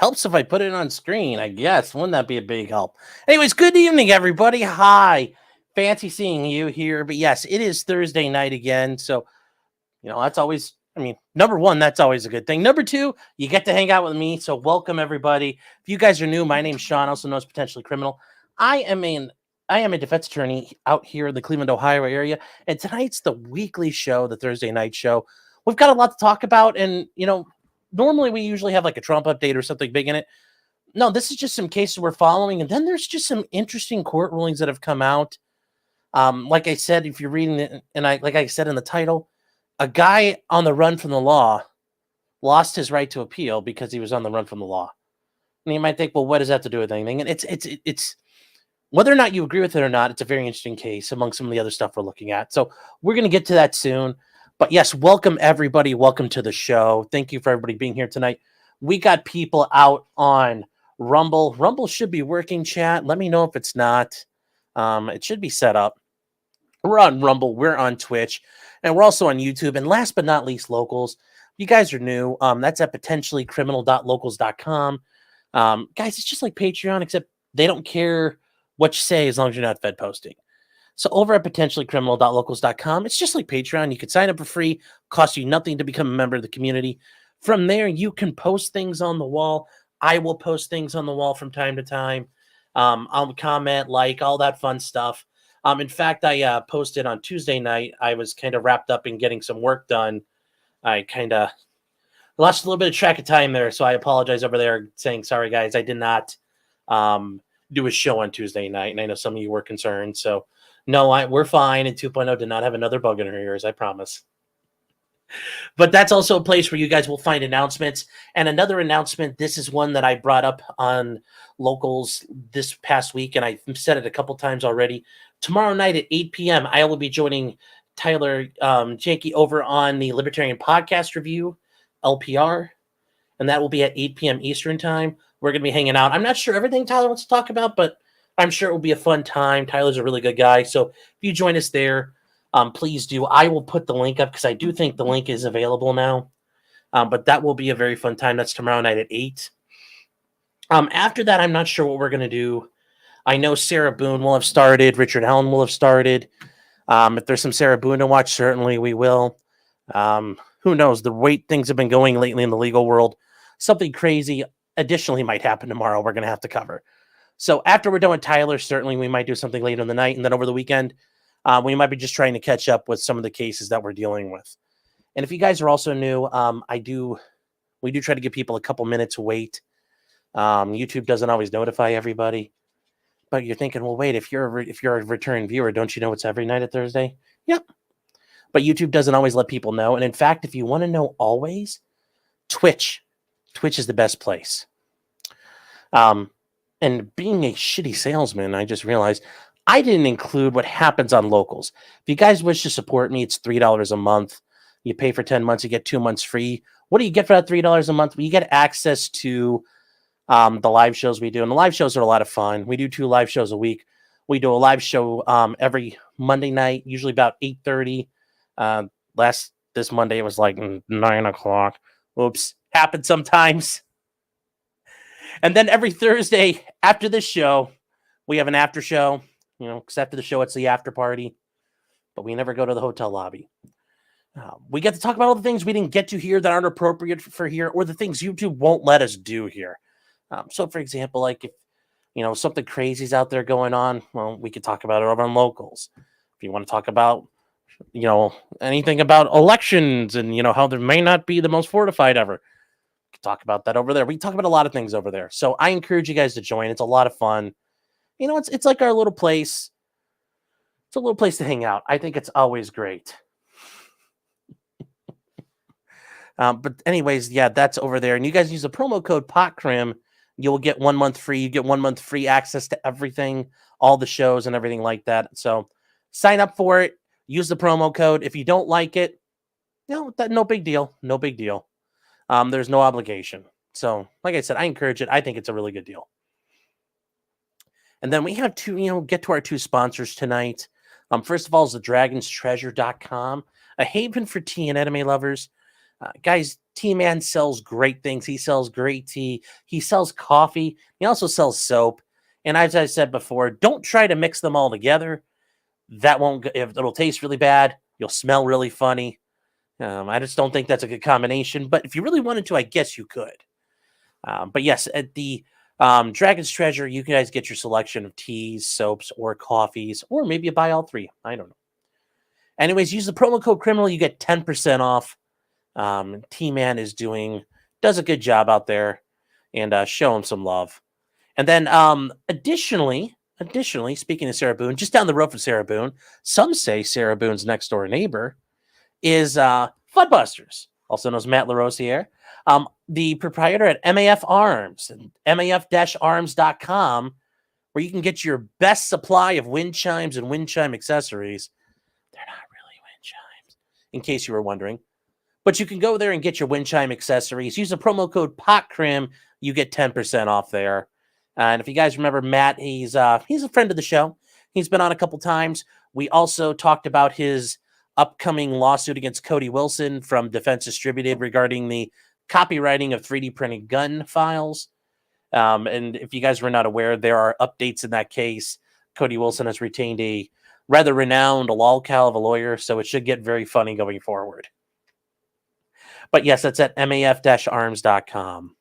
Helps if I put it on screen, I guess. Wouldn't that be a big help? Anyways, good evening, everybody. Hi. Fancy seeing you here. But yes, it is Thursday night again. So, that's always, number one, that's always a good thing. Number two, you get to hang out with me. So welcome, everybody. If you guys are new, my name's Sean, also known as Potentially Criminal. I am a defense attorney out here in the Cleveland, Ohio area. And tonight's the weekly show, the Thursday night show. We've got a lot to talk about. And, normally we usually have like a Trump update or something big in it. No, this is just some cases we're following. And then there's just some interesting court rulings that have come out. Like I said, if you're reading it, and like I said in the title, a guy on the run from the law lost his right to appeal because he was on the run from the law. And you might think, well, what does that have to do with anything? And it's whether or not you agree with it or not, it's a very interesting case among some of the other stuff we're looking at. So we're going to get to that soon. But yes, welcome everybody. Welcome to the show. Thank you for everybody being here tonight. We got people out on Rumble. Rumble should be working, chat. Let me know if it's not. It should be set up. We're on Rumble. We're on Twitch. And we're also on YouTube. And last but not least, locals. You guys are new. That's at potentiallycriminal.locals.com. Guys, it's just like Patreon, except they don't care what you say as long as you're not Fed posting. So over at potentiallycriminal.locals.com, it's just like Patreon. You can sign up for free. Costs you nothing to become a member of the community. From there, you can post things on the wall. I will post things on the wall from time to time. I'll comment, like, all that fun stuff. In fact, I posted on Tuesday night. I was kind of wrapped up in getting some work done. I kind of lost a little bit of track of time there, so I apologize over there saying, sorry, guys, I did not do a show on Tuesday night, and I know some of you were concerned. So, no, we're fine, and 2.0 did not have another bug in her ears, I promise. But that's also a place where you guys will find announcements. And another announcement, this is one that I brought up on Locals this past week, and I've said it a couple times already. Tomorrow night at 8 p.m., I will be joining Tyler Janke over on the Libertarian Podcast Review, LPR, and that will be at 8 p.m. Eastern Time. We're going to be hanging out. I'm not sure everything Tyler wants to talk about, but I'm sure it will be a fun time. Tyler's a really good guy, so if you join us there, please do. I will put the link up because I do think the link is available now, but that will be a very fun time. That's tomorrow night at 8. After that, I'm not sure what we're going to do. I know Sarah Boone will have started. Richard Allen will have started. If there's some Sarah Boone to watch, certainly we will. Who knows? The way things have been going lately in the legal world, something crazy additionally might happen tomorrow we're going to have to cover. So after we're done with Tyler, certainly we might do something later in the night. And then over the weekend, we might be just trying to catch up with some of the cases that we're dealing with. And if you guys are also new, we do try to give people a couple minutes to wait. YouTube doesn't always notify everybody. But you're thinking, well, wait, if you're a return viewer, don't you know it's every night at Thursday? Yep. But YouTube doesn't always let people know. And in fact, if you want to know always, Twitch is the best place. And being a shitty salesman, I just realized I didn't include what happens on Locals. If you guys wish to support me, it's $3 a month. You pay for 10 months, you get 2 months free. What do you get for that $3 a month? Well, you get access to the live shows we do. And the live shows are a lot of fun. We do 2 live shows a week. We do a live show every Monday night, usually about 8:30. This Monday, it was like 9 o'clock. Oops. Happens sometimes. And then every Thursday after this show, we have an after show. Because after the show, it's the after party. But we never go to the hotel lobby. We get to talk about all the things we didn't get to here that aren't appropriate for here, or the things YouTube won't let us do here. So, for example, like if, something crazy's out there going on, well, we could talk about it over on Locals. If you want to talk about, anything about elections and, how there may not be the most fortified ever, we could talk about that over there. We talk about a lot of things over there. So I encourage you guys to join. It's a lot of fun. It's like our little place. It's a little place to hang out. I think it's always great. But anyways, yeah, that's over there. And you guys use the promo code POTCRIM. You'll get 1 month free. You get 1 month free access to everything, all the shows and everything like that. So sign up for it. Use the promo code. If you don't like it, no big deal. No big deal. There's no obligation. So like I said, I encourage it. I think it's a really good deal. And then we have to, get to our 2 sponsors tonight. First of all is the dragonstreasure.com, a haven for tea and anime lovers. Guys, T-Man sells great things. He sells great tea. He sells coffee. He also sells soap. And as I said before, don't try to mix them all together. That won't. It'll taste really bad. You'll smell really funny. I just don't think that's a good combination. But if you really wanted to, I guess you could. But yes, at the Dragon's Treasure, you guys get your selection of teas, soaps, or coffees, or maybe you buy all three. I don't know. Anyways, use the promo code criminal. You get 10% off. T-Man does a good job out there, and show him some love. And then additionally, speaking of Sarah Boone, just down the road from Sarah Boone, some say Sarah Boone's next door neighbor is Floodbusters, also known as Matt LaRosiere, the proprietor at MAF Arms, MAF-arms.com, where you can get your best supply of wind chimes and wind chime accessories. They're not really wind chimes, in case you were wondering. But you can go there and get your wind chime accessories. Use the promo code POTCRIM. You get 10% off there. And if you guys remember Matt, he's a friend of the show. He's been on a couple times. We also talked about his upcoming lawsuit against Cody Wilson from Defense Distributed regarding the copywriting of 3D printed gun files. And if you guys were not aware, there are updates in that case. Cody Wilson has retained a rather renowned lolcow of a lawyer, so it should get very funny going forward. But yes, that's at maf-arms.com.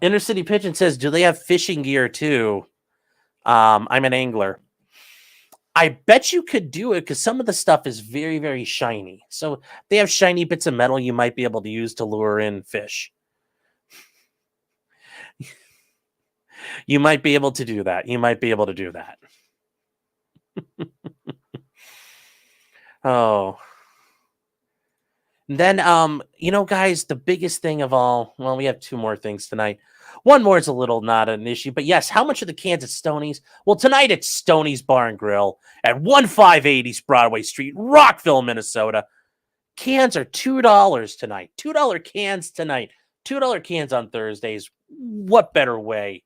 Inner City Pigeon says, do they have fishing gear too? I'm an angler. I bet you could do it because some of the stuff is very, very shiny. So they have shiny bits of metal you might be able to use to lure in fish. You might be able to do that. Oh. Then, guys, the biggest thing of all, well, we have two more things tonight. One more is a little not an issue, but yes, how much are the cans at Stoney's? Well, tonight it's Stoney's Bar and Grill at 1580 East Broadway Street, Rockville, Minnesota. Cans are $2 tonight. $2 cans tonight. $2 cans on Thursdays. What better way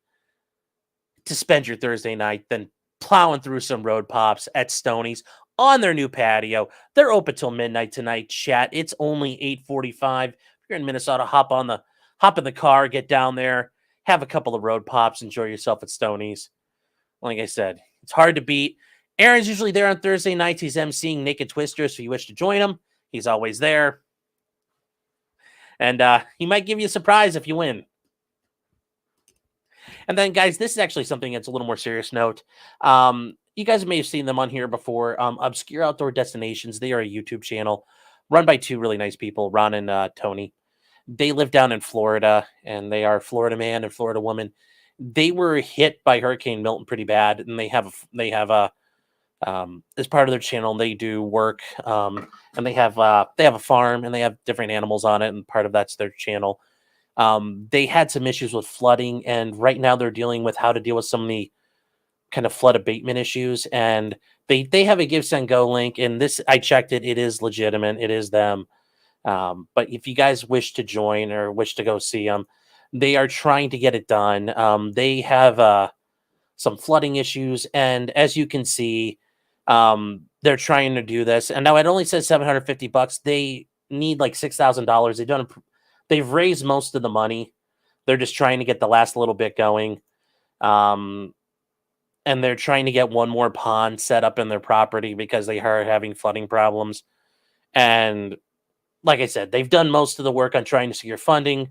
to spend your Thursday night than plowing through some road pops at Stoney's on their new patio? They're open till midnight tonight, chat. It's only 8:45. If you're in Minnesota, hop in the car, get down there, have a couple of road pops, enjoy yourself at Stoney's. Like I said, it's hard to beat. Aaron's usually there on Thursday nights. He's emceeing Naked Twisters, so if you wish to join him, he's always there. And he might give you a surprise if you win. And then, guys, this is actually something that's a little more serious note. You guys may have seen them on here before. Obscure Outdoor Destinations. They are a YouTube channel run by two really nice people, Ron and Tony. They live down in Florida, and they are Florida man and Florida woman. They were hit by Hurricane Milton pretty bad, and they have as part of their channel, they do work, and they have a farm, and they have different animals on it, and part of that's their channel. They had some issues with flooding, and right now they're dealing with how to deal with some of the kind of flood abatement issues. And they have a Give, Send, Go link, and this, I checked it. It is legitimate. It is them. But if you guys wish to join or wish to go see them, they are trying to get it done. They have some flooding issues, and as you can see, they're trying to do this. And now it only says $750. They need like $6,000. They've raised most of the money. They're just trying to get the last little bit going. And they're trying to get one more pond set up in their property because they are having flooding problems. And like I said, they've done most of the work on trying to secure funding,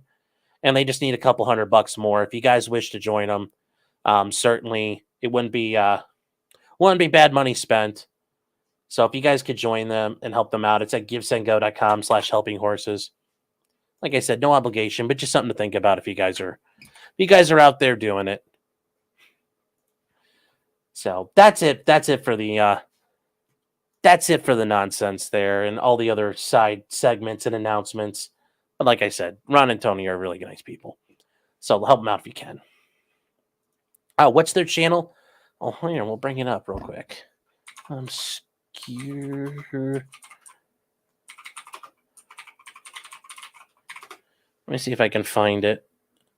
and they just need a couple $100 more. If you guys wish to join them, certainly it wouldn't be bad money spent. So if you guys could join them and help them out, it's at givesendgo.com/helpinghorses. Like I said, no obligation, but just something to think about if you guys are out there doing it. So that's it. That's it for the nonsense there and all the other side segments and announcements. But like I said, Ron and Tony are really nice people. So help them out if you can. What's their channel? Oh, here, we'll bring it up real quick. Obscure. Let me see if I can find it.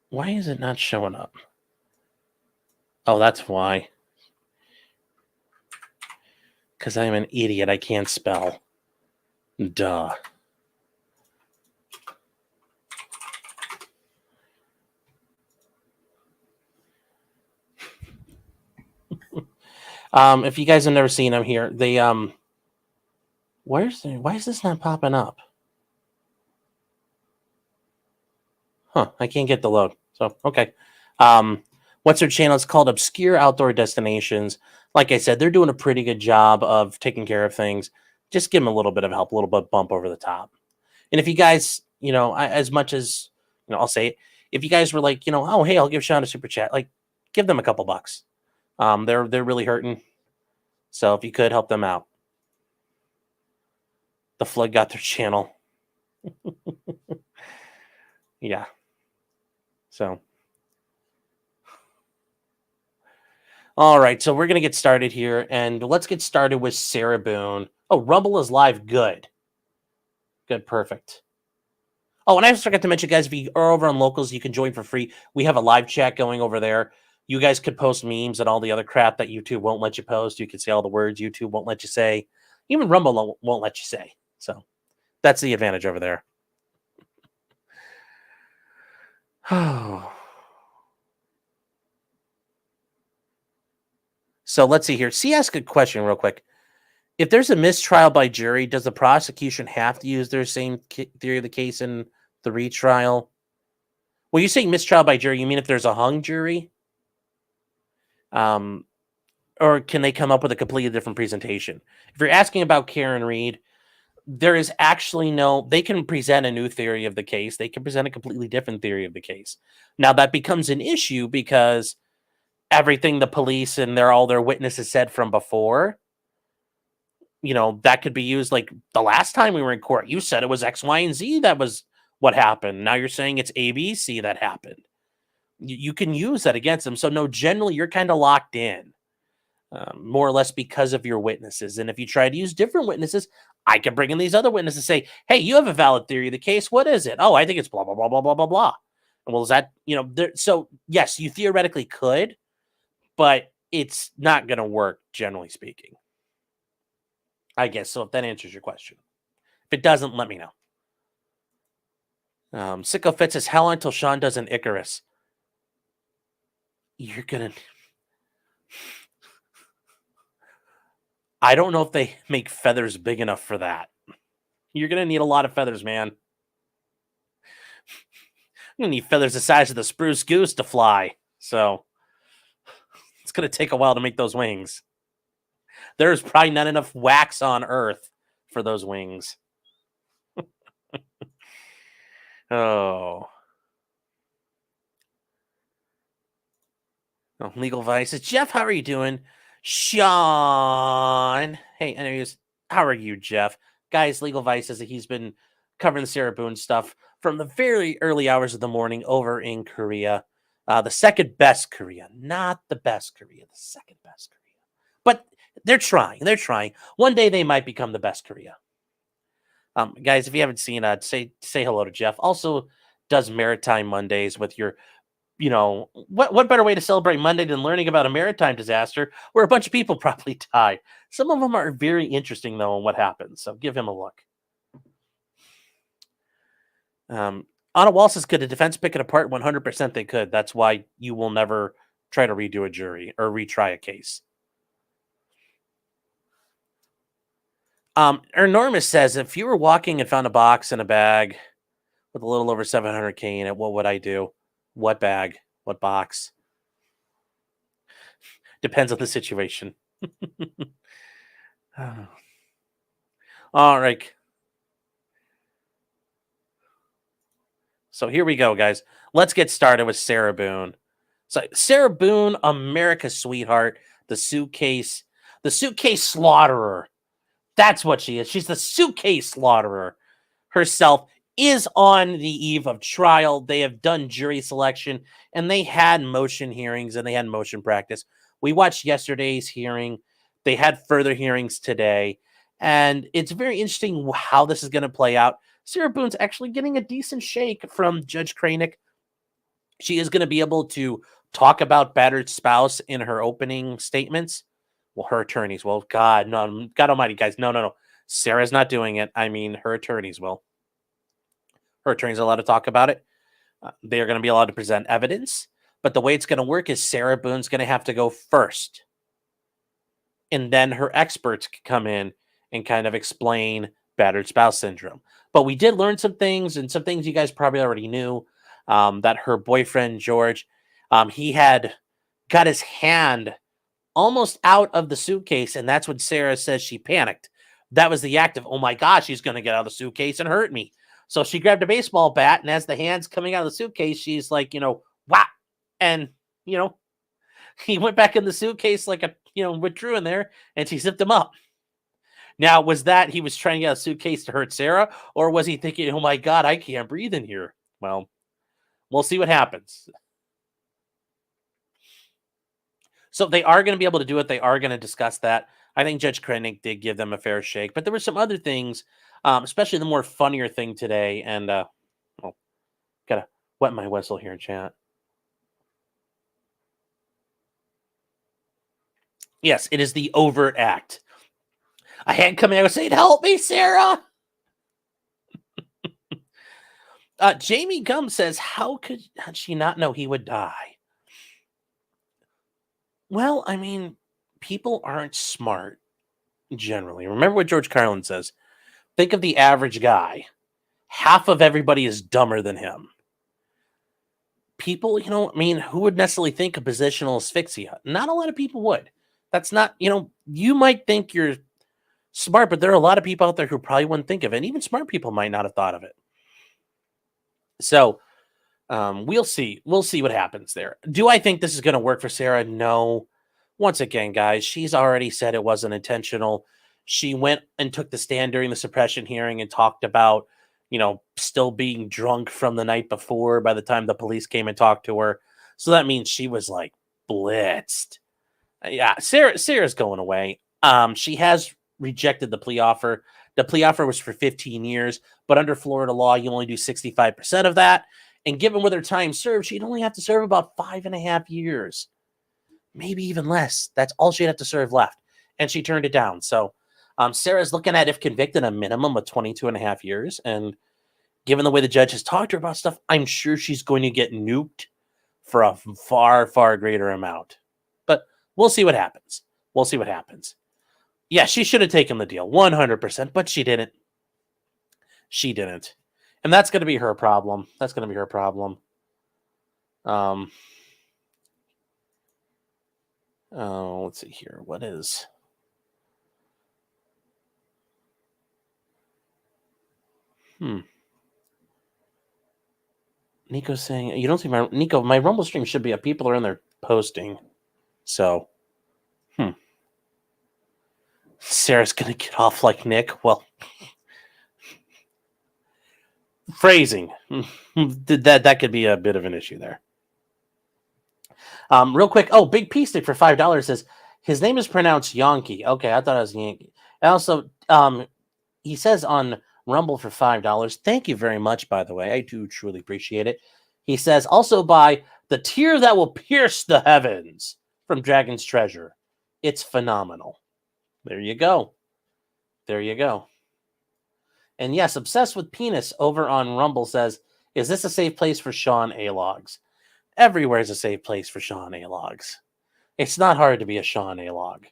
Why is it not showing up? Oh, that's why. Because I'm an idiot. I can't spell. Duh. If you guys have never seen them here, they why is this not popping up? Huh, I can't get the load. So okay. What's their channel? It's called Obscure Outdoor Destinations. Like I said, they're doing a pretty good job of taking care of things. Just give them a little bit of help, a little bit bump over the top. And if you guys, as much as I'll say it, if you guys were like, oh hey, I'll give Sean a super chat, like give them a couple bucks. They're really hurting. So if you could help them out. The Flood got their channel. Yeah. So. All right. So we're going to get started here. And let's get started with Sarah Boone. Oh, Rumble is live. Good. Good. Perfect. Oh, and I just forgot to mention, guys, if you are over on Locals, you can join for free. We have a live chat going over there. You guys could post memes and all the other crap that YouTube won't let you post. You can say all the words YouTube won't let you say. Even Rumble won't let you say. So that's the advantage over there. So let's see here. See, ask a question real quick. If there's a mistrial by jury, does the prosecution have to use their same theory of the case in the retrial? When you say mistrial by jury, you mean if there's a hung jury? Or can they come up with a completely different presentation? If you're asking about Karen Reed, there is actually they can present a new theory of the case. They can present a completely different theory of the case. Now that becomes an issue because everything the police and all their witnesses said from before, that could be used. Like the last time we were in court, you said it was X, Y, and Z. That was what happened. Now you're saying it's A, B, C that happened. You can use that against them. So no, generally you're kind of locked in. More or less because of your witnesses. And if you try to use different witnesses, I can bring in these other witnesses and say, hey, you have a valid theory of the case. What is it? Oh, I think it's blah, blah, blah, blah, blah, blah, blah. And well, is that, so yes, you theoretically could, but it's not going to work, generally speaking. I guess. So if that answers your question. If it doesn't, let me know. Sicko Fitz says, how long until Sean does an Icarus? You're going to... I don't know if they make feathers big enough for that. You're going to need a lot of feathers, man. You're going to need feathers the size of the spruce goose to fly. So it's going to take a while to make those wings. There's probably not enough wax on Earth for those wings. Oh. Legal Vices. Jeff, how are you doing? Sean. Hey, anyways, how are you, Jeff? Guys, Legal Vices, he's been covering the Sarah Boone stuff from the very early hours of the morning over in Korea. The second best Korea, not the best Korea, the second best Korea. But they're trying. They're trying. One day they might become the best Korea. Guys, if you haven't seen say hello to Jeff. Also does Maritime Mondays with your what better way to celebrate Monday than learning about a maritime disaster where a bunch of people probably died? Some of them are very interesting, though, on what happened. So give him a look. Anna Wall says, could the defense pick it apart? 100% they could. That's why you will never try to redo a jury or retry a case. Enormous says, if you were walking and found a box and a bag with a little over 700K in it, what would I do? What bag? What box? Depends on the situation. All right. So here we go, guys. Let's get started with Sarah Boone. So Sarah Boone, America's sweetheart, the suitcase slaughterer. That's what she is. She's the suitcase slaughterer herself. Is on the eve of trial. They have done jury selection and they had motion hearings and they had motion practice. We watched yesterday's hearing. They had further hearings today. And it's very interesting how this is going to play out. Sarah Boone's actually getting a decent shake from Judge Kranick. She is going to be able to talk about battered spouse in her opening statements. Well, her attorneys. Well, God almighty, guys. No. Sarah's not doing it. I mean, her attorneys will. Her attorneys are allowed to talk about it. They are going to be allowed to present evidence. But the way it's going to work is Sarah Boone's going to have to go first. And then her experts can come in and kind of explain battered spouse syndrome. But we did learn some things, and some things you guys probably already knew, that her boyfriend, George, he had got his hand almost out of the suitcase, and that's when Sarah says she panicked. That was the act of, oh my gosh, he's going to get out of the suitcase and hurt me. So she grabbed a baseball bat, and as the hand's coming out of the suitcase, she's like, whap. And, he went back in the suitcase like withdrew in there, and she zipped him up. Now, was that he was trying to get a suitcase to hurt Sarah, or was he thinking, oh my God, I can't breathe in here? Well, we'll see what happens. So they are going to be able to do it. They are going to discuss that. I think Judge Krennic did give them a fair shake, but there were some other things, especially the more funnier thing today. And gotta wet my whistle here in chat. Yes, it is the overt act. A hand coming out saying, "Help me, Sarah." Jamie Gum says, how could she not know he would die? Well, I mean, people aren't smart generally. Remember what George Carlin says. Think of the average guy. Half of everybody is dumber than him. People, who would necessarily think of positional asphyxia? Not a lot of people would. That's not, you might think you're smart, but there are a lot of people out there who probably wouldn't think of it. And even smart people might not have thought of it. So we'll see. We'll see what happens there. Do I think this is going to work for Sarah? No. Once again, guys, she's already said it wasn't intentional. She went and took the stand during the suppression hearing and talked about, still being drunk from the night before by the time the police came and talked to her. So that means she was like blitzed. Yeah, Sarah's going away. She has rejected the plea offer. The plea offer was for 15 years, but under Florida law, you only do 65% of that. And given with her time served, she'd only have to serve about 5.5 years, maybe even less. That's all she'd have to serve left. And she turned it down. So Sarah's looking at, if convicted, a minimum of 22.5 years. And given the way the judge has talked to her about stuff, I'm sure she's going to get nuked for a far, far greater amount. But we'll see what happens. We'll see what happens. Yeah, she should have taken the deal 100%, but she didn't. She didn't. And that's going to be her problem. That's going to be her problem. Let's see here. What is... Nico's saying, you don't see my... Nico, my Rumble stream should be up. People are in there posting. So, Sarah's going to get off like Nick. Well, phrasing. that could be a bit of an issue there. Real quick. Oh, Big P Stick for $5 says, his name is pronounced Yankee. Okay, I thought it was Yankee. And also, he says on Rumble for $5. Thank you very much, by the way. I do truly appreciate it. He says, also by the tear that will pierce the heavens from Dragon's Treasure. It's phenomenal. There you go. There you go. And yes, Obsessed with Penis over on Rumble says, is this a safe place for Sean A-Logs? Everywhere is a safe place for Sean A-Logs. It's not hard to be a Sean A-Log.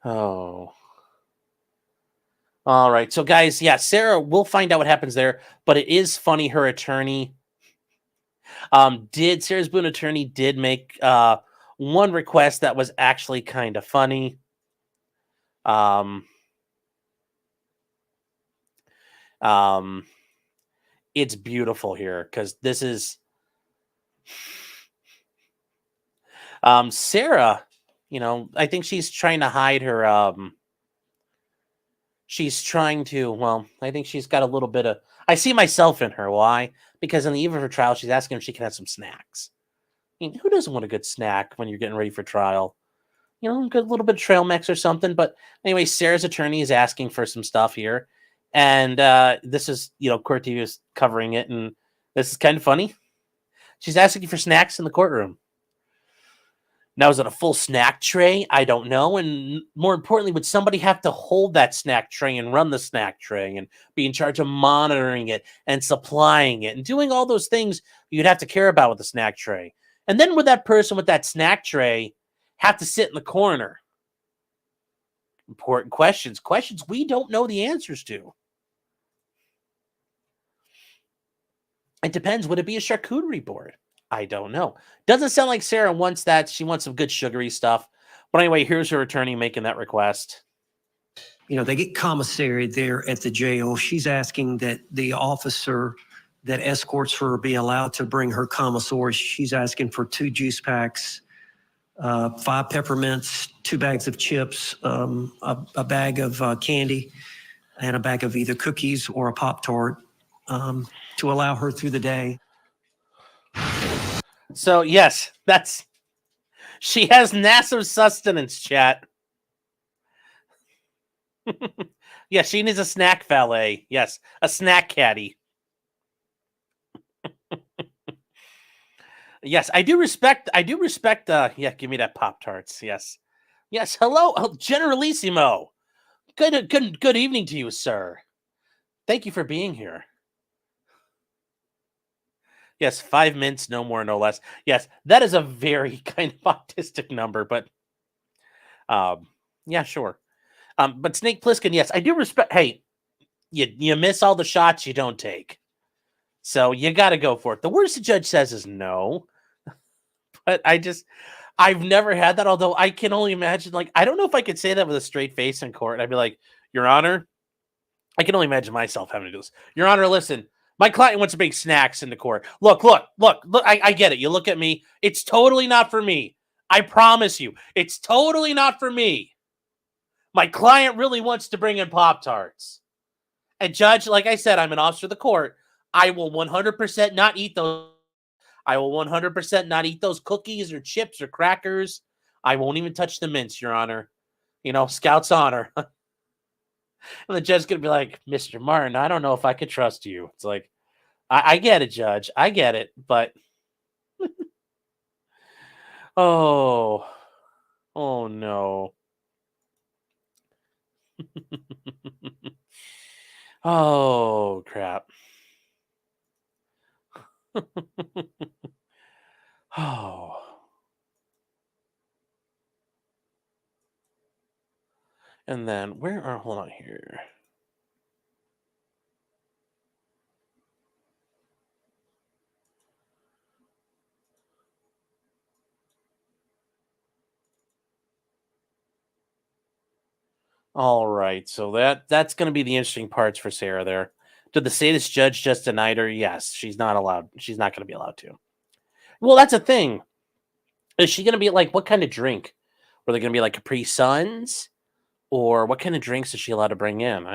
Oh. All right. So, guys, yeah, Sarah, we'll find out what happens there. But it is funny, her attorney Sarah's Boone attorney did make one request that was actually kind of funny. It's beautiful here because this is Sarah, I think she's trying to hide her I think she's got a little bit of, I see myself in her. Why? Because in the eve of her trial, she's asking if she can have some snacks. I mean, who doesn't want a good snack when you're getting ready for trial? A little bit of trail mix or something. But anyway, Sarah's attorney is asking for some stuff here. And this is, Court TV is covering it. And this is kind of funny. She's asking for snacks in the courtroom. Now, is it a full snack tray? I don't know. And more importantly, would somebody have to hold that snack tray and run the snack tray and be in charge of monitoring it and supplying it and doing all those things you'd have to care about with the snack tray? And then would that person with that snack tray have to sit in the corner? Important questions we don't know the answers to. It depends. Would it be a charcuterie board? I don't know. Doesn't sound like Sarah wants that. She wants some good sugary stuff. But anyway, here's her attorney making that request. You know, they get commissary there at the jail. She's asking that the officer that escorts her be allowed to bring her commissary. She's asking for 2 juice packs, 5 peppermints, 2 bags of chips, a bag of candy, and a bag of either cookies or a Pop-Tart to allow her through the day. So, yes, she has massive sustenance, chat. Yeah, she needs a snack valet. Yes, a snack caddy. Yes, I do respect, yeah, give me that Pop-Tarts. Yes. Yes, hello, Generalissimo. Good evening to you, sir. Thank you for being here. Yes, 5 mints, no more, no less. Yes, that is a very kind of autistic number, but yeah, sure. But Snake Plissken, yes, I do respect. Hey, you miss all the shots you don't take, so you got to go for it. The worst the judge says is no, but I've never had that. Although I can only imagine, like, I don't know if I could say that with a straight face in court. I'd be like, Your Honor, I can only imagine myself having to do this. Your Honor, listen. My client wants to bring snacks into court. Look. I get it. You look at me. It's totally not for me. I promise you. It's totally not for me. My client really wants to bring in Pop-Tarts. And Judge, like I said, I'm an officer of the court. I will 100% not eat those. I will 100% not eat those cookies or chips or crackers. I won't even touch the mints, Your Honor. You know, Scout's honor. And the judge's going to be like, Mr. Martin, I don't know if I could trust you. It's like, I get it, Judge. I get it. But, oh no. Oh, crap. Oh. And then, hold on here. All right, so that's going to be the interesting parts for Sarah there. Did the sadist judge just deny her? Yes, she's not allowed. She's not going to be allowed to. Well, that's a thing. Is she going to be like, what kind of drink? Were they going to be like Capri Suns? Or what kind of drinks is she allowed to bring in? I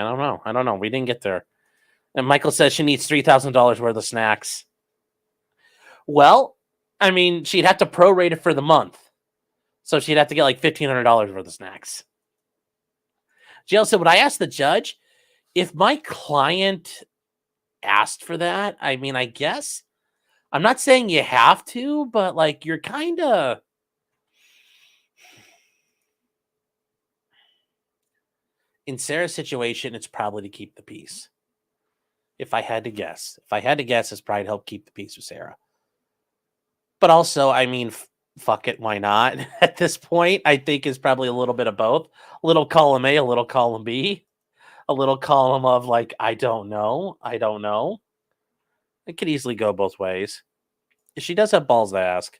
don't know. We didn't get there. And Michael says she needs $3,000 worth of snacks. Well, I mean, she'd have to prorate it for the month. So she'd have to get like $1,500 worth of snacks. Jill said, would I ask the judge if my client asked for that? I mean, I guess I'm not saying you have to, but like you're kind of. In Sarah's situation, it's probably to keep the peace. If I had to guess, it's probably to help keep the peace with Sarah. But also, I mean, fuck it, why not? At this point, I think is probably a little bit of both. A little column A, a little column B. A little column of like, I don't know. It could easily go both ways. She does have balls to ask.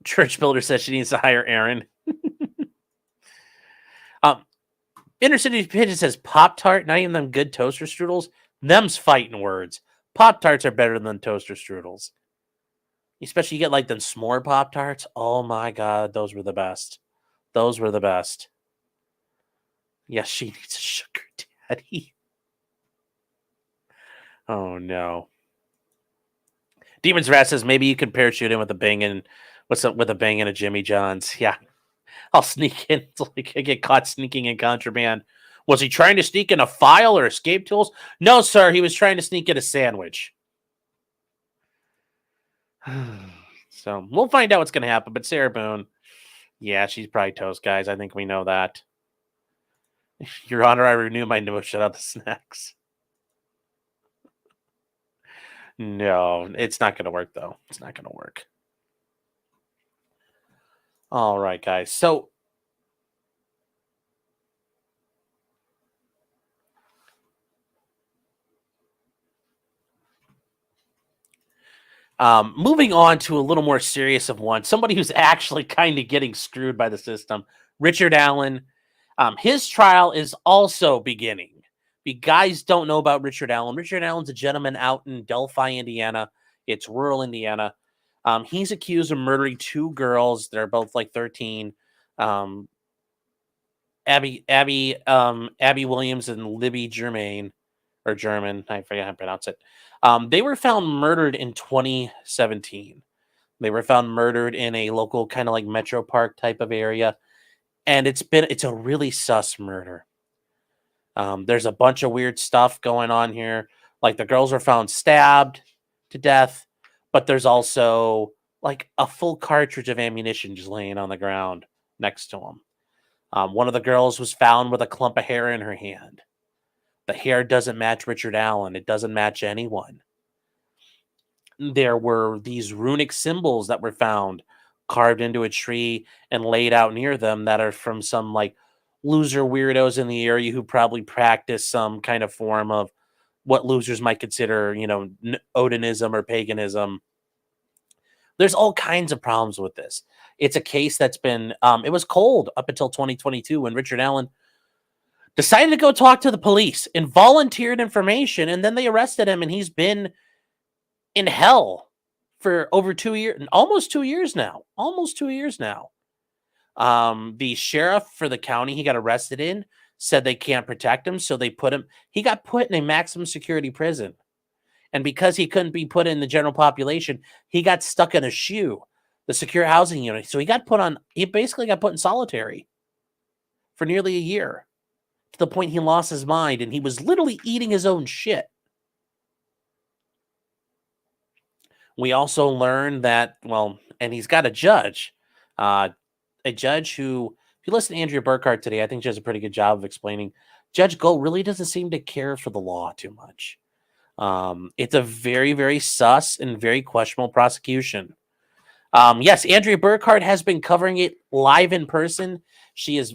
Church Builder says she needs to hire Aaron. Inner City Pigeon says Pop-Tart, not even them good toaster strudels. Them's fighting words. Pop-Tarts are better than toaster strudels. Especially you get like them s'more Pop-Tarts. Oh my God, those were the best. Yes, she needs a sugar daddy. Oh no. Demon's Rat says maybe you can parachute in with a bang and with a bang and a Jimmy John's. Yeah. I'll sneak in. Like I get caught sneaking in contraband. Was he trying to sneak in a file or escape tools? No, sir. He was trying to sneak in a sandwich. So we'll find out what's going to happen. But Sarah Boone, yeah, she's probably toast, guys. I think we know that. Your Honor, I renew my motion on the snacks. No, it's not going to work, though. It's not going to work. All right, guys. So moving on to a little more serious of one, somebody who's actually kind of getting screwed by the system, Richard Allen. His trial is also beginning. If you guys don't know about Richard Allen, Richard Allen's a gentleman out in Delphi, Indiana. It's rural Indiana. He's accused of murdering 2 girls. They're both like 13. Abby Williams and Libby Germain, or German. I forget how to pronounce it. They were found murdered in 2017. They were found murdered in a local kind of like Metro Park type of area. And it's a really sus murder. There's a bunch of weird stuff going on here. Like the girls were found stabbed to death, but there's also like a full cartridge of ammunition just laying on the ground next to them. One of the girls was found with a clump of hair in her hand. The hair doesn't match Richard Allen. It doesn't match anyone. There were these runic symbols that were found carved into a tree and laid out near them that are from some like loser weirdos in the area who probably practice some kind of form of what losers might consider, Odinism or paganism. There's all kinds of problems with this. It's a case that's been, it was cold up until 2022 when Richard Allen decided to go talk to the police and volunteered information, and then they arrested him, and he's been in hell for over 2 years, almost 2 years now. The sheriff for the county he got arrested in said they can't protect him, so he got put in a maximum security prison. And because he couldn't be put in the general population, he got stuck in a SHU, the secure housing unit. So he basically got put in solitary for nearly a year, to the point he lost his mind and he was literally eating his own shit. We also learned that, and he's got a judge who, if you listen to Andrea Burkhart today, I think she does a pretty good job of explaining. Judge Goh really doesn't seem to care for the law too much. It's a very, very sus and very questionable prosecution. Yes, Andrea Burkhart has been covering it live in person. She is,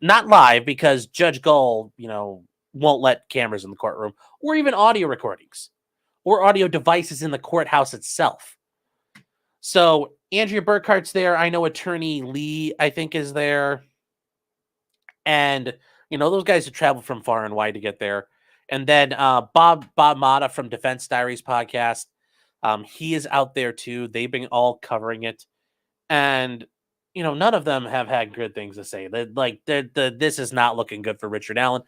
not live because Judge Goh, won't let cameras in the courtroom or even audio recordings or audio devices in the courthouse itself. So Andrea Burkhart's there. I know Attorney Lee, I think, is there. And, those guys have traveled from far and wide to get there. And then Bob Mata from Defense Diaries podcast, he is out there too. They've been all covering it. And, none of them have had good things to say. This is not looking good for Richard Allen.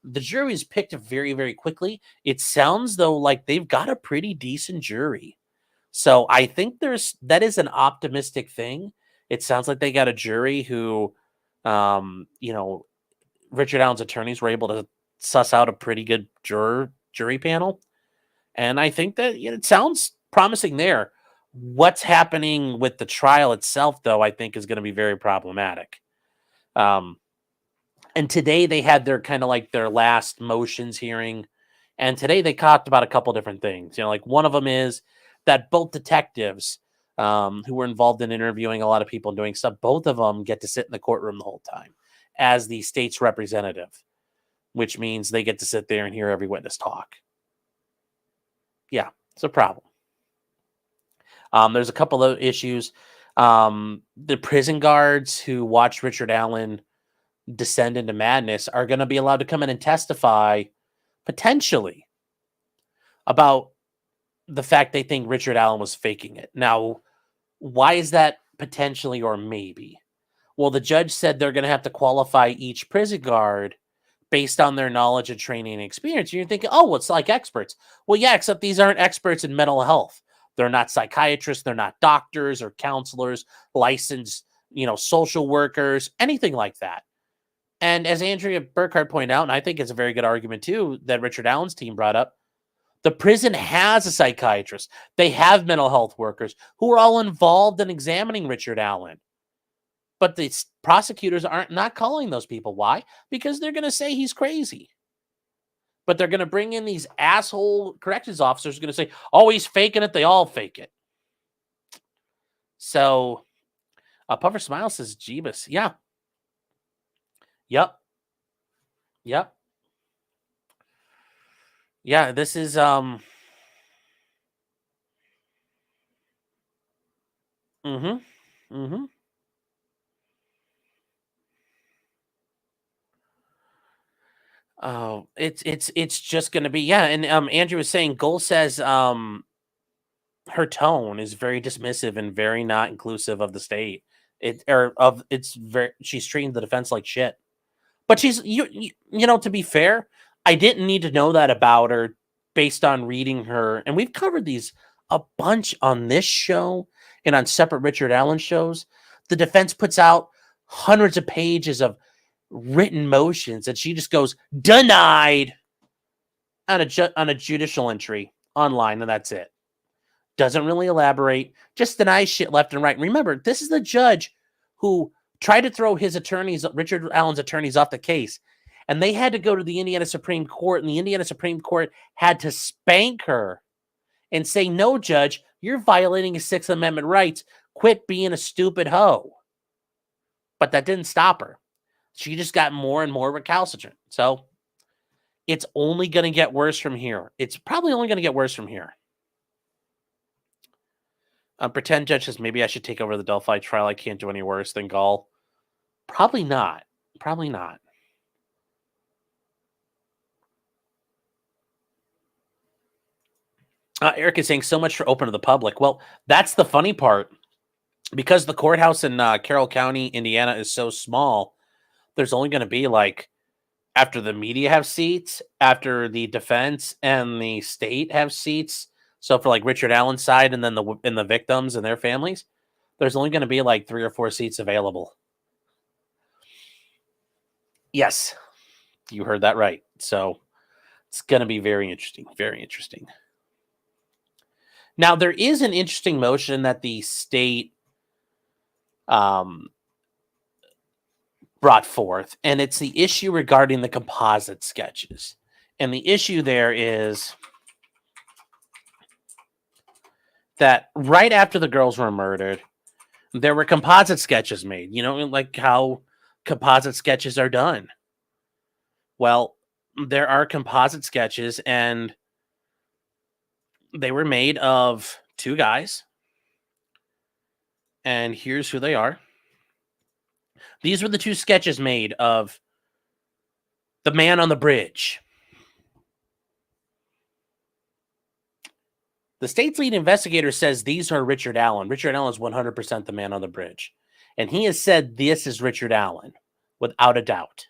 The jury is picked very, very quickly. It sounds, though, like they've got a pretty decent jury. So I think that is an optimistic thing. It sounds like they got a jury who, Richard Allen's attorneys were able to suss out a pretty good jury panel. And I think that it sounds promising there. What's happening with the trial itself, though, I think is going to be very problematic. And today they had their kind of like their last motions hearing. And today they talked about a couple different things. Like one of them is that both detectives who were involved in interviewing a lot of people and doing stuff, both of them get to sit in the courtroom the whole time as the state's representative, which means they get to sit there and hear every witness talk. Yeah, it's a problem. There's a couple of issues. The prison guards who watched Richard Allen descend into madness are going to be allowed to come in and testify potentially about the fact they think Richard Allen was faking it. Now, why is that potentially or maybe? Well, the judge said they're going to have to qualify each prison guard based on their knowledge and training and experience. And you're thinking, it's like experts. Well, yeah, except these aren't experts in mental health. They're not psychiatrists. They're not doctors or counselors, licensed, social workers, anything like that. And as Andrea Burkhart pointed out, and I think it's a very good argument too, that Richard Allen's team brought up, The prison has a psychiatrist. They have mental health workers who are all involved in examining Richard Allen. But the prosecutors aren't not calling those people. Why? Because they're going to say he's crazy. But they're going to bring in these asshole corrections officers who are going to say, oh, he's faking it. They all fake it. So, Puffer Smile says, Jeebus. Yeah. Yep. Yeah, this is, Oh, it's just gonna be, yeah, and Andrew was saying Goal says her tone is very dismissive and very not inclusive of the state. She's treating the defense like shit. But she's to be fair, I didn't need to know that about her based on reading her, and we've covered these a bunch on this show and on separate Richard Allen shows. The defense puts out hundreds of pages of written motions, and she just goes denied on a judicial entry online, and that's it. Doesn't really elaborate, just denies shit left and right. And remember, this is the judge who tried to throw his attorneys, Richard Allen's attorneys, off the case, and they had to go to the Indiana Supreme Court, and the Indiana Supreme Court had to spank her and say, no, judge, you're violating his Sixth Amendment rights. Quit being a stupid hoe. But that didn't stop her. She just got more and more recalcitrant. So it's only going to get worse from here. It's probably only going to get worse from here. Pretend judge says, maybe I should take over the Delphi trial. I can't do any worse than Gall. Probably not. Probably not. Eric is saying, so much for open to the public. Well, that's the funny part. Because the courthouse in Carroll County, Indiana is so small, there's only going to be after the media have seats, after the defense and the state have seats. So for Richard Allen's side and then the victims and their families, there's only going to be 3 or 4 seats available. Yes, you heard that right. So it's going to be very interesting. Very interesting. Now, there is an interesting motion that the state brought forth, and it's the issue regarding the composite sketches. And the issue there is that right after the girls were murdered, there were composite sketches made, like how composite sketches are done. Well, there are composite sketches, and they were made of 2 guys. And here's who they are. These were the 2 sketches made of the man on the bridge. The state's lead investigator says these are Richard Allen. Richard Allen is 100% the man on the bridge. And he has said this is Richard Allen, without a doubt.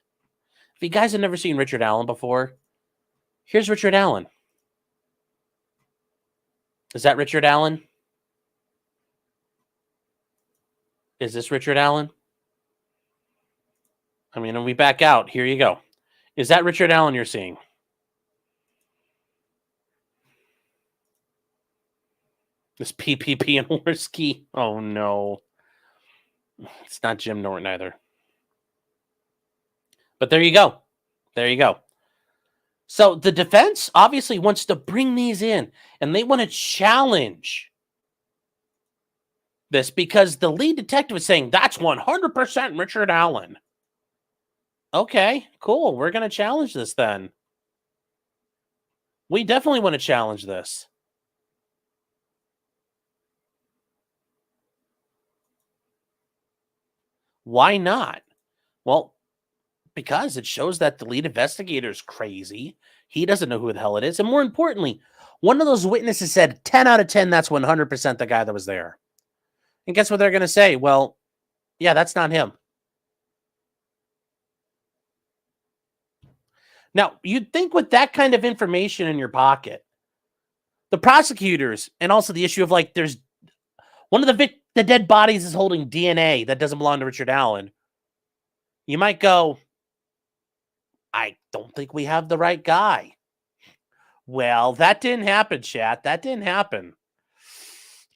If you guys have never seen Richard Allen before, here's Richard Allen. Is that Richard Allen? Is this Richard Allen? I mean, when we back out, here you go. Is that Richard Allen you're seeing? This PPP and Worski. Oh, no. It's not Jim Norton either. But there you go. There you go. So the defense obviously wants to bring these in, and they want to challenge this because the lead detective is saying that's 100% Richard Allen. Okay, cool. We're going to challenge this then. We definitely want to challenge this. Why not? Well, because it shows that the lead investigator is crazy. He doesn't know who the hell it is. And more importantly, one of those witnesses said 10 out of 10, that's 100% the guy that was there. And guess what they're going to say? Well, yeah, that's not him. Now, you'd think with that kind of information in your pocket, the prosecutors, and also the issue of there's one of the dead bodies is holding DNA that doesn't belong to Richard Allen. You might go, I don't think we have the right guy. Well, that didn't happen, chat. That didn't happen.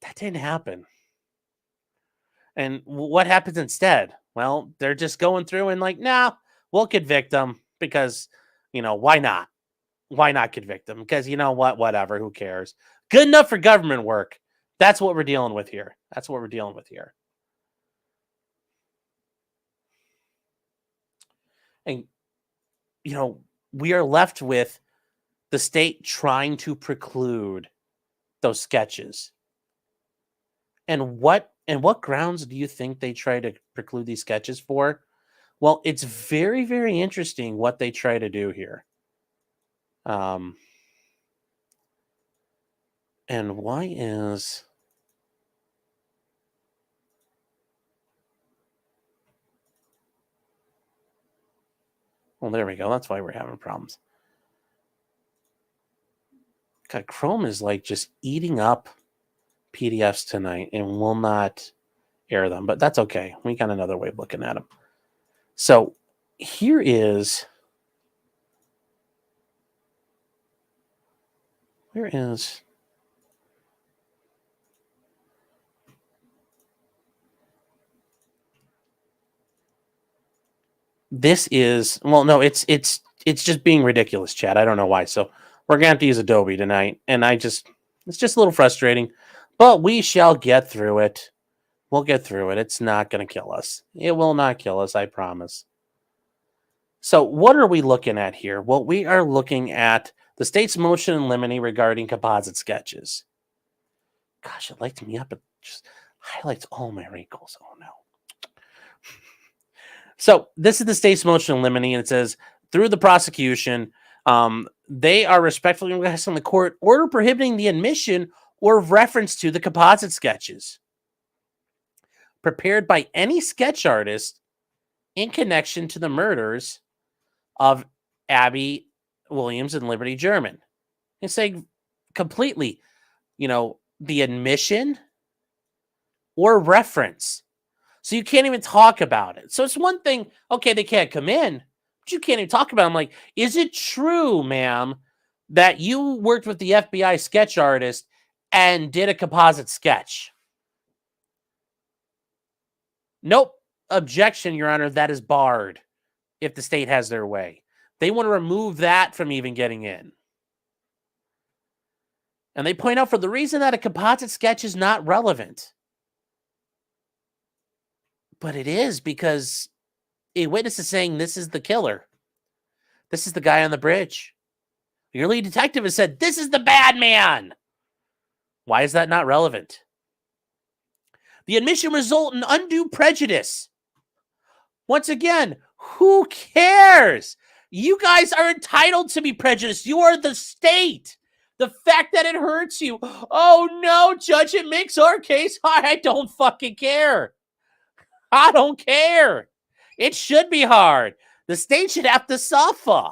That didn't happen. And what happens instead? Well, they're just going through and like, nah, we'll convict them because, why not? Why not convict them? Because you know what? Whatever. Who cares? Good enough for government work. That's what we're dealing with here. That's what we're dealing with here. And, we are left with the state trying to preclude those sketches. And what grounds do you think they try to preclude these sketches for? Well, it's very, very interesting what they try to do here. And why is... Well, there we go. That's why we're having problems. God, Chrome is like just eating up PDFs tonight and will not air them, but that's okay. We got another way of looking at them. So here is... Where is... This is... Well, no, it's just being ridiculous, chat. I don't know why. So we're going to have to use Adobe tonight, and it's just a little frustrating, but we shall get through it. We'll get through it. It's not going to kill us. It will not kill us, I promise. So what are we looking at here? Well, we are looking at the state's motion in limine regarding composite sketches. Gosh, it lights me up. It just highlights all my wrinkles. Oh, no. So this is the state's motion in limine, and it says, through the prosecution, they are respectfully requesting the court order prohibiting the admission or reference to the composite sketches prepared by any sketch artist in connection to the murders of Abby Williams and Liberty German. It's saying completely, the admission or reference. So you can't even talk about it. So it's one thing, okay, they can't come in, but you can't even talk about it. I'm like, is it true, ma'am, that you worked with the FBI sketch artist and did a composite sketch? Nope. Objection, Your Honor. That is barred if the state has their way. They want to remove that from even getting in. And they point out for the reason that a composite sketch is not relevant. But it is, because a witness is saying this is the killer. This is the guy on the bridge. Your lead detective has said, this is the bad man. Why is that not relevant? The admission result in undue prejudice. Once again, who cares? You guys are entitled to be prejudiced. You are the state. The fact that it hurts you. Oh no, judge, it makes our case hard. I don't fucking care. I don't care. It should be hard. The state should have to suffer.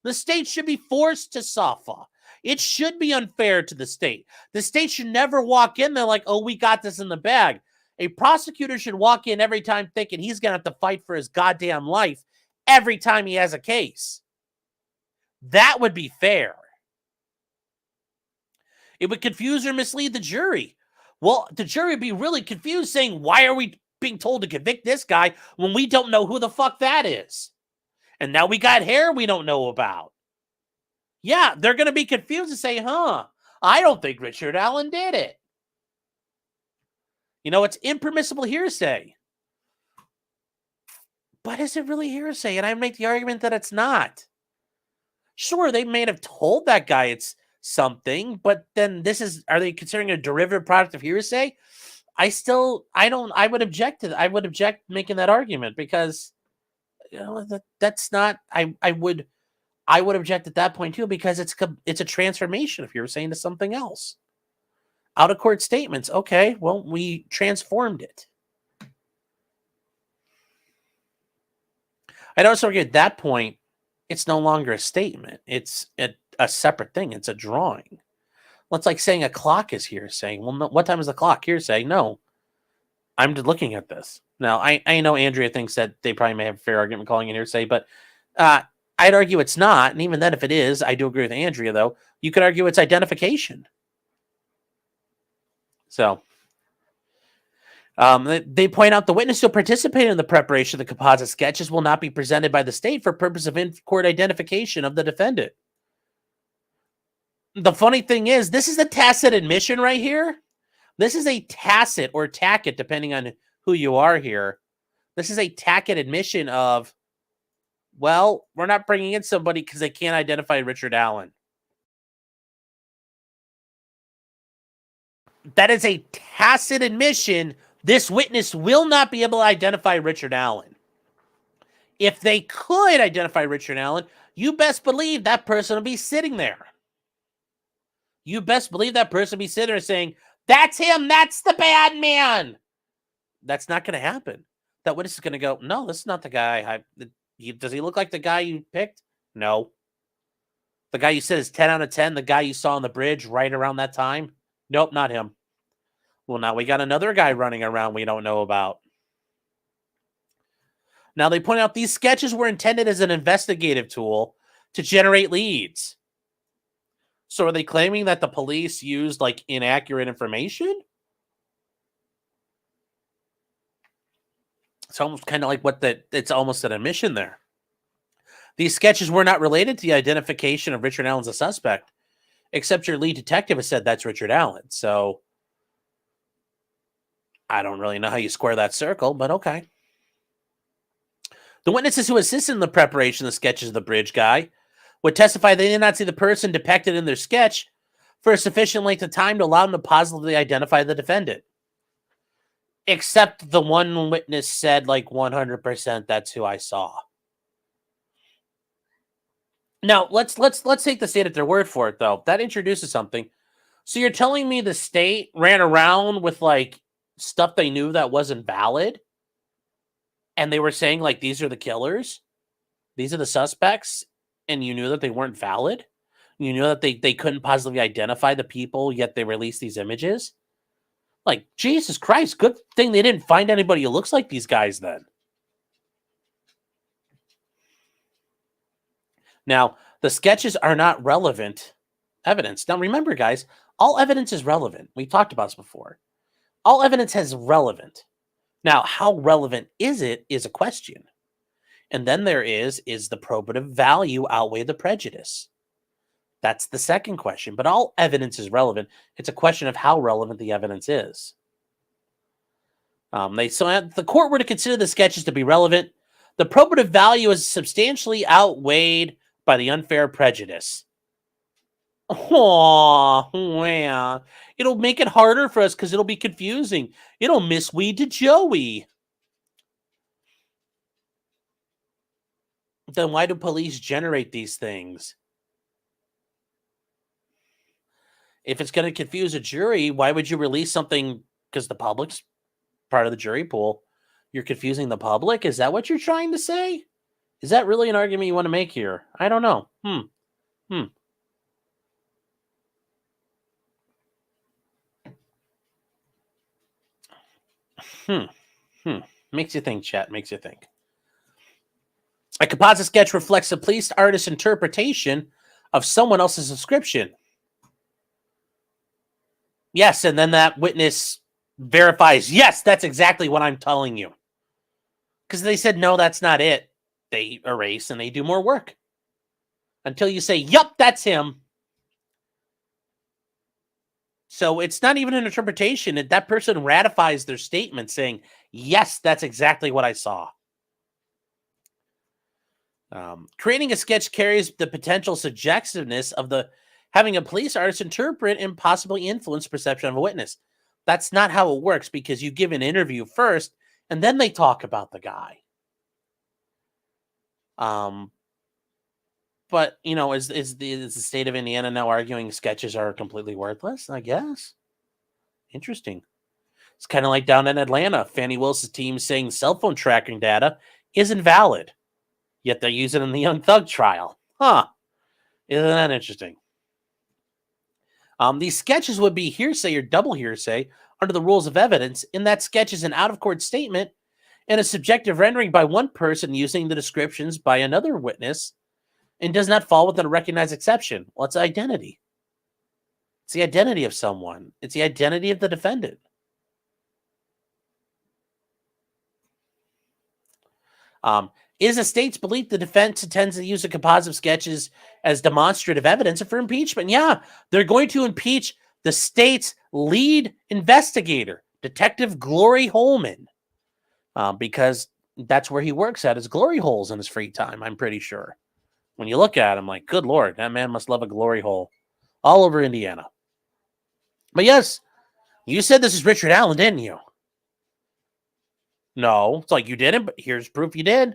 The state should be forced to suffer. It should be unfair to the state. The state should never walk in there like, oh, we got this in the bag. A prosecutor should walk in every time thinking he's going to have to fight for his goddamn life every time he has a case. That would be fair. It would confuse or mislead the jury. Well, the jury would be really confused saying, why are we being told to convict this guy when we don't know who the fuck that is? And now we got hair we don't know about. Yeah, they're going to be confused and say, I don't think Richard Allen did it. It's impermissible hearsay. But is it really hearsay? And I make the argument that it's not. Sure, they may have told that guy it's something, but then are they considering a derivative product of hearsay? I would object to that. I would object making that argument because, that's not, I would object at that point too, because it's a transformation of hearsay into something else. Out of court statements. Okay, well, we transformed it. I'd also argue at that point, it's no longer a statement. It's a separate thing. It's a drawing. Well, it's like saying a clock is hearsay. Well, no, what time is the clock? Hearsay? No. I'm just looking at this. Now, I know Andrea thinks that they probably may have a fair argument calling it hearsay, but I I'd argue it's not. And even then, if it is, I do agree with Andrea, though. You could argue it's identification. So they point out the witness who participated in the preparation of the composite sketches will not be presented by the state for purpose of in-court identification of the defendant. The funny thing is, this is a tacit admission right here. This is a tacit or tacket, depending on who you are here. This is a tacket admission of, well, we're not bringing in somebody because they can't identify Richard Allen. That is a tacit admission. This witness will not be able to identify Richard Allen. If they could identify Richard Allen, you best believe that person will be sitting there. You best believe that person will be sitting there saying, that's him, that's the bad man. That's not going to happen. That witness is going to go, no, this is not the guy. Does he look like the guy you picked? No. The guy you said is 10 out of 10, the guy you saw on the bridge right around that time? Nope, not him. Well, now we got another guy running around we don't know about. Now, they point out these sketches were intended as an investigative tool to generate leads. So are they claiming that the police used, like, inaccurate information? It's almost kind of like it's almost an admission there. These sketches were not related to the identification of Richard Allen as a suspect, except your lead detective has said that's Richard Allen. So I don't really know how you square that circle, but okay. The witnesses who assisted in the preparation of the sketches of the bridge guy would testify they did not see the person depicted in their sketch for a sufficient length of time to allow them to positively identify the defendant. Except the one witness said, like, 100%, that's who I saw. Now, let's take the state at their word for it, though. That introduces something. So you're telling me the state ran around with, like, stuff they knew that wasn't valid? And they were saying, like, these are the killers? These are the suspects? And you knew that they weren't valid? You knew that they couldn't positively identify the people, yet they released these images? Like, Jesus Christ, good thing they didn't find anybody who looks like these guys then. Now, the sketches are not relevant evidence. Now, remember, guys, all evidence is relevant. We talked about this before. All evidence has relevant. Now, how relevant is it is a question. And then there is the probative value outweigh the prejudice? That's the second question. But all evidence is relevant. It's a question of how relevant the evidence is. So if the court were to consider the sketches to be relevant, the probative value is substantially outweighed by the unfair prejudice. Oh, yeah. It'll make it harder for us because it'll be confusing. It'll mislead to Joey. Then why do police generate these things? If it's going to confuse a jury, why would you release something? Because the public's part of the jury pool. You're confusing the public? Is that what you're trying to say? Is that really an argument you want to make here? I don't know. Makes you think, chat. Makes you think. A composite sketch reflects a police artist's interpretation of someone else's description. Yes, and then that witness verifies, yes, that's exactly what I'm telling you. Because they said, no, that's not it. They erase and they do more work. Until you say, yup, that's him. So it's not even an interpretation. That person ratifies their statement saying, yes, that's exactly what I saw. Creating a sketch carries the potential suggestiveness of having a police artist interpret and possibly influence perception of a witness. That's not how it works because you give an interview first and then they talk about the guy. But, you know, is the state of Indiana now arguing sketches are completely worthless? I guess. Interesting. It's kind of like down in Atlanta. Fannie Willis's team saying cell phone tracking data isn't valid, yet they use it in the Young Thug trial. Huh. Isn't that interesting? These sketches would be hearsay or double hearsay under the rules of evidence, in that sketch is an out-of-court statement and a subjective rendering by one person using the descriptions by another witness and does not fall within a recognized exception. Well, it's identity. It's the identity of someone. It's the identity of the defendant. Is a state's belief the defense intends to use the composite sketches as demonstrative evidence for impeachment? Yeah, they're going to impeach the state's lead investigator, Detective Glory Holman, because that's where he works at his glory holes in his free time, I'm pretty sure. When you look at him, like, good Lord, that man must love a glory hole all over Indiana. But yes, you said this is Richard Allen, didn't you? No, it's like you didn't, but here's proof you did.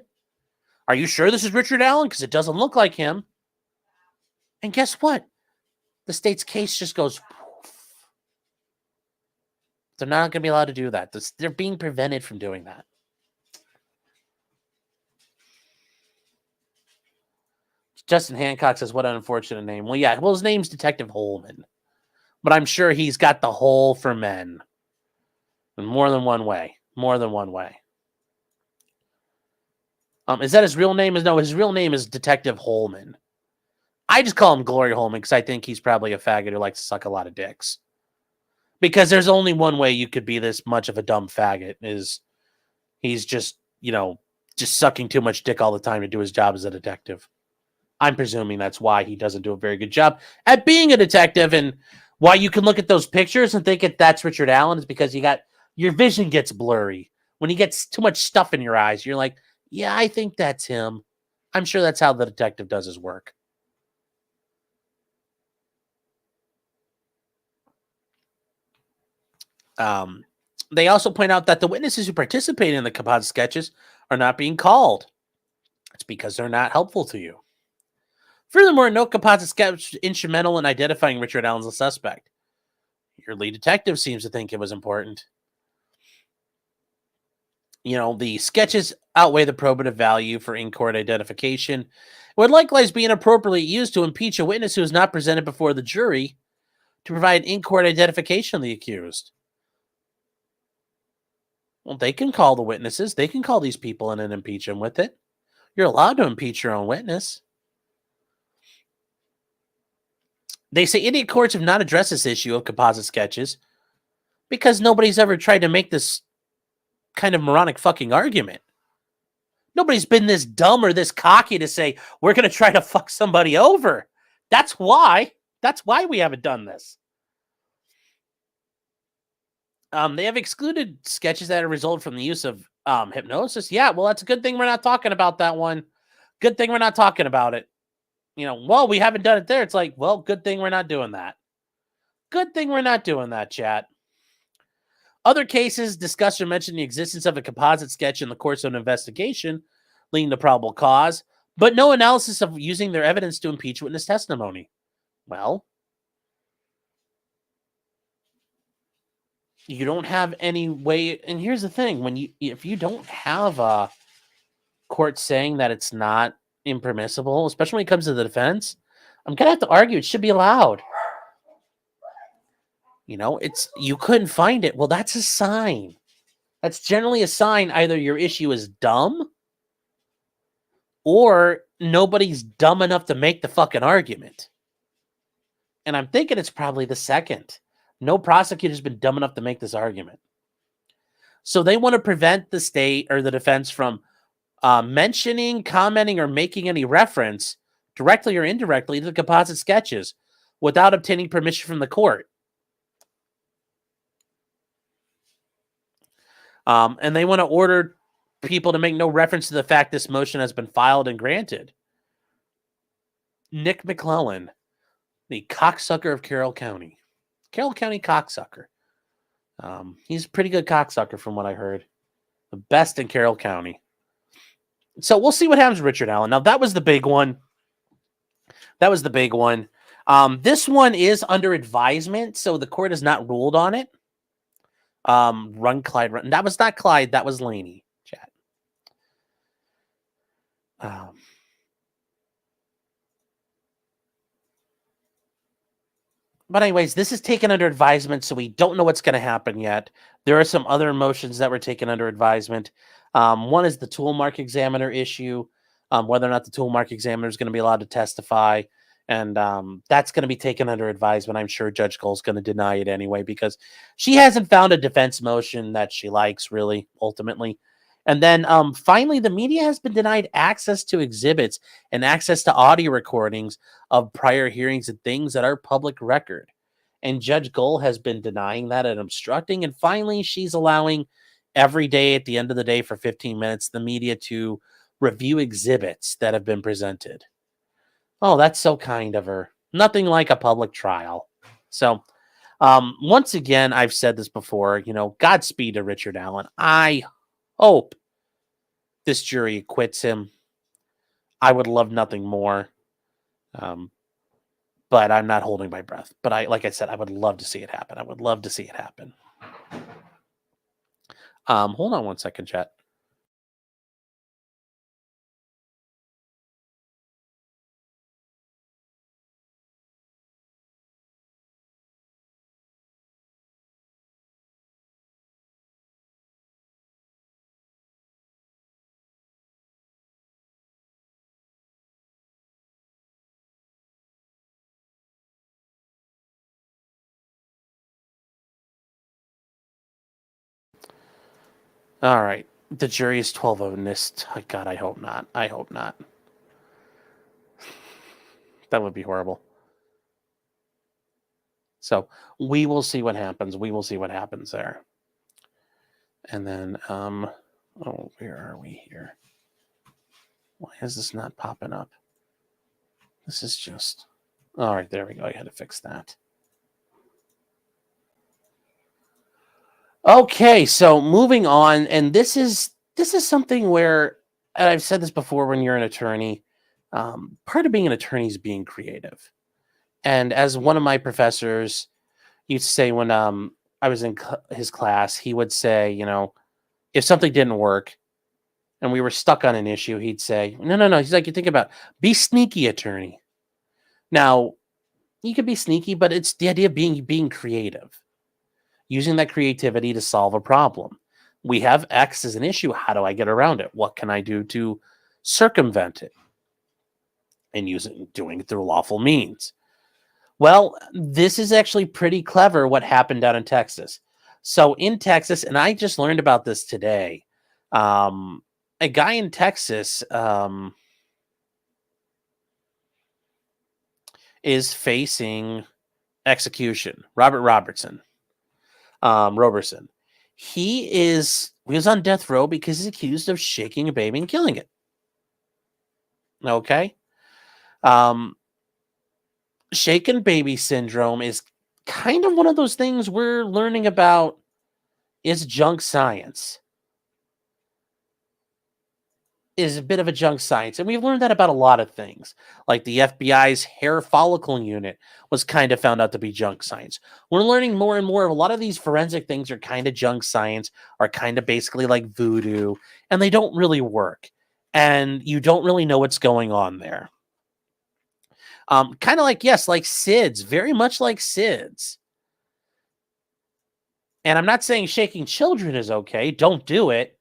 Are you sure this is Richard Allen? Because it doesn't look like him. And guess what? The state's case just goes poof. They're not going to be allowed to do that. They're being prevented from doing that. Justin Hancock says, what an unfortunate name. Well, yeah, his name's Detective Holman. But I'm sure he's got the hole for men. In more than one way. More than one way. Is that his real name? No, his real name is Detective Holman. I just call him Glory Holman because I think he's probably a faggot who likes to suck a lot of dicks. Because there's only one way you could be this much of a dumb faggot, is he's just, just sucking too much dick all the time to do his job as a detective. I'm presuming that's why he doesn't do a very good job at being a detective, and why you can look at those pictures and think that's Richard Allen is because your vision gets blurry. When he gets too much stuff in your eyes, you're like, yeah, I think that's him. I'm sure that's how the detective does his work. They also point out that the witnesses who participate in the composite sketches are not being called. It's because they're not helpful to you. Furthermore, no composite sketch instrumental in identifying Richard Allen as a suspect. Your lead detective seems to think it was important. The sketches outweigh the probative value for in-court identification. It would likewise be inappropriately used to impeach a witness who is not presented before the jury to provide in-court identification of the accused. Well, they can call the witnesses. They can call these people in and impeach them with it. You're allowed to impeach your own witness. They say Indian courts have not addressed this issue of composite sketches because nobody's ever tried to make this kind of moronic fucking argument. Nobody's been this dumb or this cocky to say, we're going to try to fuck somebody over. That's why we haven't done this. They have excluded sketches that have resulted from the use of hypnosis. Yeah, well, that's a good thing we're not talking about that one. Good thing we're not talking about it. Well, we haven't done it there. It's like, well, good thing we're not doing that. Good thing we're not doing that, chat. Other cases discussed or mentioned the existence of a composite sketch in the course of an investigation, leading to probable cause, but no analysis of using their evidence to impeach witness testimony. Well, you don't have any way, and here's the thing, if you don't have a court saying that it's not impermissible, especially when it comes to the defense, I'm gonna have to argue it should be allowed. You couldn't find it. Well, that's a sign. That's generally a sign either your issue is dumb or nobody's dumb enough to make the fucking argument. And I'm thinking it's probably the second. No prosecutor's been dumb enough to make this argument. So they want to prevent the state or the defense from mentioning, commenting, or making any reference, directly or indirectly, to the composite sketches without obtaining permission from the court. And they want to order people to make no reference to the fact this motion has been filed and granted. Nick McClellan, the cocksucker of Carroll County. Carroll County cocksucker. He's a pretty good cocksucker from what I heard. The best in Carroll County. So we'll see what happens with Richard Allen. Now, that was the big one. This one is under advisement, so the court has not ruled on it. Run, Clyde, run. That was not Clyde. That was Laney, chat. But anyways, this is taken under advisement, so we don't know what's going to happen yet. There are some other motions that were taken under advisement. One is the tool mark examiner issue. whether or not the tool mark examiner is going to be allowed to testify. And that's going to be taken under advisement. I'm sure Judge Cole's going to deny it anyway, because she hasn't found a defense motion that she likes, really, ultimately. And then finally, the media has been denied access to exhibits and access to audio recordings of prior hearings and things that are public record. And Judge Cole has been denying that and obstructing. And finally, she's allowing every day at the end of the day for 15 minutes, the media to review exhibits that have been presented. Oh, that's so kind of her. Nothing like a public trial. So, once again, I've said this before, Godspeed to Richard Allen. I hope this jury acquits him. I would love nothing more. But I'm not holding my breath. But like I said, I would love to see it happen. I would love to see it happen. Hold on one second, chat. All right. The jury is 12-0. Oh, God, I hope not. I hope not. That would be horrible. So we will see what happens. We will see what happens there. And then, where are we here? Why is this not popping up? This is just... All right, there we go. I had to fix that. Okay, so moving on, and this is something where, and I've said this before, when you're an attorney, part of being an attorney is being creative. And as one of my professors used to say when I was in his class, he would say, if something didn't work and we were stuck on an issue, he'd say, no. He's like, you think about, be sneaky, attorney. Now, you could be sneaky, but it's the idea of being creative. Using that creativity to solve a problem. We have X as an issue. How do I get around it? What can I do to circumvent it? And doing it through lawful means. Well, this is actually pretty clever what happened down in Texas. So in Texas, and I just learned about this today, a guy in Texas is facing execution. Robert Roberson. Roberson. He was on death row because he's accused of shaking a baby and killing it. Okay. Shaken baby syndrome is kind of one of those things we're learning about is junk science. Is a bit of a junk science. And we've learned that about a lot of things. Like the FBI's hair follicle unit was kind of found out to be junk science. We're learning more and more of a lot of these forensic things are kind of junk science, are kind of basically like voodoo, and they don't really work. And you don't really know what's going on there. Kind of like, yes, like SIDS, very much like SIDS. And I'm not saying shaking children is okay. Don't do it.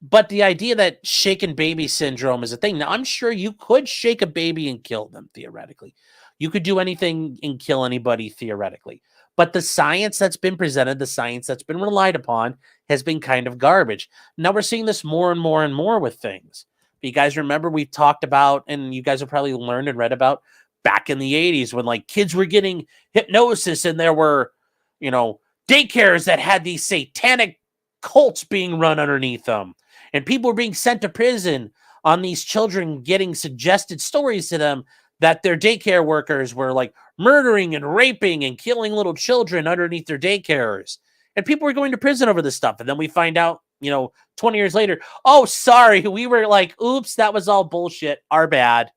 But the idea that shaken baby syndrome is a thing. Now, I'm sure you could shake a baby and kill them, theoretically. You could do anything and kill anybody, theoretically. But the science that's been presented, the science that's been relied upon, has been kind of garbage. Now we're seeing this more and more and more with things. You guys remember we've talked about, and you guys have probably learned and read about, back in the 80s when like kids were getting hypnosis and there were, daycares that had these satanic cults being run underneath them. And people were being sent to prison on these children getting suggested stories to them that their daycare workers were like murdering and raping and killing little children underneath their daycares. And people were going to prison over this stuff. And then we find out, 20 years later, oh, sorry, we were like, oops, that was all bullshit. Our bad.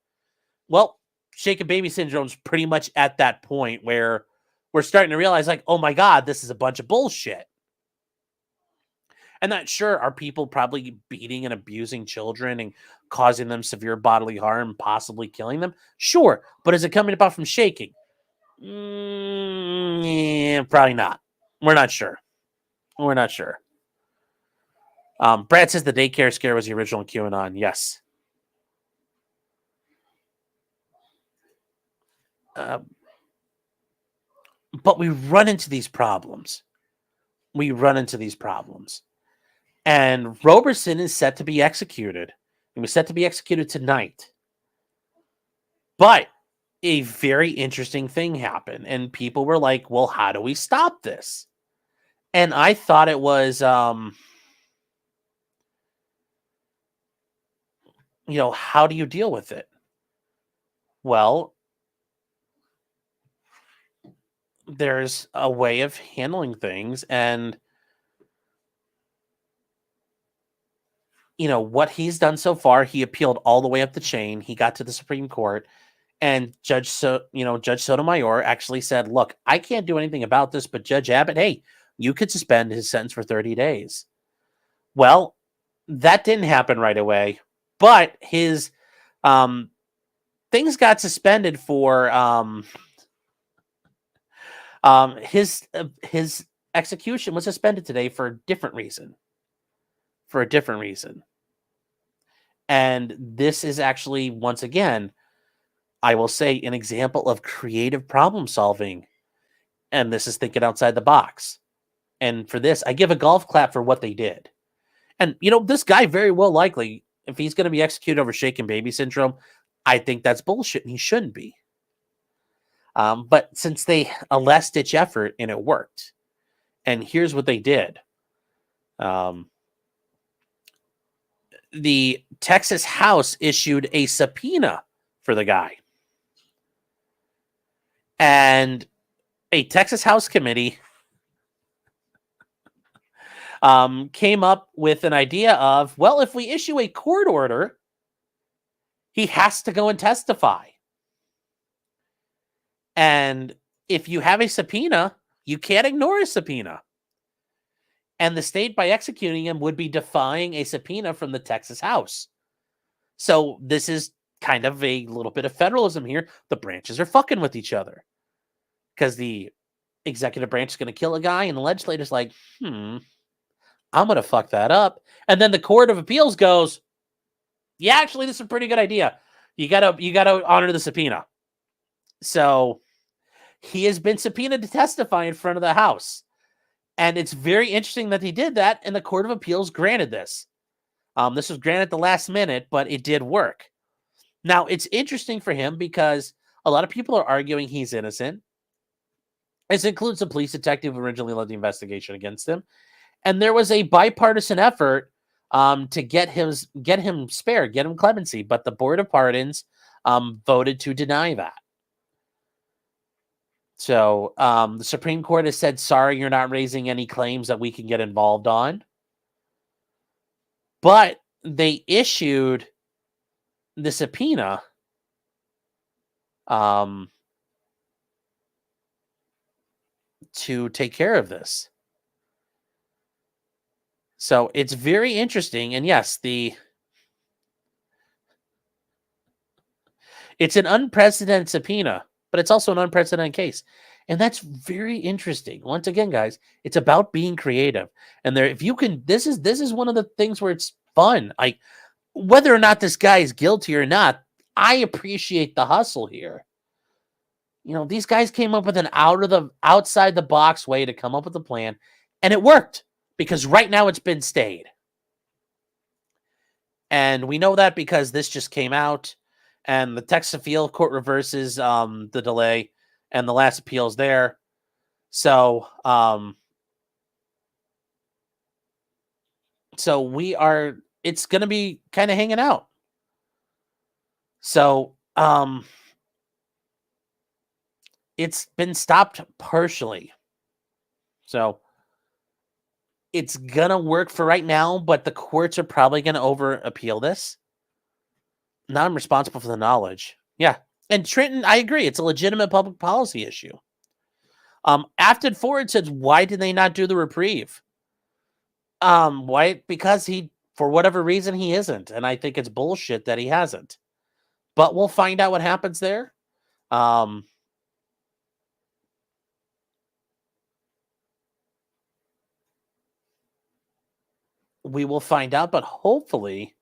Well, shaken baby syndrome is pretty much at that point where we're starting to realize like, oh my God, this is a bunch of bullshit. And not sure, are people probably beating and abusing children and causing them severe bodily harm, possibly killing them? Sure. But is it coming about from shaking? Yeah, probably not. We're not sure. Brad says the daycare scare was the original QAnon. Yes. But we run into these problems. And Roberson is set to be executed. He was set to be executed tonight. But a very interesting thing happened. And people were like, well, how do we stop this? And I thought it was, how do you deal with it? Well, there's a way of handling things. And, what he's done so far, he appealed all the way up the chain. He got to the Supreme Court. And Judge Sotomayor actually said, look, I can't do anything about this, but Judge Abbott, hey, you could suspend his sentence for 30 days. Well, that didn't happen right away, but his things got suspended for his execution was suspended today for a different reason. And this is actually, once again, I will say, an example of creative problem solving. And this is thinking outside the box. And for this, I give a golf clap for what they did. And, this guy very well likely, if he's going to be executed over shaken baby syndrome, I think that's bullshit and he shouldn't be. But since they a last-ditch effort and it worked, and here's what they did. The Texas House issued a subpoena for the guy. And a Texas House committee came up with an idea of, well, if we issue a court order, he has to go and testify. And if you have a subpoena, you can't ignore a subpoena. And the state, by executing him, would be defying a subpoena from the Texas House. So this is kind of a little bit of federalism here. The branches are fucking with each other. Because the executive branch is going to kill a guy, and the legislator's like, I'm going to fuck that up. And then the Court of Appeals goes, yeah, actually, this is a pretty good idea. You gotta honor the subpoena. So he has been subpoenaed to testify in front of the House. And it's very interesting that he did that, and the Court of Appeals granted this. This was granted at the last minute, but it did work. Now, it's interesting for him because a lot of people are arguing he's innocent. This includes the police detective who originally led the investigation against him. And there was a bipartisan effort to get him spared, get him clemency, but the Board of Pardons voted to deny that. So the Supreme Court has said, sorry, you're not raising any claims that we can get involved on. But they issued the subpoena to take care of this. So it's very interesting. And yes, it's an unprecedented subpoena, but it's also an unprecedented case. And that's very interesting. Once again, guys, it's about being creative. And if you can, this is one of the things where it's fun. Like, whether or not this guy is guilty or not, I appreciate the hustle here. These guys came up with an outside the box way to come up with a plan, and it worked because right now it's been stayed. And we know that because this just came out, and the Texas Appeal Court reverses the delay, and the last appeal is there. So, it's going to be kind of hanging out. So, it's been stopped partially. So, it's going to work for right now, but the courts are probably going to over appeal this. Now I'm responsible for the knowledge. Yeah. And Trenton, I agree. It's a legitimate public policy issue. Afton Ford says, why did they not do the reprieve? Why? Because for whatever reason, he isn't. And I think it's bullshit that he hasn't. But we'll find out what happens there. We will find out, but hopefully,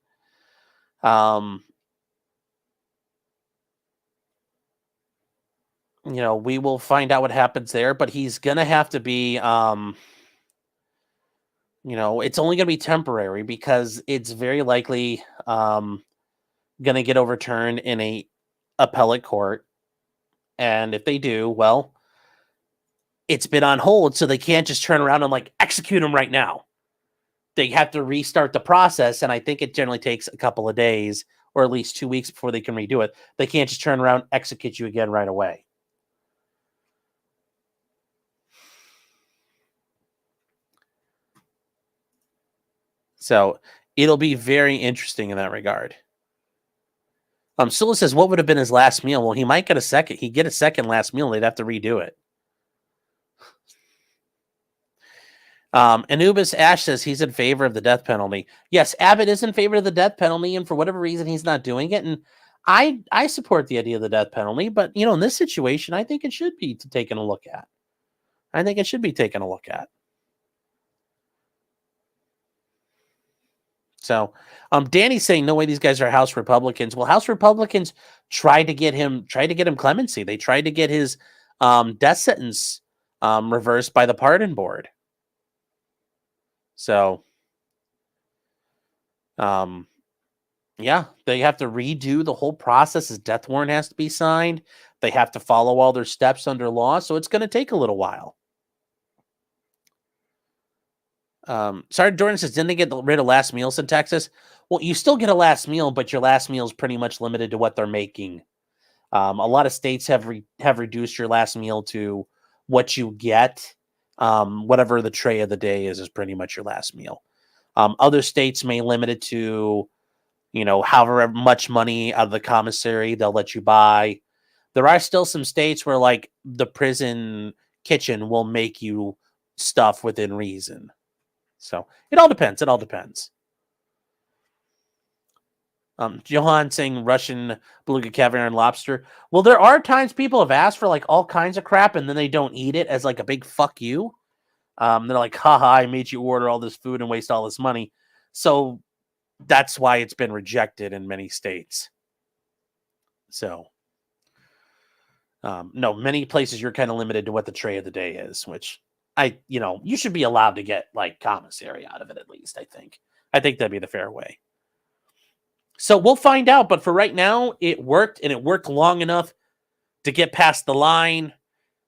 we will find out what happens there, but he's gonna have to be it's only gonna be temporary because it's very likely gonna get overturned in a appellate court. And if they do, well, it's been on hold, so they can't just turn around and execute him right now. They have to restart the process, and I think it generally takes a couple of days or at least 2 weeks before they can redo it. They can't just turn around, execute you again right away. So it'll be very interesting in that regard. Scylla says, what would have been his last meal? Well, he might get a second. He'd get a second last meal. They'd have to redo it. Anubis Ash says he's in favor of the death penalty. Yes, Abbott is in favor of the death penalty, and for whatever reason, he's not doing it. And I support the idea of the death penalty, but in this situation, I think it should be taken a look at. I think it should be taken a look at. So, Danny's saying no way these guys are House Republicans. Well, House Republicans tried to get him clemency. They tried to get his death sentence reversed by the pardon board. So, yeah, they have to redo the whole process. His death warrant has to be signed. They have to follow all their steps under law. So it's going to take a little while. Sergeant Jordan says, didn't they get rid of last meals in Texas? Well, you still get a last meal, but your last meal is pretty much limited to what they're making. A lot of states have reduced your last meal to what you get. Whatever the tray of the day is pretty much your last meal. Other states may limit it to, however much money out of the commissary they'll let you buy. There are still some states where the prison kitchen will make you stuff within reason. So it all depends. Johan saying Russian beluga caviar and lobster. Well, there are times people have asked for all kinds of crap and then they don't eat it as a big fuck you. They're like, haha, I made you order all this food and waste all this money. So that's why it's been rejected in many states. So, no, many places you're kind of limited to what the tray of the day is, which you should be allowed to get commissary out of it at least, I think. I think that'd be the fair way. So we'll find out, but for right now, it worked, and it worked long enough to get past the line.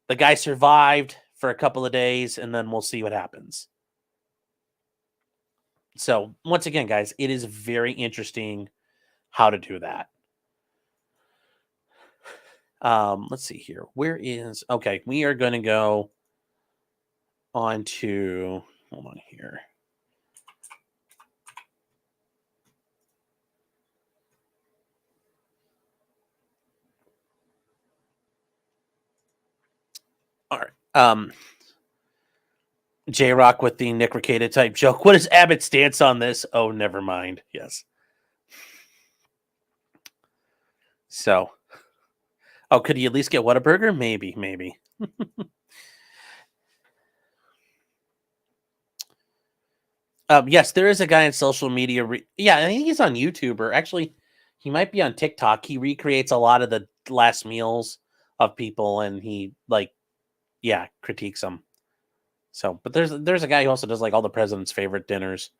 The guy survived for a couple of days, and then we'll see what happens. So once again, guys, it is very interesting how to do that. Let's see here. Okay, we are going to go on to, hold on here. All right. J-Rock with the Nick Rekieta type joke. What is Abbott's stance on this? Oh, never mind. Yes. So, could he at least get Whataburger? Maybe. Yes, there is a guy on social media. I think he's on YouTube, or actually, he might be on TikTok. He recreates a lot of the last meals of people, and he critiques them. So, but there's a guy who also does all the president's favorite dinners.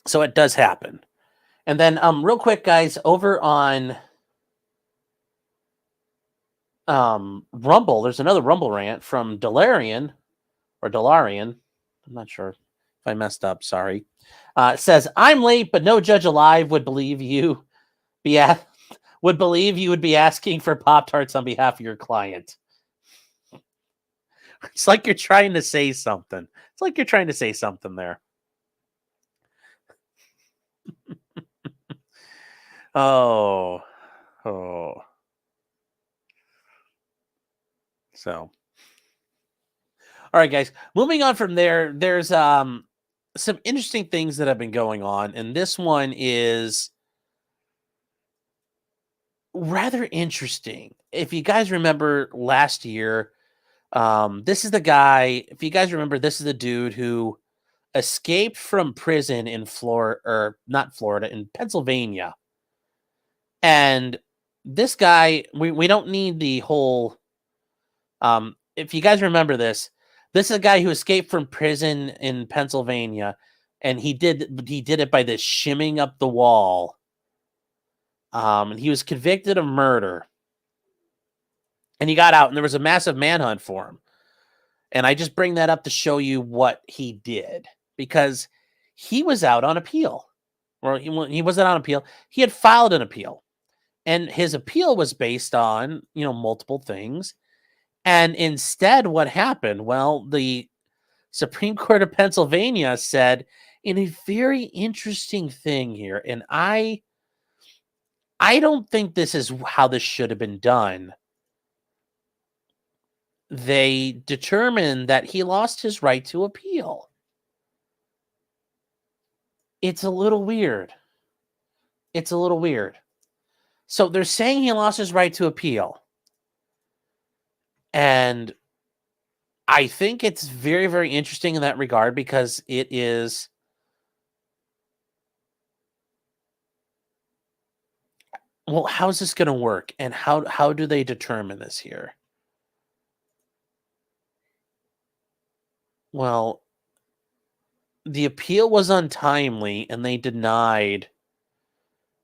So it does happen. And then real quick, guys, over on Rumble, there's another Rumble rant from Delarian. I'm not sure if I messed up. Sorry. It says, I'm late, but no judge alive would believe you would be asking for Pop-Tarts on behalf of your client. It's like you're trying to say something. There. Oh. So. All right, guys. Moving on from there, there's some interesting things that have been going on, and this one is rather interesting. If you guys remember last year, this is the guy. If you guys remember, this is the dude who escaped from prison in in Pennsylvania, and this guy, we don't need the whole. If you guys remember this is a guy who escaped from prison in Pennsylvania, and he did it by this shimming up the wall. And he was convicted of murder, and he got out, and there was a massive manhunt for him. And I just bring that up to show you what he did, because he was out on appeal. Or he wasn't on appeal. He had filed an appeal, and his appeal was based on, multiple things. And instead, what happened? Well, the Supreme Court of Pennsylvania said in a very interesting thing here, and I don't think this is how this should have been done. They determined that he lost his right to appeal. It's a little weird. So they're saying he lost his right to appeal. And I think it's very, very interesting in that regard, because it is. Well, how's this going to work? And how do they determine this here? Well, the appeal was untimely, and they denied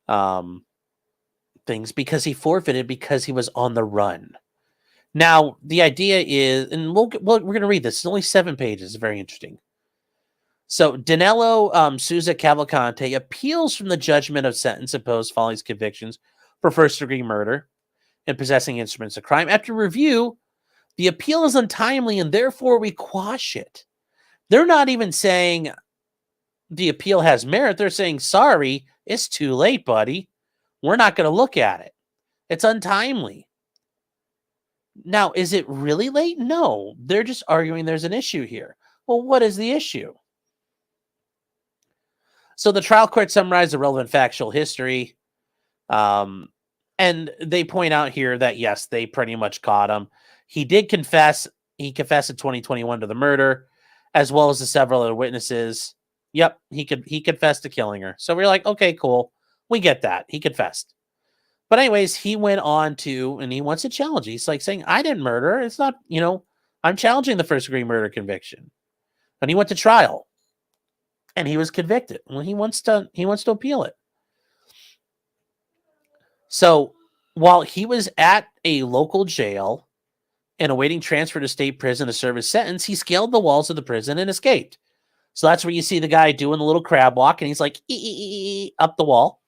things because he forfeited because he was on the run. Now, the idea is, and we're going to read this. It's only 7 pages. It's very interesting. So, Danilo Souza Cavalcante appeals from the judgment of sentence imposed following his convictions for first-degree murder and possessing instruments of crime. After review, the appeal is untimely, and therefore we quash it. They're not even saying the appeal has merit. They're saying, sorry, it's too late, buddy. We're not going to look at it. It's untimely. Now, is it really late? No. They're just arguing there's an issue here. Well, what is the issue? So the trial court summarized the relevant factual history. And they point out here that, yes, they pretty much caught him. He did confess. He confessed in 2021 to the murder, as well as to several other witnesses. Yep, he confessed to killing her. So we're like, okay, cool. We get that. He confessed. But anyways, he went on to, and he wants to challenge. He's like saying, I didn't murder her. It's not, I'm challenging the first-degree murder conviction. And he went to trial. And he was convicted. Well, he wants to appeal it. So while he was at a local jail and awaiting transfer to state prison to serve his sentence, he scaled the walls of the prison and escaped. So that's where you see the guy doing the little crab walk, and he's like up the wall.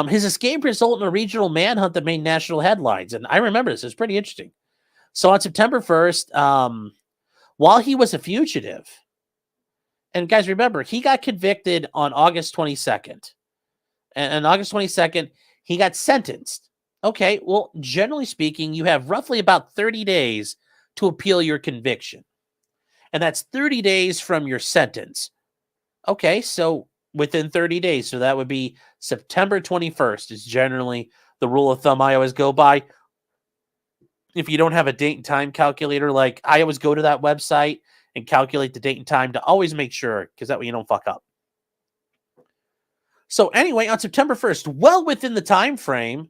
His escape resulted in a regional manhunt that made national headlines, and I remember this. It's pretty interesting. So on September 1st, while he was a fugitive, and guys, remember, he got convicted on August 22nd. And on August 22nd, he got sentenced. Okay, well, generally speaking, you have roughly about 30 days to appeal your conviction. And that's 30 days from your sentence. Okay, so within 30 days. So that would be September 21st is generally the rule of thumb I always go by. If you don't have a date and time calculator, like I always go to that website and calculate the date and time to always make sure, because that way you don't fuck up. So anyway, on September 1st, well within the time frame,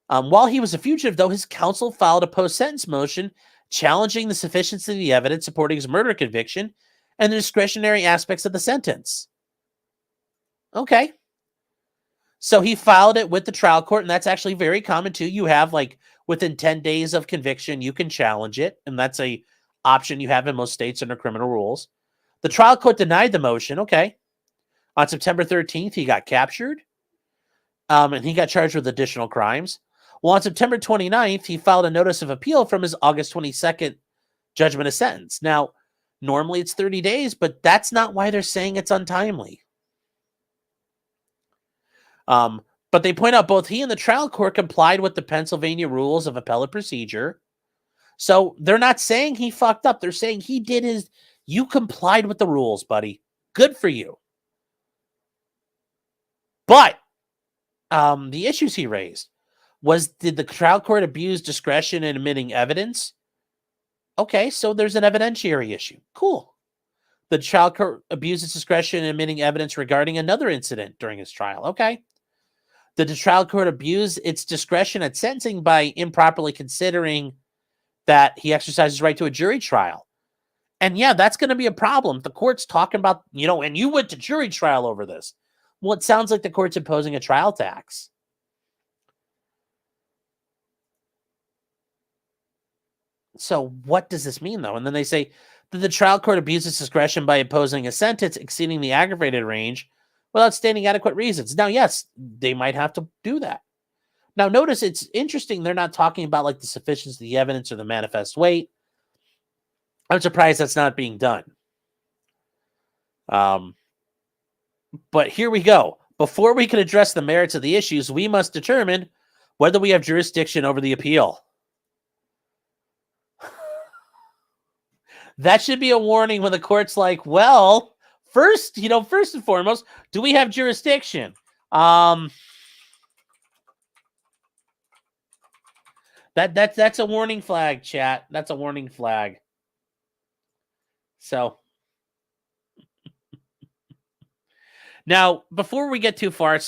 while he was a fugitive, though, his counsel filed a post-sentence motion challenging the sufficiency of the evidence supporting his murder conviction and the discretionary aspects of the sentence. Okay. So he filed it with the trial court, and that's actually very common too. You have like within 10 days of conviction, you can challenge it, and that's a option you have in most states under criminal rules. The trial court denied the motion. Okay. On September 13th, he got captured, and he got charged with additional crimes. Well, on September 29th, he filed a notice of appeal from his August 22nd judgment of sentence. Now, normally it's 30 days, but that's not why they're saying it's untimely. But they point out both he and the trial court complied with the Pennsylvania rules of appellate procedure. So they're not saying he fucked up. They're saying you complied with the rules, buddy. Good for you. But the issues he raised was, did the trial court abuse discretion in admitting evidence? Okay, so there's an evidentiary issue. Cool. The trial court abused its discretion in admitting evidence regarding another incident during his trial. Okay. Did the trial court abuse its discretion at sentencing by improperly considering that he exercised his right to a jury trial? And yeah, that's going to be a problem. The court's talking about, and you went to jury trial over this. Well, it sounds like the court's imposing a trial tax. So what does this mean, though? And then they say, did the trial court abuse its discretion by imposing a sentence exceeding the aggravated range without stating adequate reasons? Now, yes, they might have to do that. Now, notice it's interesting. They're not talking about like the sufficiency of the evidence or the manifest weight. I'm surprised that's not being done. But here we go. Before we can address the merits of the issues, we must determine whether we have jurisdiction over the appeal. That should be a warning when the court's like, well, first and foremost, do we have jurisdiction? That's a warning flag, chat. That's a warning flag. So now, before we get too far, I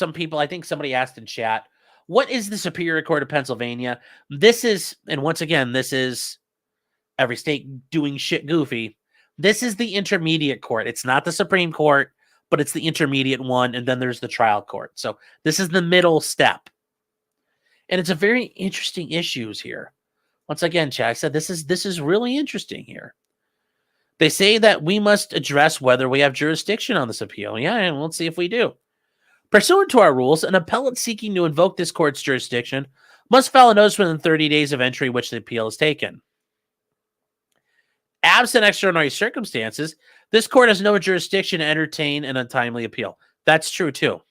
think somebody asked in chat, what is the Superior Court of Pennsylvania? This is every state doing shit goofy. This is the intermediate court. It's not the Supreme Court, but it's the intermediate one, and then there's the trial court. So this is the middle step. And it's a very interesting issues here. Once again, chat, I said this is really interesting here. They say that we must address whether we have jurisdiction on this appeal. Yeah, and let's see if we do. Pursuant to our rules, an appellate seeking to invoke this court's jurisdiction must file a notice within 30 days of entry which the appeal is taken. Absent extraordinary circumstances, this court has no jurisdiction to entertain an untimely appeal. That's true, too.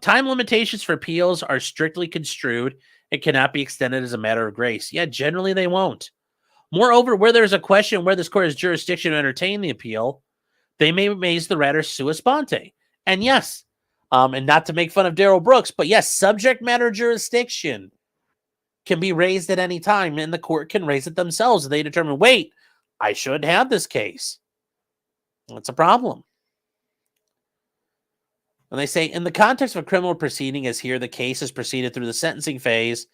Time limitations for appeals are strictly construed and cannot be extended as a matter of grace. Yeah, generally they won't. Moreover, where there's a question where this court has jurisdiction to entertain the appeal, they may raise the matter sua sponte. And yes, and not to make fun of Darrell Brooks, but yes, subject matter jurisdiction can be raised at any time, and the court can raise it themselves. They determine, wait, I should have this case. That's a problem. And they say, in the context of a criminal proceeding, as here the case is proceeded through the sentencing phase,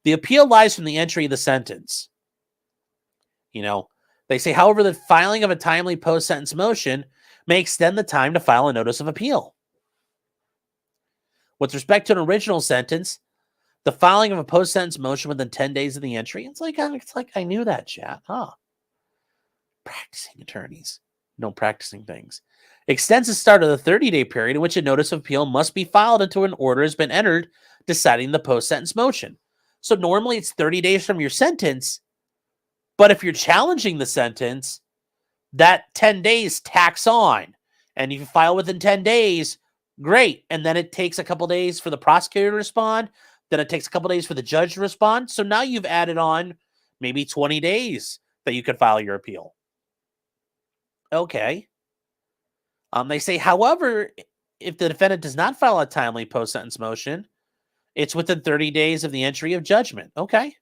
the appeal lies from the entry of the sentence. They say, however, the filing of a timely post-sentence motion may extend the time to file a notice of appeal. With respect to an original sentence, the filing of a post-sentence motion within 10 days of the entry, it's like I knew that, chat. Practicing attorneys. No practicing things. Extends the start of the 30-day period in which a notice of appeal must be filed until an order has been entered deciding the post-sentence motion. So normally it's 30 days from your sentence, but if you're challenging the sentence, that 10 days tacks on. And if you file within 10 days, great. And then it takes a couple days for the prosecutor to respond. Then it takes a couple days for the judge to respond. So now you've added on maybe 20 days that you could file your appeal. Okay. They say, however, if the defendant does not file a timely post-sentence motion, it's within 30 days of the entry of judgment. Okay.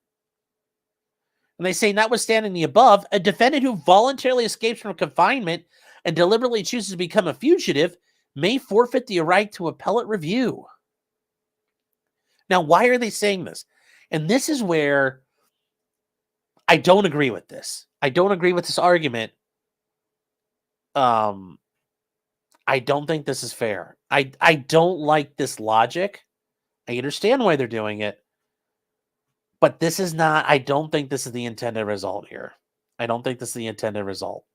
And they say, notwithstanding the above, a defendant who voluntarily escapes from confinement and deliberately chooses to become a fugitive may forfeit the right to appellate review. Now, why are they saying this? And this is where I don't agree with this. I don't agree with this argument. I don't think this is fair. I don't like this logic. I understand why they're doing it. But this is not, I don't think this is the intended result here. I don't think this is the intended result.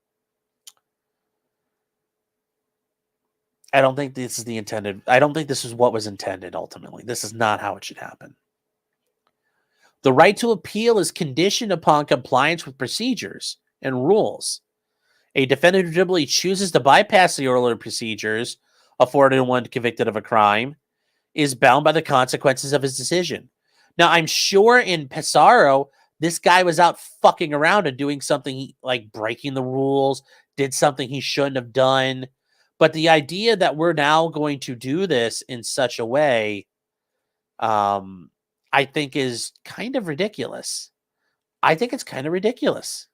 I don't think this is what was intended ultimately. This is not how it should happen. The right to appeal is conditioned upon compliance with procedures and rules. A defendant who deliberately chooses to bypass the order procedures afforded to one convicted of a crime is bound by the consequences of his decision. Now, I'm sure in Pesaro, this guy was out fucking around and doing something like breaking the rules, did something he shouldn't have done. But the idea that we're now going to do this in such a way, I think is kind of ridiculous. I think it's kind of ridiculous.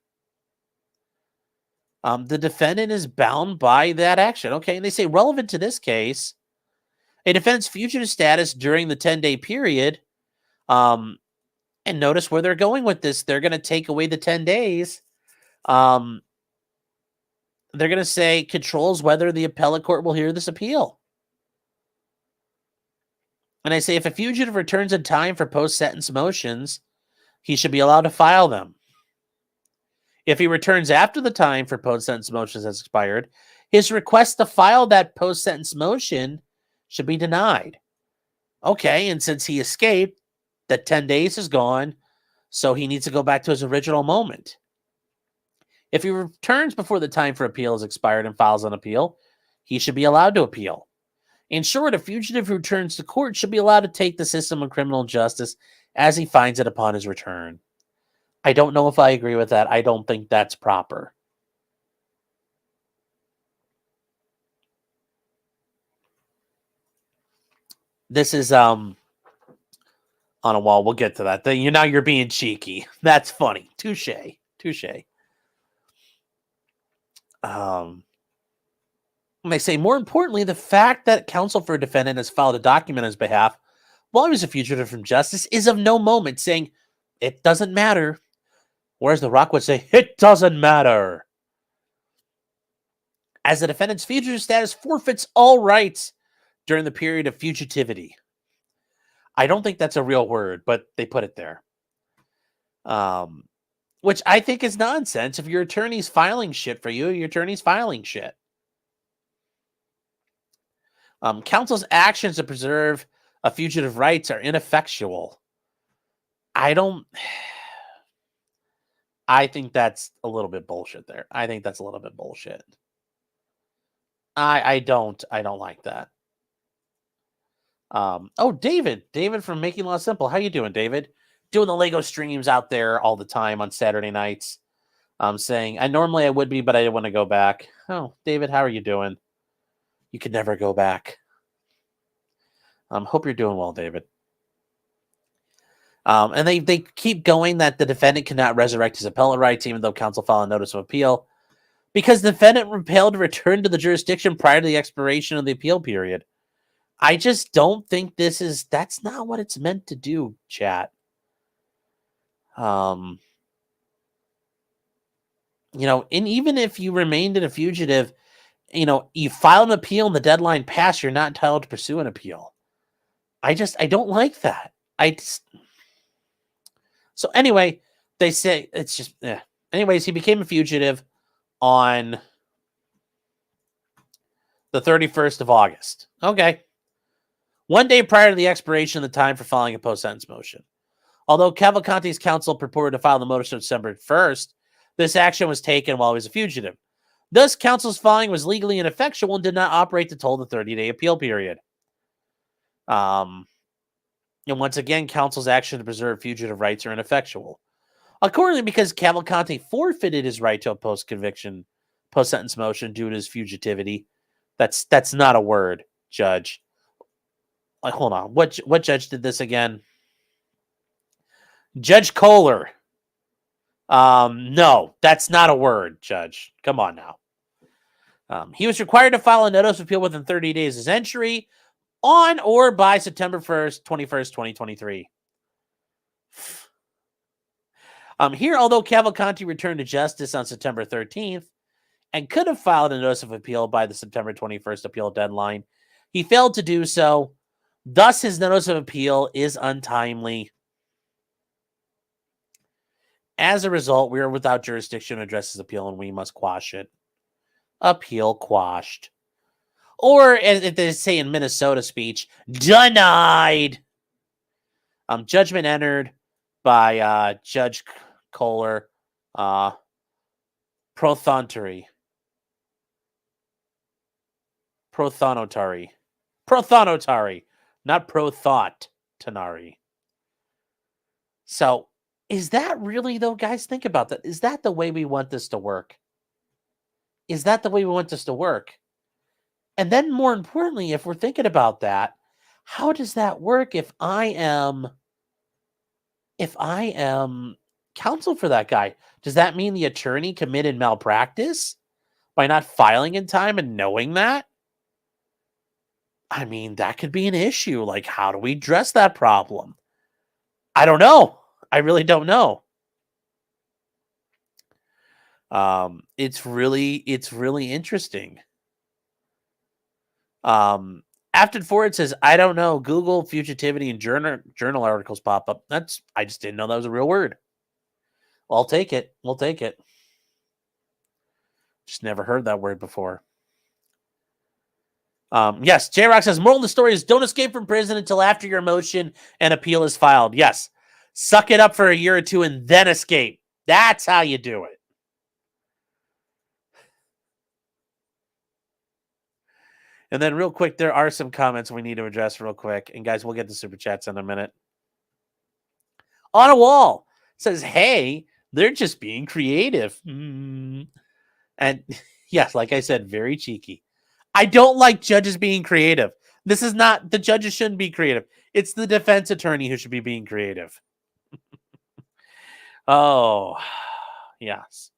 The defendant is bound by that action. Okay, and they say relevant to this case, a defendant's fugitive status during the 10-day period. And notice where they're going with this. They're going to take away the 10 days. They're going to say controls whether the appellate court will hear this appeal. And I say if a fugitive returns in time for post-sentence motions, he should be allowed to file them. If he returns after the time for post-sentence motions has expired, his request to file that post-sentence motion should be denied. Okay, and since he escaped, that 10 days is gone, so he needs to go back to his original moment. If he returns before the time for appeal is expired and files an appeal, he should be allowed to appeal. In short, a fugitive who returns to court should be allowed to take the system of criminal justice as he finds it upon his return. I don't know if I agree with that. I don't think that's proper. This is on a wall. We'll get to that. Now you're being cheeky. That's funny. Touche. They say, more importantly, the fact that counsel for a defendant has filed a document on his behalf while he was a fugitive from justice is of no moment, saying it doesn't matter. Whereas The Rock would say, it doesn't matter. As the defendant's fugitive status forfeits all rights during the period of fugitivity. I don't think that's a real word, but they put it there. Which I think is nonsense. If your attorney's filing shit for you, your attorney's filing shit. Counsel's actions to preserve a fugitive rights are ineffectual. I think that's a little bit bullshit there. I think that's a little bit bullshit. I don't like that. David from Making Law Simple. How you doing, David? Doing the Lego streams out there all the time on Saturday nights. Saying, normally I would be, but I didn't want to go back. Oh, David, how are you doing? You could never go back. Hope you're doing well, David. And they keep going that the defendant cannot resurrect his appellate rights, even though counsel filed a notice of appeal, because the defendant repelled to return to the jurisdiction prior to the expiration of the appeal period. I just don't think that's not what it's meant to do, chat. And even if you remained in a fugitive, you file an appeal and the deadline passed, you're not entitled to pursue an appeal. I don't like that. So anyway, they say it's just, anyways, he became a fugitive on the 31st of August. Okay. One day prior to the expiration of the time for filing a post-sentence motion. Although Cavalcante's counsel purported to file the motion on December 1st, this action was taken while he was a fugitive. Thus, counsel's filing was legally ineffectual and did not operate to toll the 30-day appeal period. And once again, counsel's action to preserve fugitive rights are ineffectual. Accordingly, because Cavalcante forfeited his right to a post-conviction, post-sentence motion due to his fugitivity, that's not a word, Judge. Hold on. What judge did this again? Judge Kohler. No, that's not a word, Judge. Come on now. He was required to file a notice of appeal within 30 days of his entry on or by September 21st, 2023. Here, although Cavalcanti returned to justice on September 13th and could have filed a notice of appeal by the September 21st appeal deadline, he failed to do so. Thus, his notice of appeal is untimely. As a result, we are without jurisdiction to address his appeal and we must quash it. Appeal quashed. Or, as they say in Minnesota speech, denied. Judgment entered by Judge Kohler. Prothonotary. Not prothought-tonary. So, is that really, though, guys? Think about that. Is that the way we want this to work? Is that the way we want this to work? And then, more importantly, if we're thinking about that, how does that work if I am counsel for that guy? Does that mean the attorney committed malpractice by not filing in time and knowing that? I mean, that could be an issue. Like, how do we address that problem? I don't know. I really don't know. It's really interesting. Afton Ford says, I don't know. Google fugitivity and journal articles pop up. I just didn't know that was a real word. Well, I'll take it. We'll take it. Just never heard that word before. Yes, J-Rock says, moral of the story is don't escape from prison until after your motion and appeal is filed. Yes. Suck it up for a year or two and then escape. That's how you do it. And then real quick, there are some comments we need to address real quick. And guys, we'll get to super chats in a minute. On a Wall says, hey, they're just being creative. And yes, like I said, very cheeky. I don't like judges being creative. This is not, the judges shouldn't be creative. It's the defense attorney who should be being creative. Oh, yes.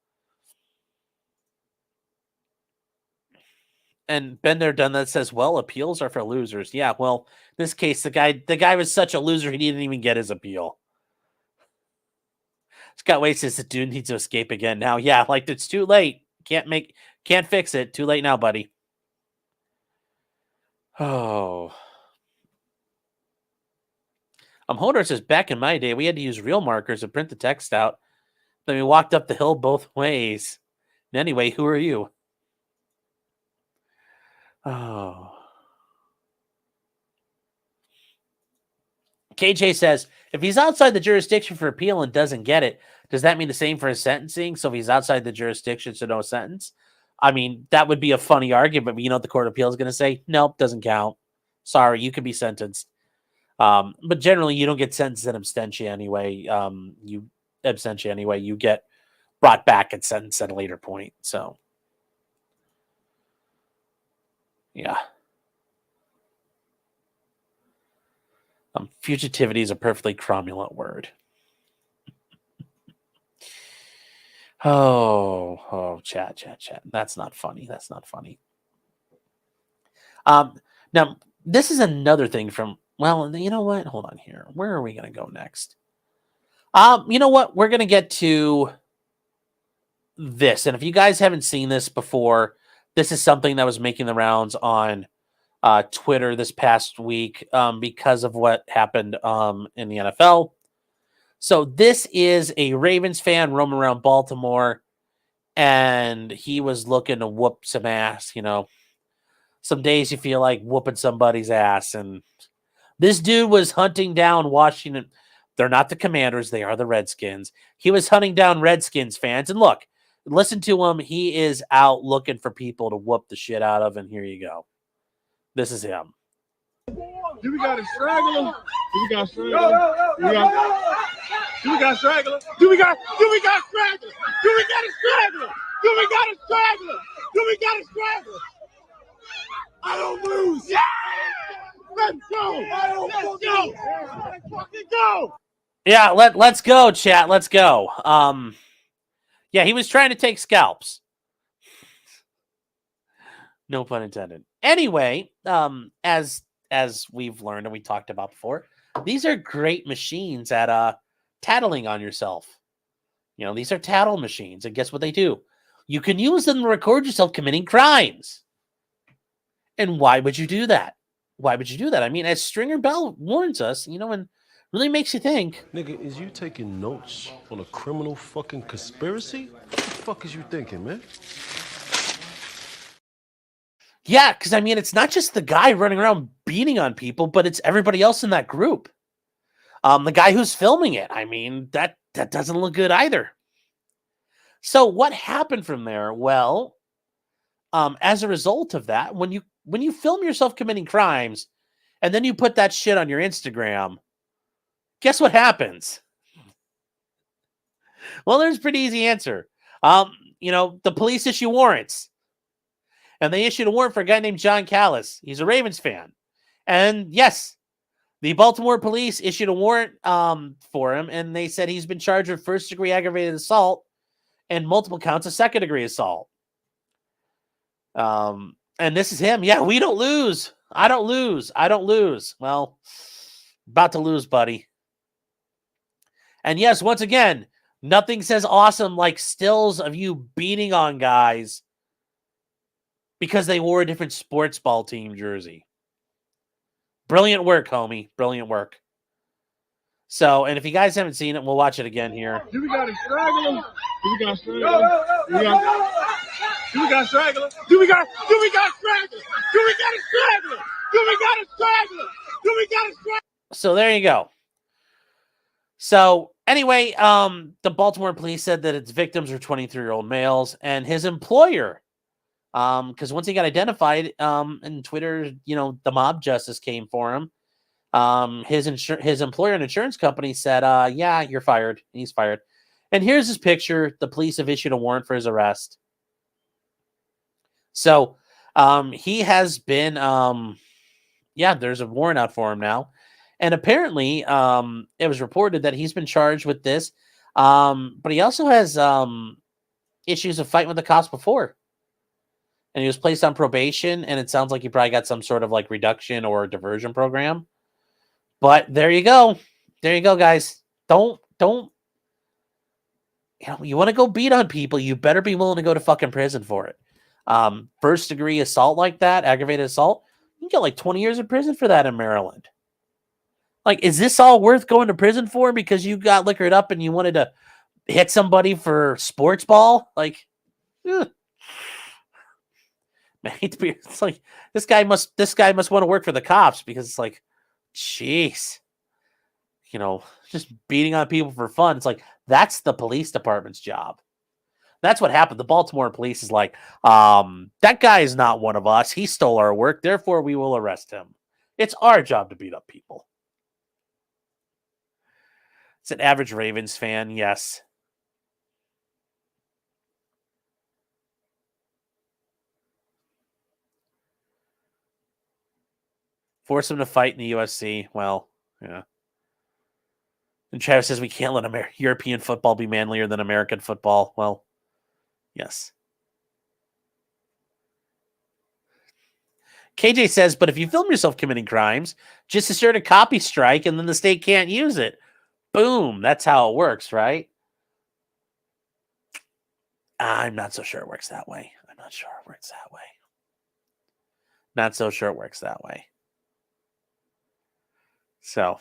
And been there, done that says, well, appeals are for losers. Yeah, well, in this case, the guy was such a loser, he didn't even get his appeal. Scott Way says the dude needs to escape again now. Yeah, like it's too late. Can't fix it. Too late now, buddy. Oh. Holder says, back in my day, we had to use real markers to print the text out. Then we walked up the hill both ways. And anyway, who are you? Oh. KJ says, if he's outside the jurisdiction for appeal and doesn't get it, does that mean the same for his sentencing? So if he's outside the jurisdiction, so no sentence? I mean, that would be a funny argument, but you know what the Court of Appeal is going to say? Nope, doesn't count. Sorry, you could be sentenced. But generally, you don't get sentenced in absentia anyway. You get brought back and sentenced at a later point. So, yeah. Fugitivity is a perfectly cromulent word. Chat. That's not funny. Now, this is another thing from, well, you know what? Hold on here. Where are we going to go next? You know what? We're going to get to this. And if you guys haven't seen this before, this is something that was making the rounds on Twitter this past week because of what happened in the NFL. So this is a Ravens fan roaming around Baltimore, and he was looking to whoop some ass. You know, some days you feel like whooping somebody's ass, and this dude was hunting down Washington. They're not the Commanders. They are the Redskins. He was hunting down Redskins fans. And look, listen to him. He is out looking for people to whoop the shit out of, and here you go. This is him. Do we got a straggler? Do we got straggler? Do we got straggler? Do we got straggler? Do we got a straggler? Do we got a straggler? Do we got a straggler? I don't lose. Yeah! Let's go! Let's go! Let's fucking go! Yeah, let's go, chat. Let's go. Yeah, he was trying to take scalps. No pun intended. Anyway, as we've learned and we talked about before, these are great machines at tattling on yourself. You know, these are tattle machines, and guess what they do? You can use them to record yourself committing crimes. And why would you do that? Why would you do that? I mean, as Stringer Bell warns us, you know, and really makes you think. Nigga, is you taking notes on a criminal fucking conspiracy? What the fuck is you thinking, man? Yeah, because I mean, it's not just the guy running around beating on people, but it's everybody else in that group. The guy who's filming it. I mean, that doesn't look good either. So what happened from there? Well, as a result of that, when you film yourself committing crimes and then you put that shit on your Instagram, guess what happens? Well, there's a pretty easy answer. You know, the police issue warrants. And they issued a warrant for a guy named John Callis. He's a Ravens fan. And yes, the Baltimore police issued a warrant for him, and they said he's been charged with first-degree aggravated assault and multiple counts of second-degree assault. And this is him. Yeah, we don't lose. I don't lose. I don't lose. Well, about to lose, buddy. And yes, once again, nothing says awesome like stills of you beating on guys because they wore a different sports ball team jersey. Brilliant work, homie. Brilliant work. So, and if you guys haven't seen it, we'll watch it again here. Do we got a straggler? Do we got straggler? Do we got straggler? Do we got straggler? Do we got a straggler? Do we got a straggler? Do we got a straggler? So there you go. So anyway, the Baltimore police said that its victims were 23-year-old males, and his employer, because once he got identified, and Twitter, the mob justice came for him. His employer and insurance company said, yeah, you're fired. He's fired. And here's his picture. The police have issued a warrant for his arrest. So, he has been, there's a warrant out for him now. And apparently, it was reported that he's been charged with this. But he also has, issues of fighting with the cops before. And he was placed on probation, and it sounds like he probably got some sort of like reduction or diversion program. But there you go. There you go, guys. Don't, you want to go beat on people, you better be willing to go to fucking prison for it. First degree assault like that, aggravated assault, you can get like 20 years in prison for that in Maryland. Like, is this all worth going to prison for because you got liquored up and you wanted to hit somebody for sports ball? Like, man, it's like this guy must want to work for the cops because it's like, jeez, just beating on people for fun. It's like, that's the police department's job. That's what happened. The Baltimore police is like, that guy is not one of us. He stole our work. Therefore, we will arrest him. It's our job to beat up people. It's an average Ravens fan. Yes. Force him to fight in the USC. Well, yeah. And Travis says we can't let European football be manlier than American football. Well, yes. KJ says, but if you film yourself committing crimes, just assert a copy strike and then the state can't use it. Boom. That's how it works, right? I'm not so sure it works that way. Not so sure it works that way. So.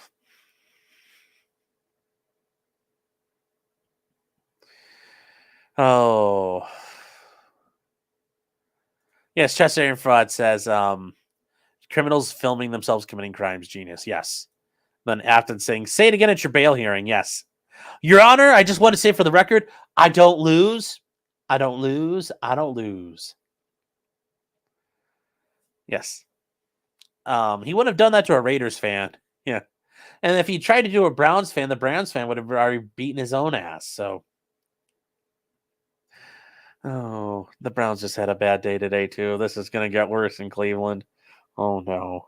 Oh. Yes, Chester Fraud says, criminals filming themselves committing crimes, genius. Yes. Then Afton saying, say it again at your bail hearing. Yes. Your Honor, I just want to say for the record, I don't lose. I don't lose. Yes. He wouldn't have done that to a Raiders fan. Yeah. And if he tried to do a Browns fan, the Browns fan would have already beaten his own ass. So. Oh, the Browns just had a bad day today, too. This is going to get worse in Cleveland. Oh, no.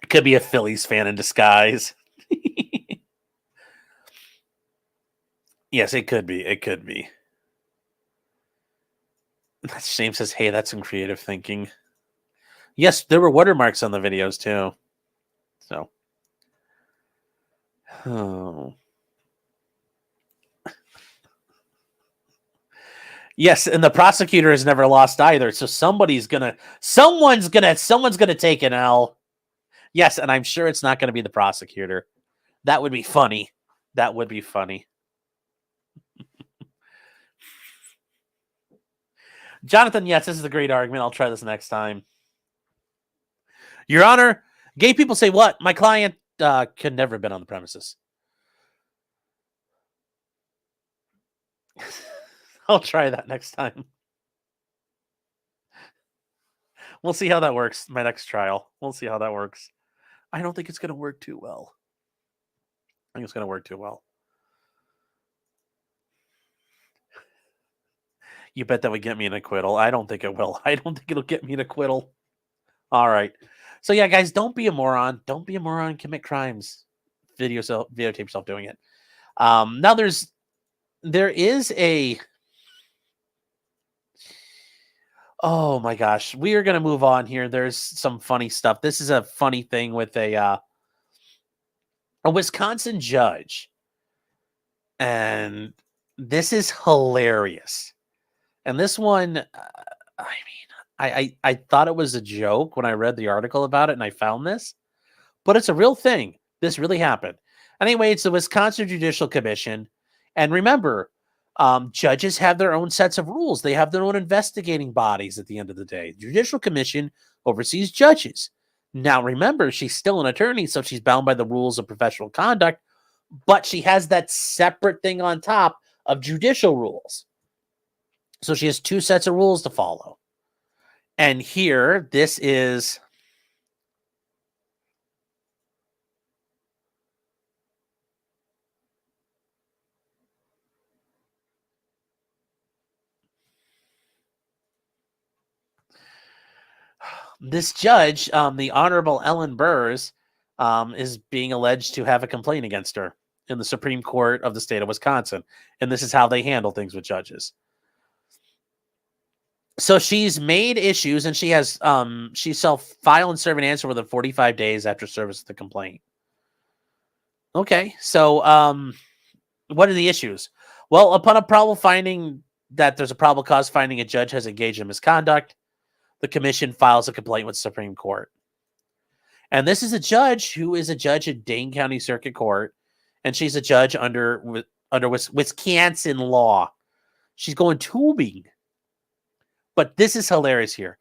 It could be a Phillies fan in disguise. Yes, it could be. James says, hey, that's some creative thinking. Yes, there were watermarks on the videos, too. So. Oh. Yes, and the prosecutor has never lost either. So someone's gonna take an L. Yes, and I'm sure it's not gonna be the prosecutor. That would be funny. Jonathan, yes, this is a great argument. I'll try this next time. Your Honor, gay people say what? My client could never have been on the premises. I'll try that next time. We'll see how that works. My next trial. We'll see how that works. I don't think it's going to work too well. You bet that would get me an acquittal. I don't think it will. I don't think it'll get me an acquittal. All right. So yeah, guys, don't be a moron. Don't be a moron and commit crimes. Videotape yourself doing it. Now there is a Oh my gosh, we are going to move on here. There's some funny stuff. This is a funny thing with a Wisconsin judge, and this is hilarious. And this one, I mean, I thought it was a joke when I read the article about it, and I found this, but it's a real thing. This really happened. Anyway, it's the Wisconsin Judicial Commission, and remember, judges have their own sets of rules. They have their own investigating bodies at the end of the day. The Judicial Commission oversees judges. Now, remember, she's still an attorney, so she's bound by the rules of professional conduct, but she has that separate thing on top of judicial rules. So she has two sets of rules to follow. And here, this is... This judge, the Honorable Ellen Burrs, is being alleged to have a complaint against her in the Supreme Court of the state of Wisconsin. And this is how they handle things with judges. So she's made issues, and she shall file and serve an answer within 45 days after service of the complaint. Okay, so what are the issues? Well, upon a probable finding that there's a probable cause finding a judge has engaged in misconduct, the commission files a complaint with the Supreme Court. And this is a judge who is a judge at Dane County Circuit Court, and she's a judge under Wisconsin law. She's going tubing. But this is hilarious here.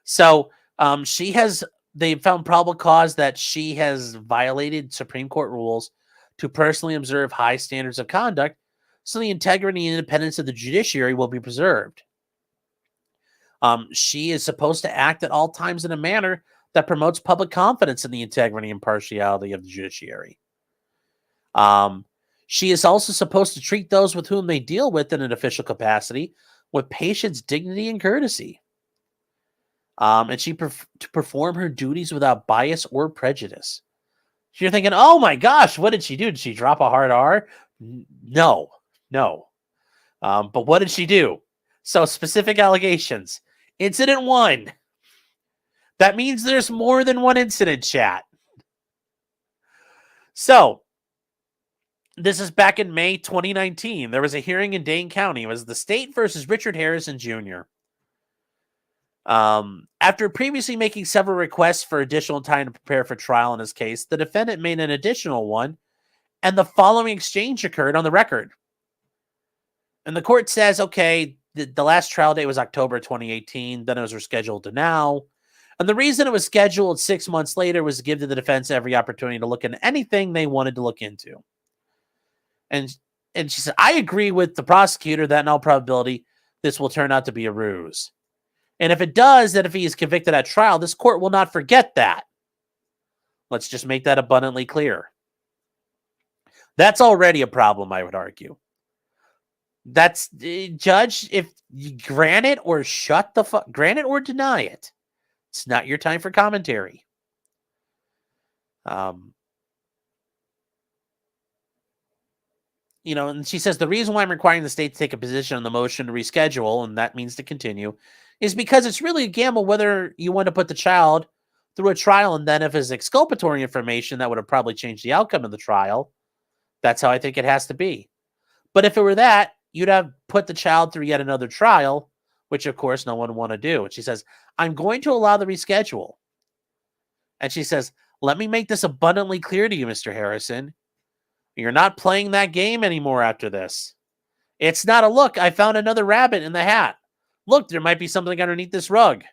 So they found probable cause that she has violated Supreme Court rules to personally observe high standards of conduct, so the integrity and independence of the judiciary will be preserved. She is supposed to act at all times in a manner that promotes public confidence in the integrity and impartiality of the judiciary. She is also supposed to treat those with whom they deal with in an official capacity with patience, dignity, and courtesy. And she to perform her duties without bias or prejudice. So you're thinking, oh my gosh, what did she do? Did she drop a hard R? No. But what did she do? So specific allegations. Incident 1. That means there's more than one incident, chat. So this is back in May 2019. There was a hearing in Dane County. It was the state versus Richard Harrison Jr. After previously making several requests for additional time to prepare for trial in his case, the defendant made an additional one, and the following exchange occurred on the record. And the court says, okay, the last trial date was October 2018. Then it was rescheduled to now. And the reason it was scheduled 6 months later was to give to the defense every opportunity to look into anything they wanted to look into. And she said, I agree with the prosecutor that in all probability, this will turn out to be a ruse. And if it does, that if he is convicted at trial, this court will not forget that. Let's just make that abundantly clear. That's already a problem, I would argue. That's judge, if you grant it or grant it or deny it. It's not your time for commentary. And she says, the reason why I'm requiring the state to take a position on the motion to reschedule, and that means to continue, is because it's really a gamble whether you want to put the child through a trial, and then if it's exculpatory information, that would have probably changed the outcome of the trial. That's how I think it has to be. But if it were that, you'd have put the child through yet another trial, which of course no one would want to do. And she says, I'm going to allow the reschedule. And she says, let me make this abundantly clear to you, Mr. Harrison. You're not playing that game anymore after this. It's not a look, I found another rabbit in the hat. Look, there might be something underneath this rug.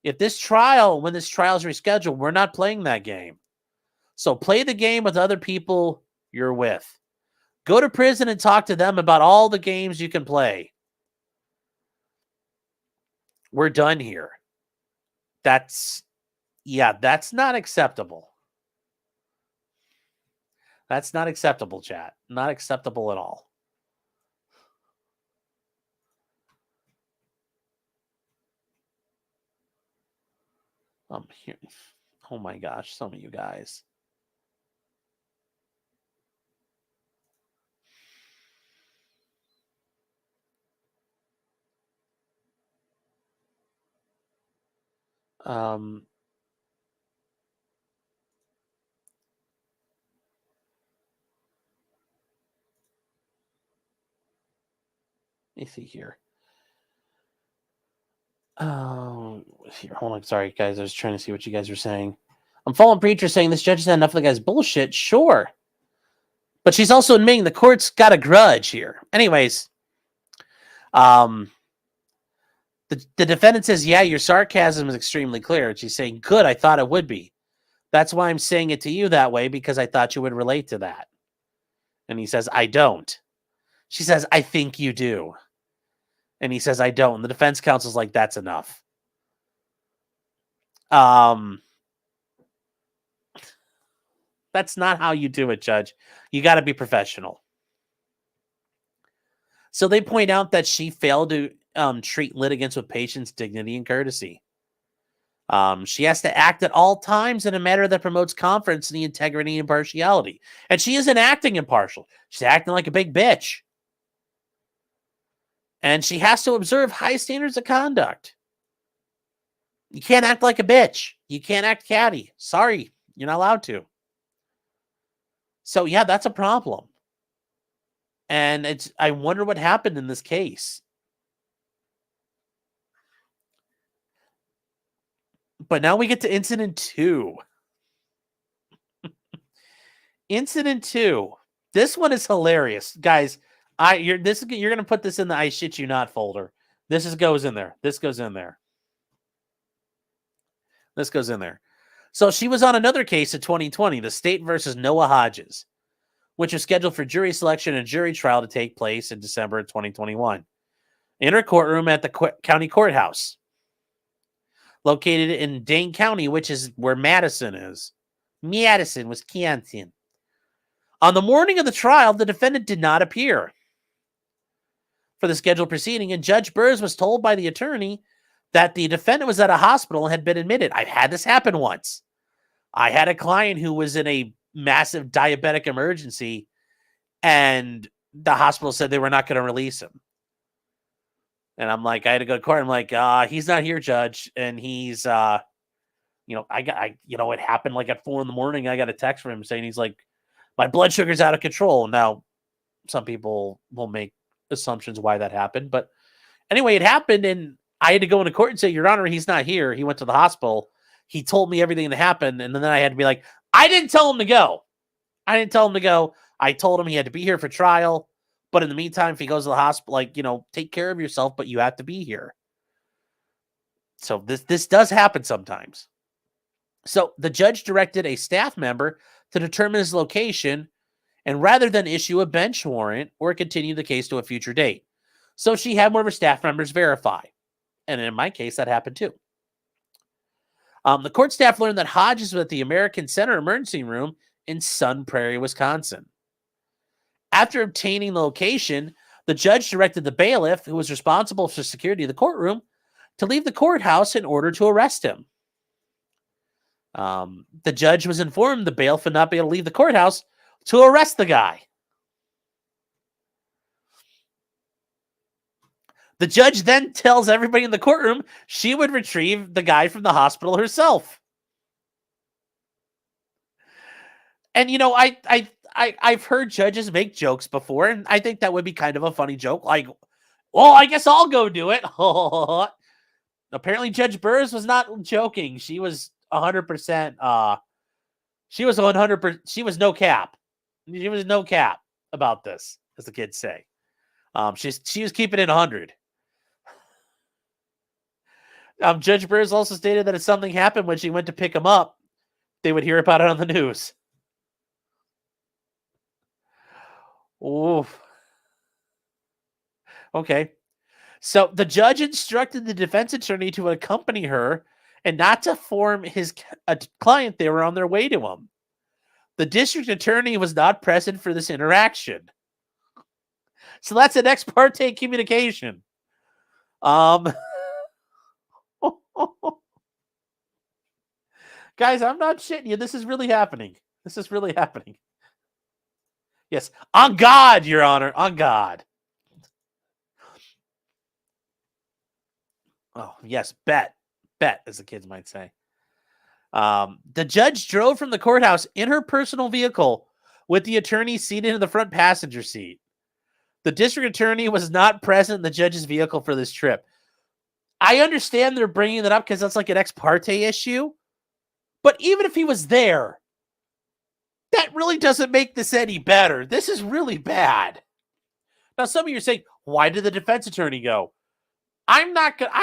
When this trial is rescheduled, we're not playing that game. So play the game with other people you're with. Go to prison and talk to them about all the games you can play. We're done here. That's not acceptable. That's not acceptable, chat. Not acceptable at all. Here. Oh my gosh, some of you guys. me see here. Here, hold on. Sorry, guys. I was trying to see what you guys were saying. I'm following Preacher saying this judge has had enough of the guy's bullshit. Sure. But she's also admitting the court's got a grudge here. Anyways, the defendant says, yeah, your sarcasm is extremely clear. And she's saying, good, I thought it would be. That's why I'm saying it to you that way, because I thought you would relate to that. And he says, I don't. She says, I think you do. And he says, I don't. And the defense counsel's like, that's enough. That's not how you do it, Judge. You got to be professional. So they point out that she failed to treat litigants with patience, dignity, and courtesy. She has to act at all times in a manner that promotes confidence in the integrity and impartiality. And she isn't acting impartial. She's acting like a big bitch. And she has to observe high standards of conduct. You can't act like a bitch. You can't act catty. Sorry, you're not allowed to. So, yeah, that's a problem. And I wonder what happened in this case. But now we get to incident 2. Incident 2. This one is hilarious. Guys, you're going to put this in the I shit you not folder. This goes in there. This goes in there. This goes in there. So she was on another case in 2020, the State versus Noah Hodges, which was scheduled for jury selection and jury trial to take place in December of 2021. In her courtroom at the county courthouse, located in Dane County, which is where Madison is. Madison, Wisconsin. On the morning of the trial, the defendant did not appear for the scheduled proceeding, and Judge Burrs was told by the attorney that the defendant was at a hospital and had been admitted. I've had this happen once. I had a client who was in a massive diabetic emergency, and the hospital said they were not going to release him. And I'm like, I had to go to court. I'm like, he's not here, Judge. And he's, it happened like at 4 a.m. I got a text from him saying he's like, my blood sugar's out of control. Now, some people will make assumptions why that happened. But anyway, it happened, and I had to go into court and say, Your Honor, he's not here. He went to the hospital. He told me everything that happened. And then I had to be like, I didn't tell him to go. I told him he had to be here for trial. But in the meantime, if he goes to the hospital, take care of yourself, but you have to be here. So this does happen sometimes. So the judge directed a staff member to determine his location, and rather than issue a bench warrant or continue the case to a future date. So she had one of her staff members verify. And in my case, that happened too. The court staff learned that Hodges was at the American Center Emergency Room in Sun Prairie, Wisconsin. After obtaining the location, the judge directed the bailiff, who was responsible for security of the courtroom, to leave the courthouse in order to arrest him. The judge was informed the bailiff would not be able to leave the courthouse to arrest the guy. The judge then tells everybody in the courtroom she would retrieve the guy from the hospital herself. And, I've heard judges make jokes before, and I think that would be kind of a funny joke. Like, well, I guess I'll go do it. Apparently, Judge Burrs was not joking. She was 100%. She was 100%. She was no cap. She was no cap about this, as the kids say. She was keeping it 100. Judge Burrs also stated that if something happened when she went to pick him up, they would hear about it on the news. Oof. Okay. So the judge instructed the defense attorney to accompany her and not to inform his client they were on their way to him. The district attorney was not present for this interaction. So that's an ex parte communication. Guys, I'm not shitting you. This is really happening. Yes. On God, Your Honor. On God. Oh, yes. Bet. Bet, as the kids might say. The judge drove from the courthouse in her personal vehicle with the attorney seated in the front passenger seat. The district attorney was not present in the judge's vehicle for this trip. I understand they're bringing that up because that's like an ex parte issue. But even if he was there, that really doesn't make this any better. This is really bad. Now, some of you are saying, why did the defense attorney go? I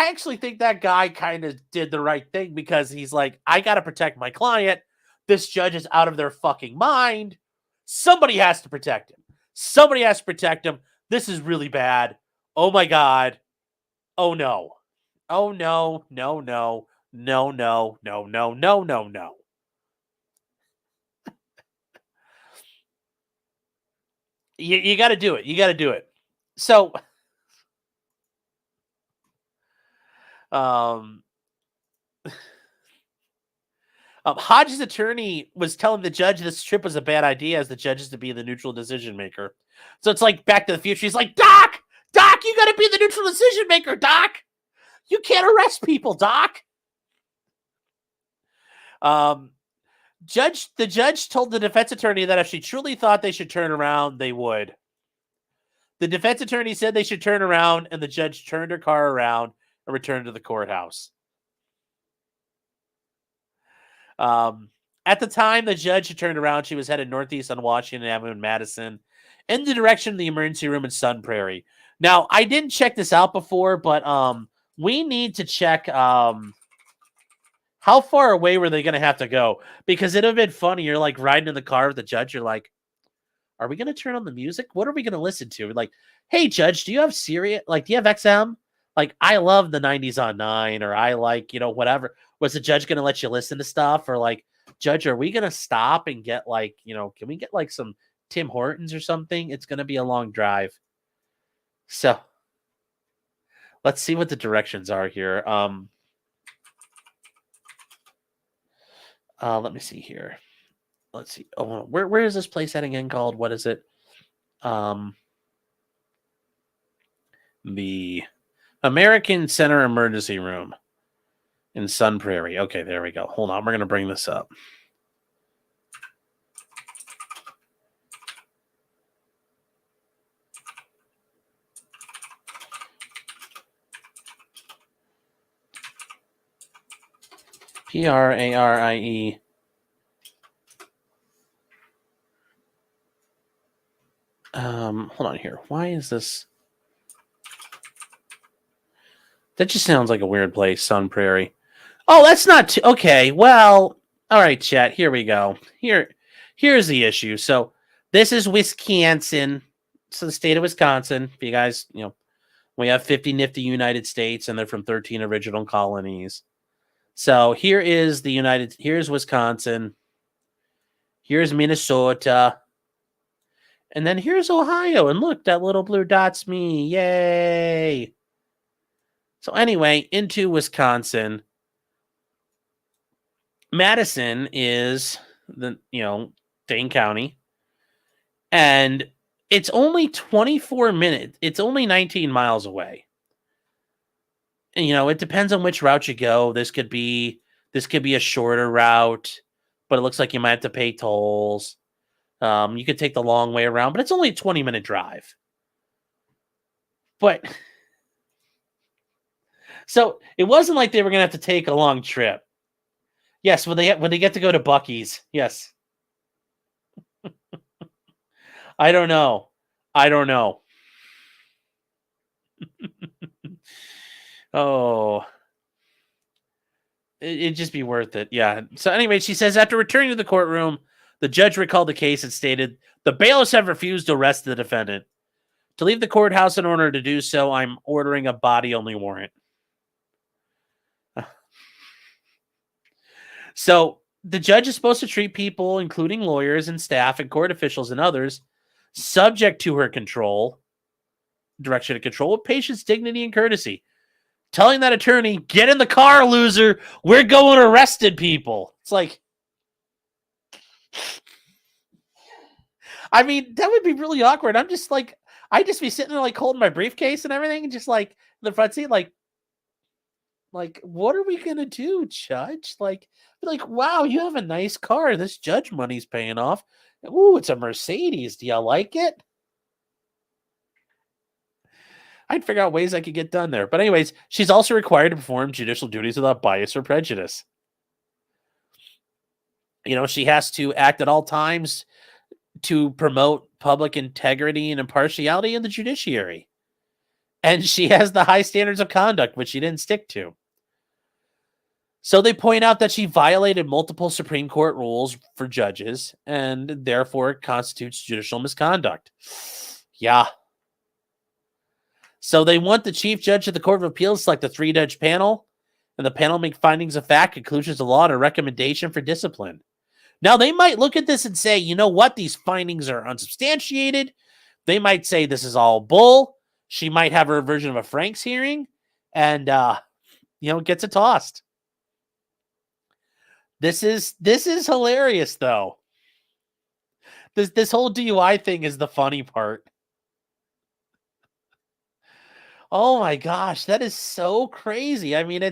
actually think that guy kind of did the right thing because he's like, I got to protect my client. This judge is out of their fucking mind. Somebody has to protect him. Somebody has to protect him. This is really bad. Oh my God. Oh no. Oh no, no, no, no, no, no, no, no, no, no. You got to do it. You got to do it. So, Hodge's attorney was telling the judge this trip was a bad idea as the judge is to be the neutral decision maker. So it's like Back to the Future. He's like, Doc, you got to be the neutral decision maker, Doc. You can't arrest people, Doc. The judge told the defense attorney that if she truly thought they should turn around, they would. The defense attorney said they should turn around, and the judge turned her car around and returned to the courthouse. At the time the judge had turned around, she was headed northeast on Washington Avenue in Madison in the direction of the emergency room in Sun Prairie. Now, I didn't check this out before, but we need to check how far away were they going to have to go? Because it would have been funny. You're like riding in the car with the judge. You're like, are we going to turn on the music? What are we going to listen to? Like, hey, judge, do you have Sirius? Like, do you have XM? Like, I love the 90s on 9, or I like, whatever. Was the judge going to let you listen to stuff? Or like, judge, are we going to stop and get like, can we get like some Tim Hortons or something? It's going to be a long drive. So let's see what the directions are here. Let me see here. Let's see. Oh, where is this place heading in called? What is it? The American Center Emergency Room in Sun Prairie. Okay, there we go. Hold on. We're going to bring this up. Prarie. Hold on here. Why is this? That just sounds like a weird place, Sun Prairie. Oh, that's not okay. Well, all right, chat. Here we go. Here's the issue. So this is Wisconsin. So the state of Wisconsin. For you guys, we have 50 nifty United States, and they're from 13 original colonies. So here's Wisconsin. Here's Minnesota. And then here's Ohio. And look, that little blue dot's me. Yay. So anyway, into Wisconsin. Madison is Dane County. And it's only 24 minutes. It's only 19 miles away. And, it depends on which route you go. This could be a shorter route, but it looks like you might have to pay tolls. You could take the long way around, but it's only a 20-minute drive. But so it wasn't like they were going to have to take a long trip. Yes, when they get to go to Buc-ee's. Yes. I don't know. Oh, it'd just be worth it. Yeah. So anyway, she says, after returning to the courtroom, the judge recalled the case and stated, the bailiffs have refused to arrest the defendant. To leave the courthouse in order to do so, I'm ordering a body-only warrant. So the judge is supposed to treat people, including lawyers and staff and court officials and others, subject to her direction of control, with patience, dignity, and courtesy. Telling that attorney, get in the car, loser. We're going arrested people. It's like, I mean, that would be really awkward. I'd just be sitting there like holding my briefcase and everything, and just like in the front seat, like, Like, what are we gonna do, Judge? Like, wow, you have a nice car. This judge money's paying off. Ooh, it's a Mercedes. Do you like it? I'd figure out ways I could get done there. But anyways, she's also required to perform judicial duties without bias or prejudice. She has to act at all times to promote public integrity and impartiality in the judiciary. And she has the high standards of conduct, which she didn't stick to. So they point out that she violated multiple Supreme Court rules for judges, and therefore constitutes judicial misconduct. Yeah. So they want the chief judge of the Court of Appeals to select a 3-judge panel, and the panel make findings of fact, conclusions of law, and a recommendation for discipline. Now, they might look at this and say, you know what? These findings are unsubstantiated. They might say this is all bull. She might have her version of a Franks hearing, and, gets it tossed. This is hilarious, though. This whole DUI thing is the funny part. Oh my gosh, that is so crazy. I mean,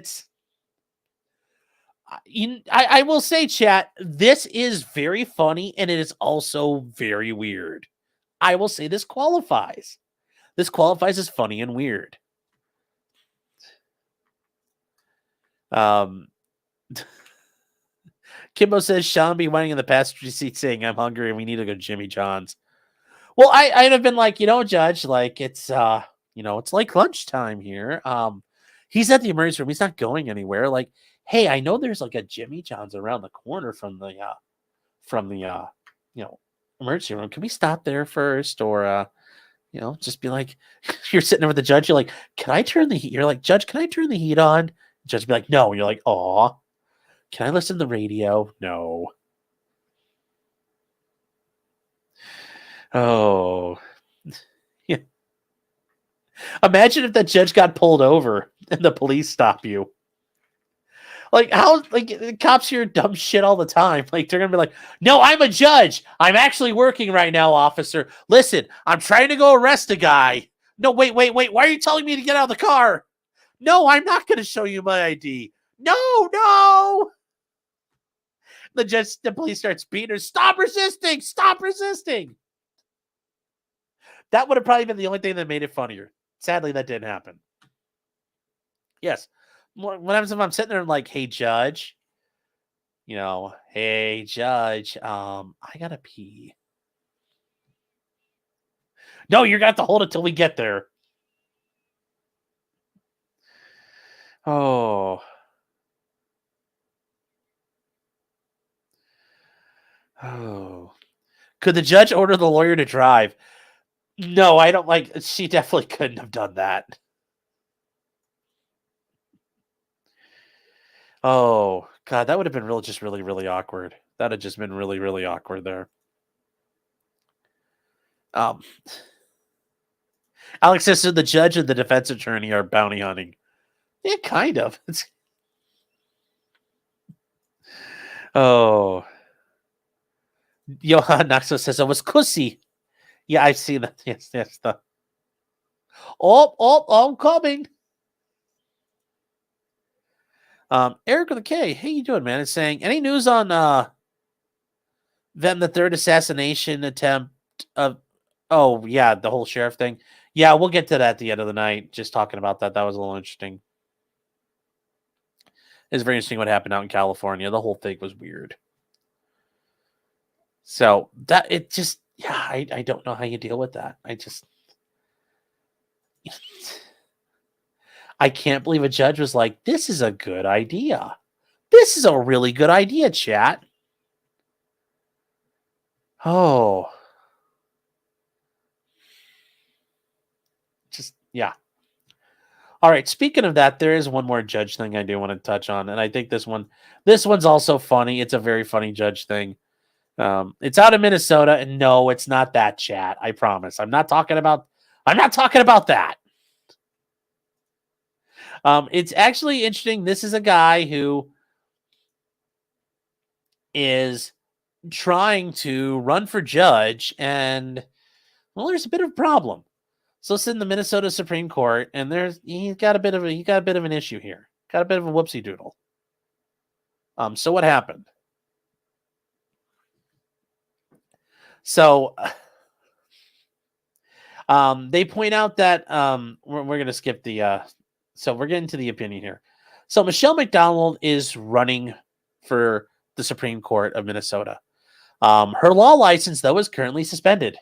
I will say, chat, this is very funny, and it is also very weird. I will say this qualifies. This qualifies as funny and weird. Kimbo says Sean be whining in the passenger seat saying, I'm hungry and we need to go to Jimmy John's. Well, I'd have been like, Judge, like it's it's like lunchtime here. He's at the emergency room. He's not going anywhere. Like, hey, I know there's like a Jimmy John's around the corner from the emergency room. Can we stop there first? Or just be like, you're sitting there with the judge. You're like, can I turn the heat? You're like, Judge, can I turn the heat on? The judge be like, no. And you're like, aw. Can I listen to the radio? No. Oh. Yeah. Imagine if that judge got pulled over and the police stop you. Like, how, like, the cops hear dumb shit all the time. Like, they're going to be like, no, I'm a judge. I'm actually working right now, officer. Listen, I'm trying to go arrest a guy. No, wait. Why are you telling me to get out of the car? No, I'm not going to show you my ID. No. The police starts beating her. Stop resisting. That would have probably been the only thing that made it funnier. Sadly, that didn't happen. Yes. What happens if I'm sitting there and like, hey, Judge, I gotta pee. No, you're gonna have to hold it till we get there. Oh. Could the judge order the lawyer to drive? No, I don't like. She definitely couldn't have done that. Oh, God, that would have been really, really awkward. That would have just been really, really awkward there. Alex says, so the judge and the defense attorney are bounty hunting. Yeah, kind of. Oh. Johan Naxo says, I was cussy. Yeah, I've seen that. Yes. I'm coming. Eric with a K, how you doing, man? It's saying, any news on them, the third assassination attempt of, oh, yeah, the whole sheriff thing? Yeah, we'll get to that at the end of the night. Just talking about that. That was a little interesting. It's very interesting what happened out in California. The whole thing was weird. So that it just, yeah, I don't know how you deal with that. I can't believe a judge was like, this is a good idea. This is a really good idea, chat. Oh. Just, yeah. All right. Speaking of that, there is one more judge thing I do want to touch on. And I think this one's also funny. It's a very funny judge thing. It's out of Minnesota, and no, it's not that, chat. I promise. I'm not talking about that. It's actually interesting. This is a guy who is trying to run for judge, and there's a bit of a problem. So it's in the Minnesota Supreme Court, and he's got a bit of an issue here. Got a bit of a whoopsie doodle. So what happened? So they point out that we're going to skip the so we're getting to the opinion here. So Michelle McDonald is running for the Supreme Court of Minnesota. Her law license, though, is currently suspended.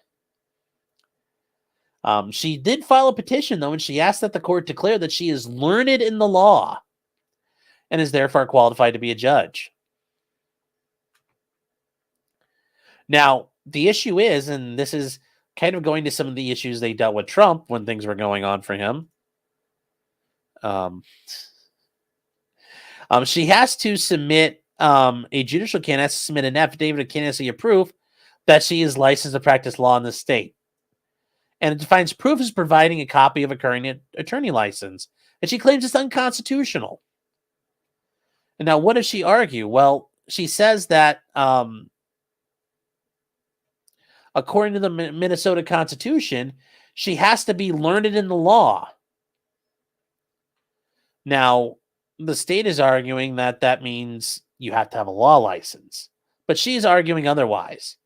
She did file a petition, though, and she asked that the court declare that she is learned in the law and is therefore qualified to be a judge. Now, the issue is, and this is kind of going to some of the issues they dealt with Trump when things were going on for him. She has to submit a judicial candidate has to submit an affidavit of candidacy of proof that she is licensed to practice law in the state. And it defines proof as providing a copy of a current attorney license. And she claims it's unconstitutional. And now, what does she argue? Well, she says that according to the Minnesota Constitution, she has to be learned in the law. Now, the state is arguing that that means you have to have a law license, but she's arguing otherwise.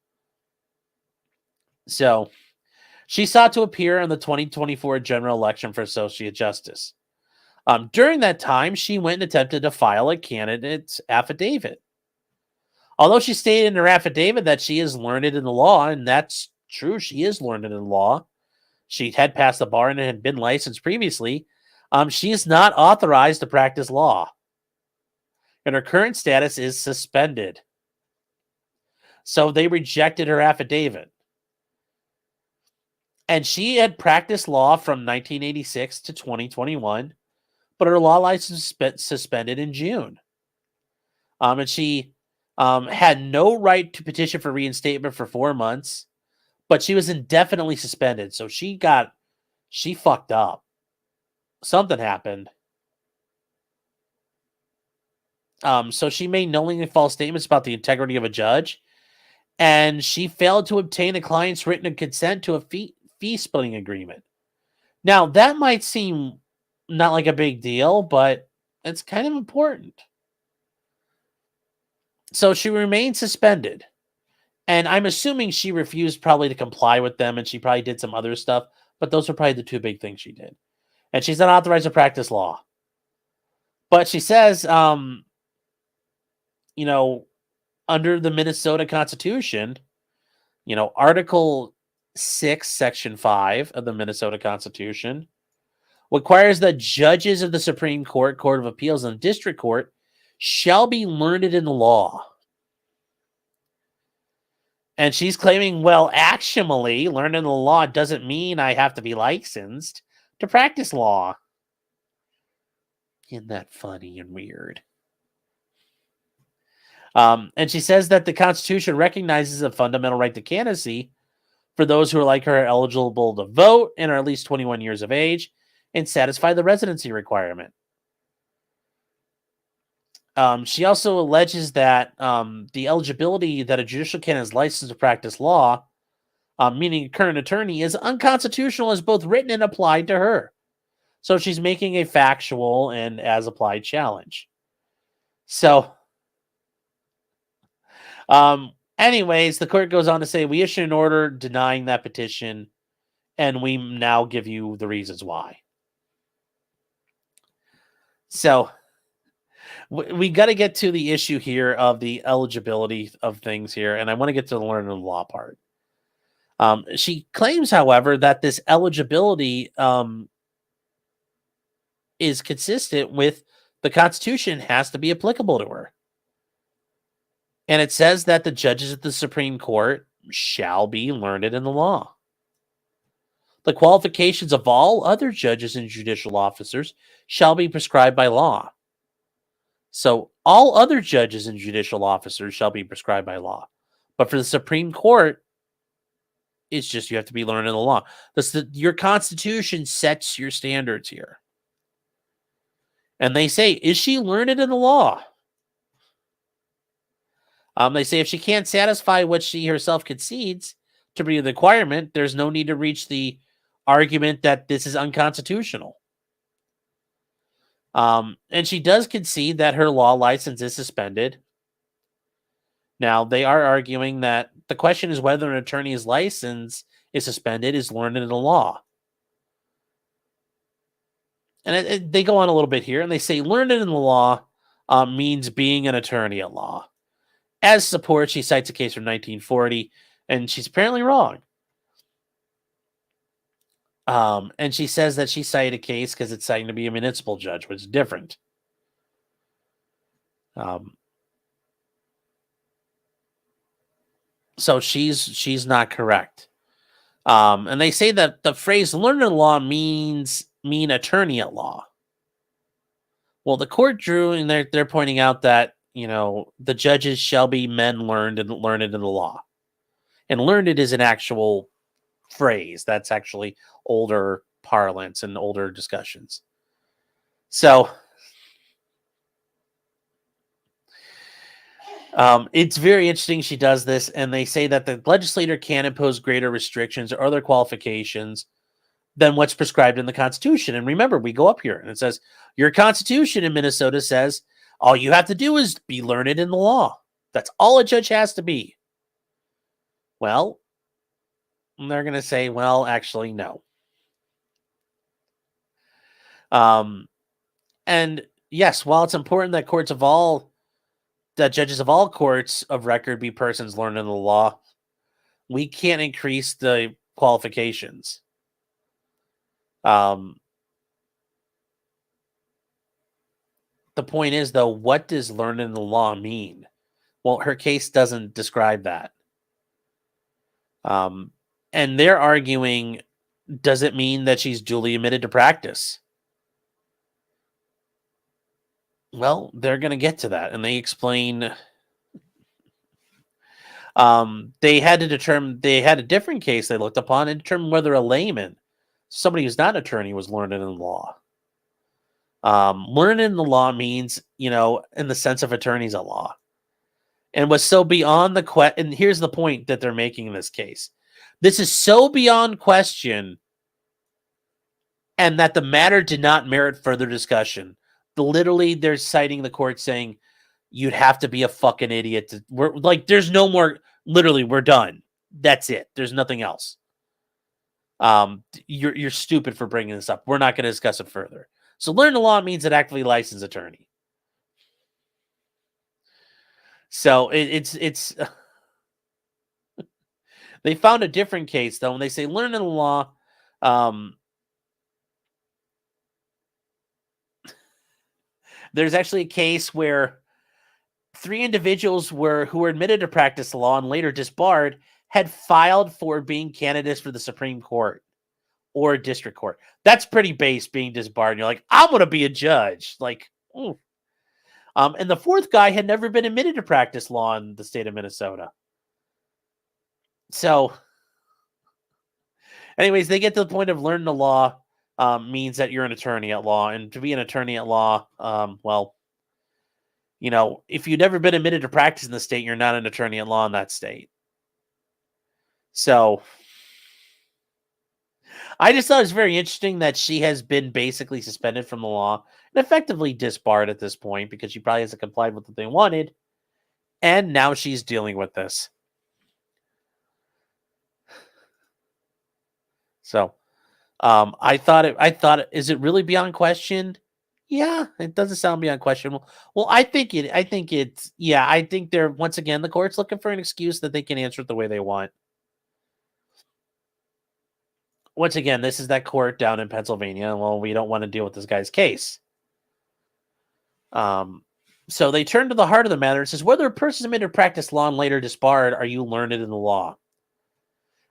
So she sought to appear in the 2024 general election for Associate Justice. During that time, she went and attempted to file a candidate's affidavit. Although she stated in her affidavit that she is learned in the law, and that's true, she is learned in the law. She had passed the bar and had been licensed previously. She is not authorized to practice law. And her current status is suspended. So they rejected her affidavit. And she had practiced law from 1986 to 2021, but her law license was suspended in June. And she had no right to petition for reinstatement for 4 months, but she was indefinitely suspended. So she fucked up. Something happened. So she made knowingly false statements about the integrity of a judge, and she failed to obtain a client's written consent to a fee splitting agreement. Now, that might seem not like a big deal, but it's kind of important. So she remained suspended, and I'm assuming she refused probably to comply with them, and she probably did some other stuff, but those are probably the two big things she did. And she's not authorized to practice law. But she says, under the Minnesota Constitution, Article 6, Section 5 of the Minnesota Constitution requires that judges of the Supreme Court, Court of Appeals, and District Court shall be learned in the law. And she's claiming, well, actually, learned in the law doesn't mean I have to be licensed to practice law. Isn't that funny and weird? And she says that the Constitution recognizes a fundamental right to candidacy for those who are like her eligible to vote and are at least 21 years of age and satisfy the residency requirement. She also alleges that the eligibility that a judicial candidate is licensed to practice law, meaning a current attorney, is unconstitutional as both written and applied to her. So she's making a factual and as applied challenge. So, anyways, the court goes on to say, we issue an order denying that petition, and we now give you the reasons why. So, we got to get to the issue here of the eligibility of things here, and I want to get to the learning of the law part. She claims, however, that this eligibility is consistent with the Constitution, has to be applicable to her. And it says that the judges of the Supreme Court shall be learned in the law. The qualifications of all other judges and judicial officers shall be prescribed by law. So all other judges and judicial officers shall be prescribed by law. But for the Supreme Court, it's just you have to be learned in the law. Your Constitution sets your standards here. And they say, is she learned in the law? They say if she can't satisfy what she herself concedes to be the requirement, there's no need to reach the argument that this is unconstitutional. And she does concede that her law license is suspended. Now, they are arguing that the question is whether an attorney's license is suspended is learned in the law. And they go on a little bit here, and they say learned in the law means being an attorney at law. As support, she cites a case from 1940, and she's apparently wrong. And she says that she cited a case because it's citing to be a municipal judge, which is different. So she's not correct. And they say that the phrase learned in law mean attorney at law. Well, the court drew, and they're pointing out that, the judges shall be men learned in the law. And learned is an actual phrase. That's actually older parlance and older discussions. So it's very interesting she does this, and they say that the legislator can impose greater restrictions or other qualifications than what's prescribed in the Constitution. And remember, we go up here, and it says, your Constitution in Minnesota says all you have to do is be learned in the law. That's all a judge has to be. Well, they're going to say, well, actually, no. And yes, while it's important that judges of all courts of record be persons learned in the law, we can't increase the qualifications. The point is, though, what does learned in the law mean? Well, her case doesn't describe that. And they're arguing, does it mean that she's duly admitted to practice? Well, they're going to get to that, and they explain. They had a different case they looked upon and determined whether a layman, somebody who's not an attorney, was learned in the law. Learned in the law means, in the sense of attorneys at law, and was so beyond the and here's the point that they're making in this case. This is so beyond question, and that the matter did not merit further discussion. Literally, they're citing the court saying, you'd have to be a fucking idiot we're like, there's no more, literally, we're done. That's it. There's nothing else. You're stupid for bringing this up. We're not going to discuss it further. So learn the law means an actively licensed attorney. So it's they found a different case, though, when they say learn in the law. There's actually a case where 3 individuals who were admitted to practice law and later disbarred had filed for being candidates for the Supreme Court or district court. That's pretty base, being disbarred. And you're like, I'm going to be a judge. Like, ooh. And the 4th guy had never been admitted to practice law in the state of Minnesota. So, anyways, they get to the point of learning the law means that you're an attorney at law. And to be an attorney at law, well, if you've never been admitted to practice in the state, you're not an attorney at law in that state. So I just thought it was very interesting that she has been basically suspended from the law and effectively disbarred at this point because she probably hasn't complied with what they wanted. And now she's dealing with this. So I thought, is it really beyond question? Yeah, it doesn't sound beyond question. Well, I think they're, once again, the court's looking for an excuse that they can answer it the way they want. Once again, this is that court down in Pennsylvania. Well, we don't want to deal with this guy's case. So they turn to the heart of the matter and says, whether a person is admitted to practice law and later disbarred, are you learned in the law?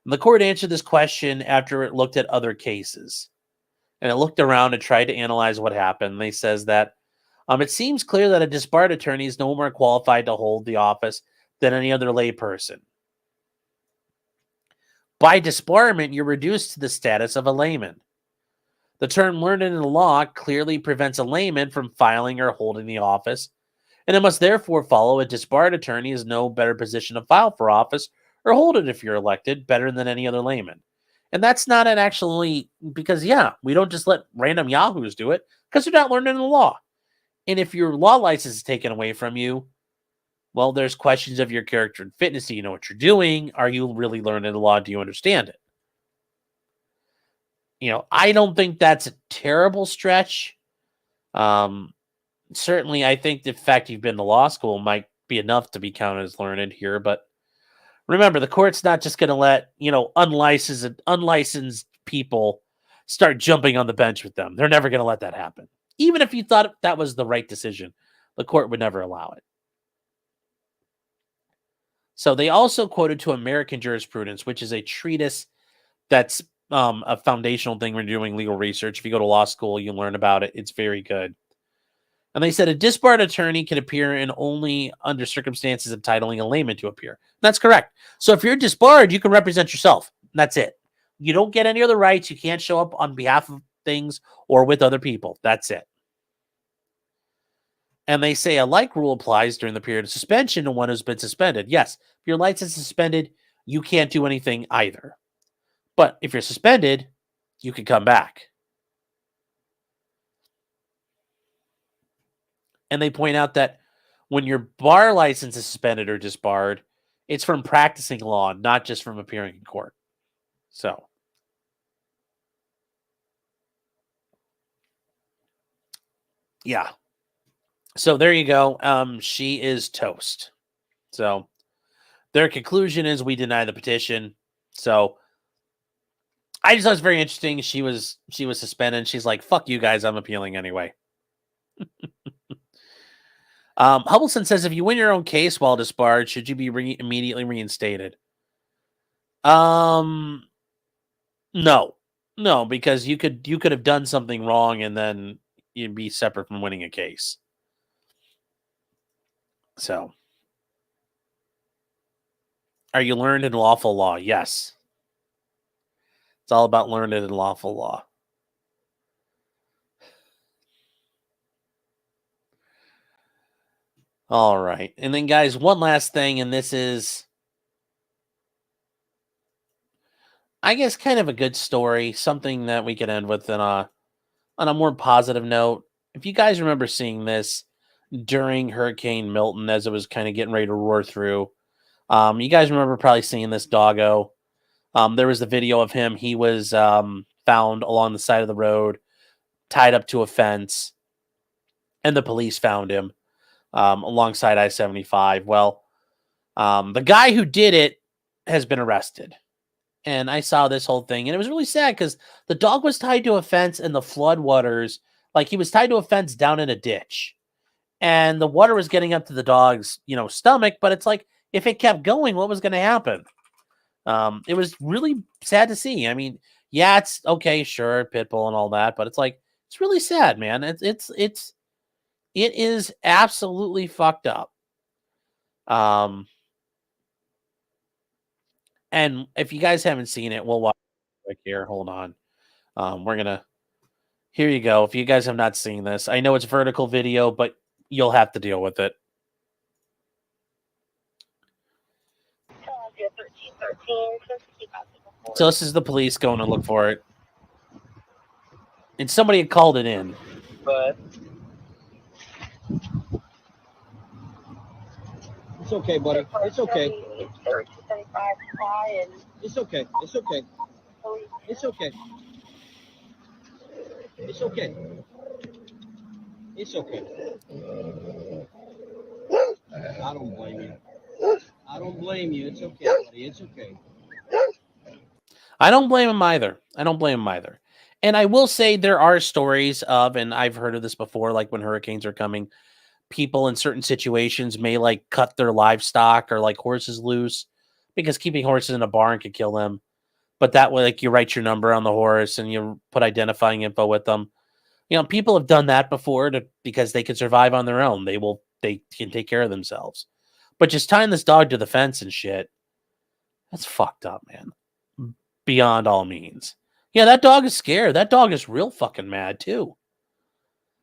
And the court answered this question after it looked at other cases. And it looked around and tried to analyze what happened. They says that it seems clear that a disbarred attorney is no more qualified to hold the office than any other layperson. By disbarment, you're reduced to the status of a layman. The term learned in the law clearly prevents a layman from filing or holding the office, and it must therefore follow a disbarred attorney is no better position to file for office or hold it if you're elected better than any other layman. And that's not an actually, because, we don't just let random yahoos do it. because they're not learning the law. And if your law license is taken away from you, well, there's questions of your character and fitness. Do you know what you're doing? Are you really learning the law? Do you understand it? I don't think that's a terrible stretch. Certainly, I think the fact you've been to law school might be enough to be counted as learned here. But remember, the court's not just going to let, unlicensed people start jumping on the bench with them. They're never going to let that happen. Even if you thought that was the right decision, the court would never allow it. So they also quoted to American Jurisprudence, which is a treatise that's a foundational thing when you're doing legal research. If you go to law school, you learn about it. It's very good. And they said a disbarred attorney can appear in only under circumstances entitling a layman to appear. That's correct. So if you're disbarred, you can represent yourself. That's it. You don't get any other rights. You can't show up on behalf of things or with other people. That's it. And they say a like rule applies during the period of suspension to one who's been suspended. Yes, if your license is suspended, you can't do anything either. But if you're suspended, you can come back. And they point out that when your bar license is suspended or disbarred, it's from practicing law, not just from appearing in court. So, yeah. So there you go. She is toast. So their conclusion is we deny the petition. So I just thought it was very interesting. She was suspended. She's like, fuck you guys. I'm appealing anyway. Hubbleson says, if you win your own case while disbarred, should you be immediately reinstated? No, because you could have done something wrong and then you'd be separate from winning a case. So, are you learned in lawful law? Yes. It's all about learned in lawful law. All right. And then, guys, one last thing, and this is, I guess, kind of a good story, something that we could end with on a more positive note. If you guys remember seeing this during Hurricane Milton as it was kind of getting ready to roar through, you guys remember probably seeing this doggo. There was the video of him. He was found along the side of the road, tied up to a fence, and the police found him alongside I-75. Well, the guy who did it has been arrested. And I saw this whole thing, and it was really sad because the dog was tied to a fence in the floodwaters. Like, he was tied to a fence down in a ditch. And the water was getting up to the dog's, stomach, but it's like, if it kept going, what was going to happen? It was really sad to see. I mean, yeah, it's okay, sure, pit bull and all that, but it's like, it's really sad, man. It is absolutely fucked up. And if you guys haven't seen it, we'll watch it quick here. Hold on. Here you go. If you guys have not seen this, I know it's vertical video, but you'll have to deal with it. So this is the police going to look for it. And somebody had called it in. But it's okay, buddy. It's okay. It's okay. It's okay. It's okay. It's okay. It's okay. I don't blame you. I don't blame you. It's okay, buddy. It's okay. I don't blame him either. And I will say there are stories of, and I've heard of this before, like when hurricanes are coming, people in certain situations may like cut their livestock or like horses loose because keeping horses in a barn could kill them. But that way, like, you write your number on the horse and you put identifying info with them. People have done that before because they can survive on their own. They can take care of themselves. But just tying this dog to the fence and shit, that's fucked up, man. Beyond all means. Yeah, that dog is scared. That dog is real fucking mad too.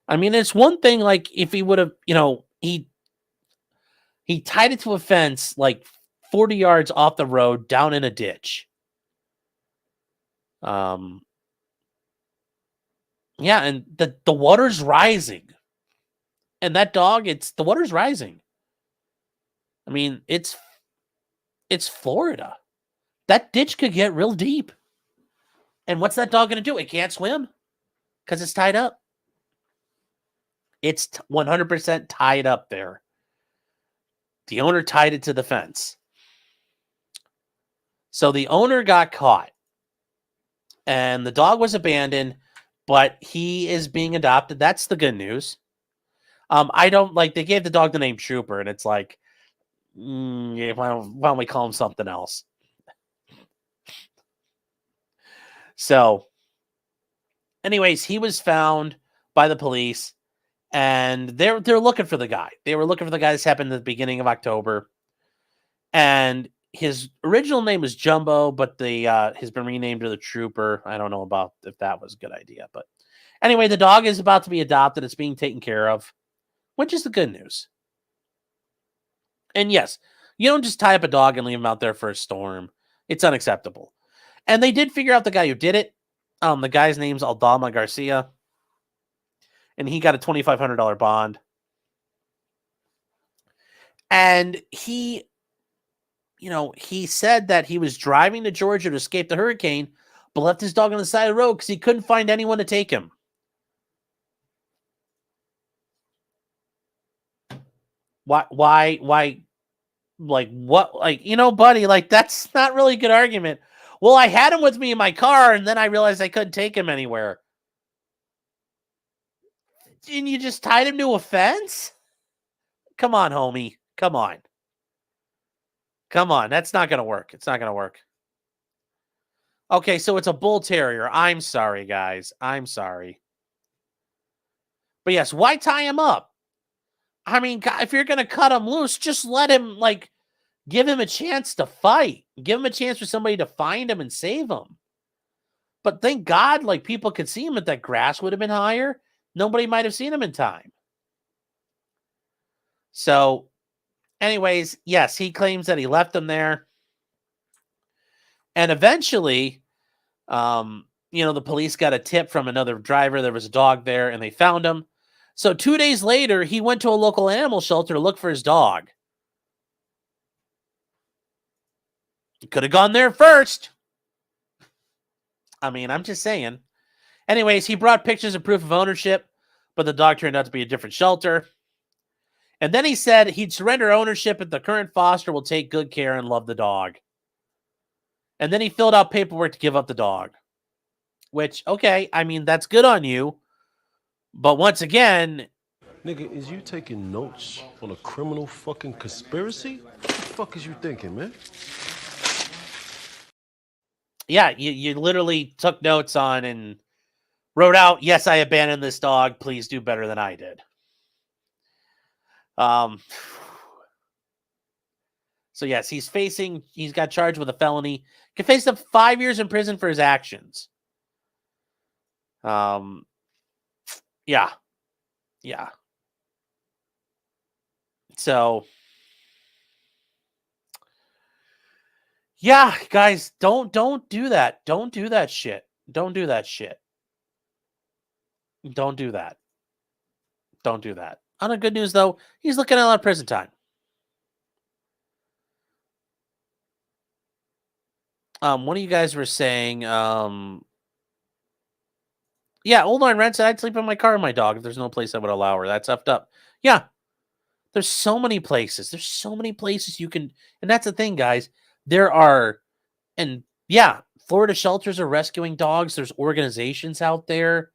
I mean, it's one thing, like, if he would have, he tied it to a fence like 40 yards off the road down in a ditch. Yeah, and the water's rising. And that dog, the water's rising. I mean, it's Florida. That ditch could get real deep. And what's that dog going to do? It can't swim because it's tied up. It's 100% tied up there. The owner tied it to the fence. So the owner got caught. And the dog was abandoned, but he is being adopted. That's the good news. I don't like, they gave the dog the name Trooper, and it's like, yeah, why don't we call him something else? So, anyways, he was found by the police, and they're looking for the guy. They were looking for the guy. This happened at the beginning of October, and his original name was Jumbo, but has been renamed to the Trooper. I don't know about if that was a good idea, but anyway, the dog is about to be adopted. It's being taken care of, which is the good news. And yes, you don't just tie up a dog and leave him out there for a storm. It's unacceptable. And they did figure out the guy who did it. The guy's name's Aldama Garcia. And he got a $2,500 bond. And he said that he was driving to Georgia to escape the hurricane, but left his dog on the side of the road because he couldn't find anyone to take him. Why, like, what, like, buddy, like, that's not really a good argument. Well, I had him with me in my car, and then I realized I couldn't take him anywhere. And you just tied him to a fence? Come on, homie. Come on. Come on. That's not going to work. It's not going to work. Okay, so it's a bull terrier. I'm sorry, guys. I'm sorry. But yes, why tie him up? I mean, if you're going to cut him loose, just let him, like, give him a chance to fight. Give him a chance for somebody to find him and save him. But thank God, like, people could see him if that grass would have been higher. Nobody might have seen him in time. So, anyways, yes, he claims that he left him there. And eventually, the police got a tip from another driver. There was a dog there, and they found him. So 2 days later, he went to a local animal shelter to look for his dog. He could have gone there first. I mean, I'm just saying. Anyways, he brought pictures of proof of ownership, but the dog turned out to be a different shelter. And then he said he'd surrender ownership if the current foster will take good care and love the dog. And then he filled out paperwork to give up the dog. Which, okay, I mean, that's good on you. But once again... Nigga, is you taking notes on a criminal fucking conspiracy? What the fuck is you thinking, man? Yeah, you literally took notes on and wrote out, yes, I abandoned this dog. Please do better than I did. So yes, he's got charged with a felony. He can face up 5 years in prison for his actions. Yeah. So, yeah, guys, don't do that. Don't do that shit. Don't do that shit. Don't do that. Don't do that. On a good news, though, he's looking at a lot of prison time. One of you guys were saying, yeah, Old Line Red said I'd sleep in my car with my dog if there's no place that would allow her. That's effed up. Yeah. There's so many places. There's so many places you can, and that's the thing, guys. There are, and yeah, Florida shelters are rescuing dogs. There's organizations out there,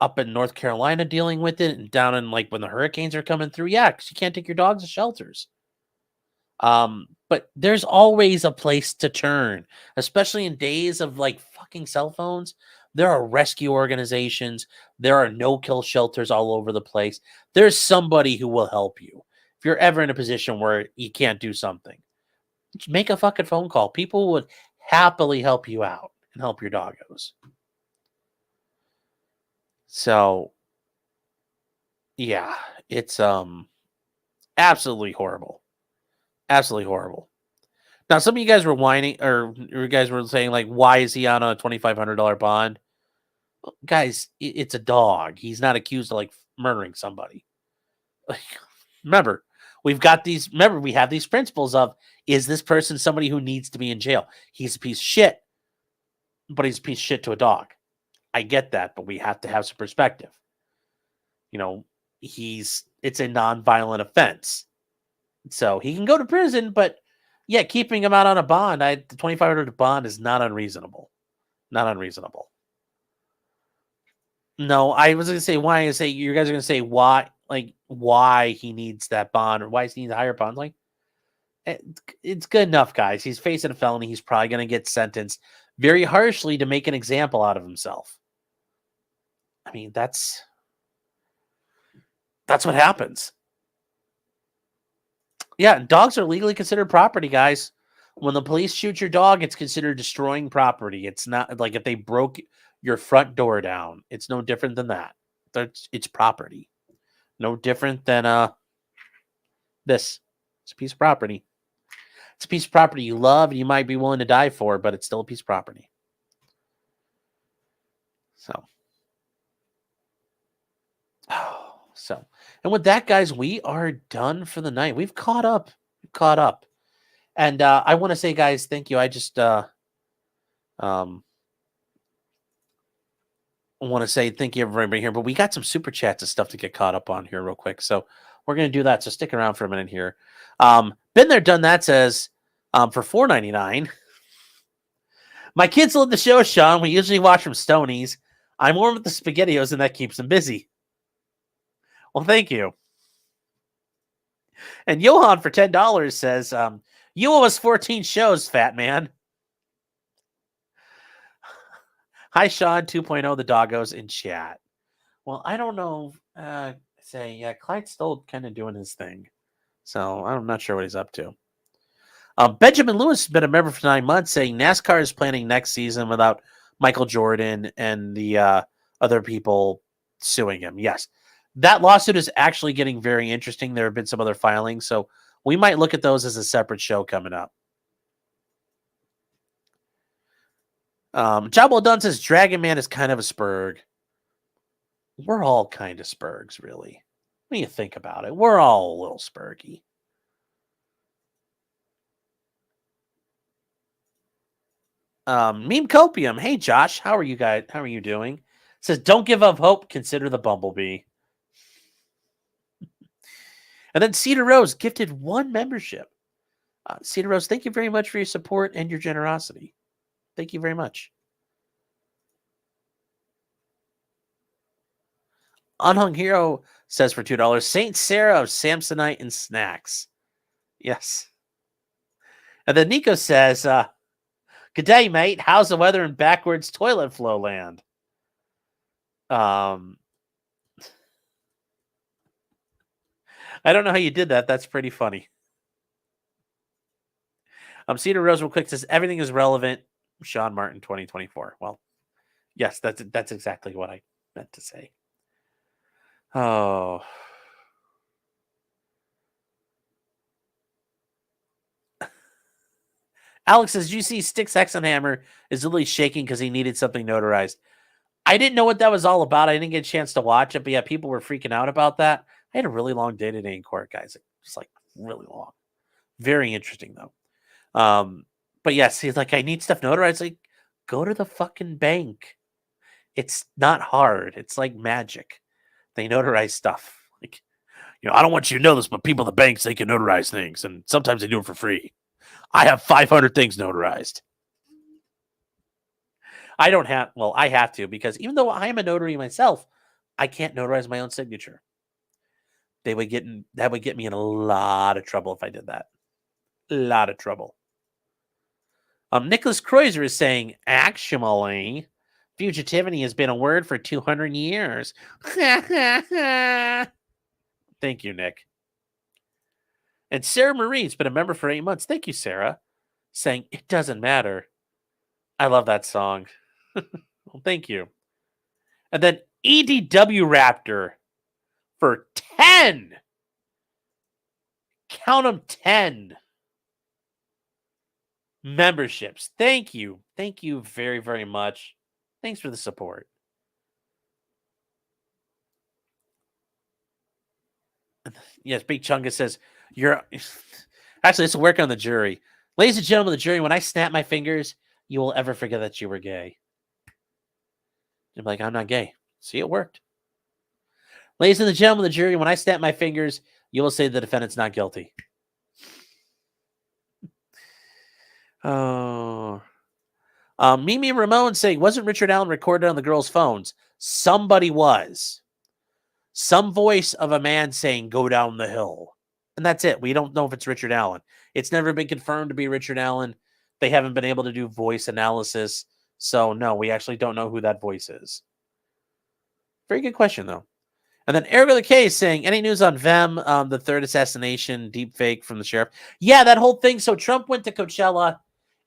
up in North Carolina dealing with it, and down in, like, when the hurricanes are coming through. Yeah, because you can't take your dogs to shelters. But there's always a place to turn, especially in days of, like, fucking cell phones. There are rescue organizations. There are no-kill shelters all over the place. There's somebody who will help you. If you're ever in a position where you can't do something, make a fucking phone call. People would happily help you out and help your doggos. So, yeah, it's absolutely horrible. Absolutely horrible. Now, some of you guys were whining, or you guys were saying, like, why is he on a $2,500 bond? Guys, it's a dog. He's not accused of like murdering somebody. Remember, we have these principles of, is this person somebody who needs to be in jail? He's a piece of shit, but he's a piece of shit to a dog. I get that, but we have to have some perspective. You know, it's a non-violent offense. So he can go to prison, but yeah, keeping him out on a bond, the $2,500 bond is not unreasonable. Not unreasonable. No, I was going to say why. You guys are going to say why, like why he needs that bond or why he needs a higher bond. Like, it's good enough, guys. He's facing a felony. He's probably going to get sentenced very harshly to make an example out of himself. I mean, that's what happens. Yeah, dogs are legally considered property, guys. When the police shoot your dog, it's considered destroying property. It's not like if they broke your front door down. It's no different than that. It's property. No different than this. It's a piece of property. It's a piece of property you love and you might be willing to die for, but it's still a piece of property. So, and with that, guys, we are done for the night. We've caught up. And I want to say, guys, thank you. I just want to say thank you everybody here, but we got some super chats and stuff to get caught up on here real quick. So we're going to do that. So stick around for a minute here. Been there, done that says for $4.99. My kids love the show, Sean. We usually watch from Stonies. I'm warm with the SpaghettiOs and that keeps them busy. Well, thank you. And Johan for $10 says, you owe us 14 shows, fat man. Hi, Sean 2.0, the doggos in chat. Well, I don't know. Clyde's still kind of doing his thing. So I'm not sure what he's up to. Benjamin Lewis has been a member for 9 months, saying NASCAR is planning next season without Michael Jordan and the other people suing him. Yes. That lawsuit is actually getting very interesting. There have been some other filings, so we might look at those as a separate show coming up. Job well done says Dragon Man is kind of a spurg. We're all kind of spurgs, really. When you think about it, we're all a little spurgy. Meme Copium. Hey, Josh, how are you guys? How are you doing? Says, don't give up hope. Consider the bumblebee. And then Cedar Rose gifted 1 membership. Cedar Rose, thank you very much for your support and your generosity. Thank you very much. Unhung Hero says for $2, Saint Sarah of Samsonite and Snacks. Yes. And then Nico says, good day, mate. How's the weather in backwards toilet flow land? I don't know how you did that. That's pretty funny. Cedar Rose real quick says everything is relevant. Sean Martin 2024. Well, yes, that's exactly what I meant to say. Oh. Alex says, you see Styx Hexenhammer is literally shaking because he needed something notarized. I didn't know what that was all about. I didn't get a chance to watch it, but yeah, people were freaking out about that. I had a really long day today in court, guys. It was like really long. Very interesting, though. But yes, he's like, I need stuff notarized. Like, go to the fucking bank. It's not hard. It's like magic. They notarize stuff. Like, I don't want you to know this, but people at the banks, they can notarize things, and sometimes they do it for free. I have 500 things notarized. I don't have, well, I have to, because even though I am a notary myself, I can't notarize my own signature. That would get me in a lot of trouble if I did that. A lot of trouble. Nicholas Kreuzer is saying, actually, fugitivity has been a word for 200 years. Thank you, Nick. And Sarah Marie's been a member for 8 months. Thank you, Sarah. Saying, it doesn't matter. I love that song. Well, thank you. And then EDW Raptor for 10. Count them 10 memberships. Thank you. Thank you very, very much. Thanks for the support. Yes, Big Chungus says, you're actually, it's working on the jury. Ladies and gentlemen of the jury, when I snap my fingers, you will ever forget that you were gay. You're like, I'm not gay. See, it worked. Ladies and gentlemen of the jury, when I snap my fingers, you will say the defendant's not guilty. Oh. Mimi Ramon saying, wasn't Richard Allen recorded on the girls' phones? Somebody was. Some voice of a man saying, go down the hill. And that's it. We don't know if it's Richard Allen. It's never been confirmed to be Richard Allen. They haven't been able to do voice analysis. So, no, we actually don't know who that voice is. Very good question, though. And then Eric the K is saying, any news on Venmo, the third assassination deep fake from the sheriff? Yeah, that whole thing. So Trump went to Coachella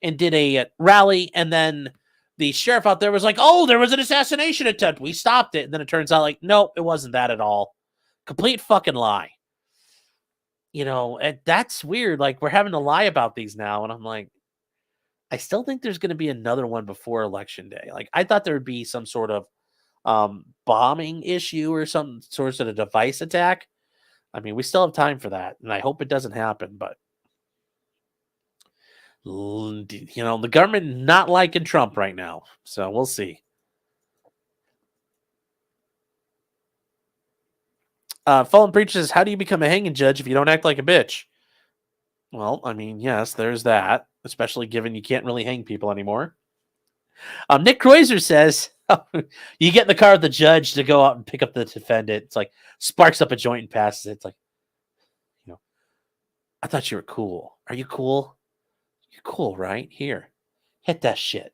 and did a rally, and then the sheriff out there was like, oh, there was an assassination attempt. We stopped it. And then it turns out like, nope, it wasn't that at all. Complete fucking lie. You know, and that's weird. Like, we're having to lie about these now. And I'm like, I still think there's going to be another one before Election Day. Like, I thought there would be some sort of bombing issue or some sort of device attack. I mean, we still have time for that, and I hope it doesn't happen, but you know, the government not liking Trump right now, so we'll see. Fallen Preacher says, how do you become a hanging judge if you don't act like a bitch? Well, I mean, yes, there's that, especially given you can't really hang people anymore. Nick Kreuzer says, you get in the car with the judge to go out and pick up the defendant. It's like, sparks up a joint and passes it. It's like, you know, I thought you were cool. Are you cool? You're cool, right? Here, hit that shit.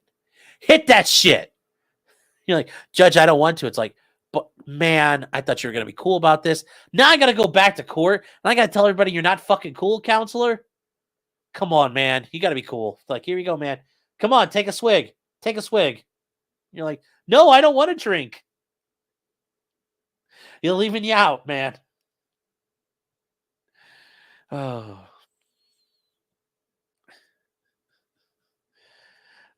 Hit that shit. You're like, Judge, I don't want to. It's like, but man, I thought you were going to be cool about this. Now I got to go back to court and I got to tell everybody you're not fucking cool, counselor. Come on, man. You got to be cool. It's like, here you go, man. Come on, take a swig. Take a swig. You're like, no, I don't want to drink. You're leaving you out, man. Oh.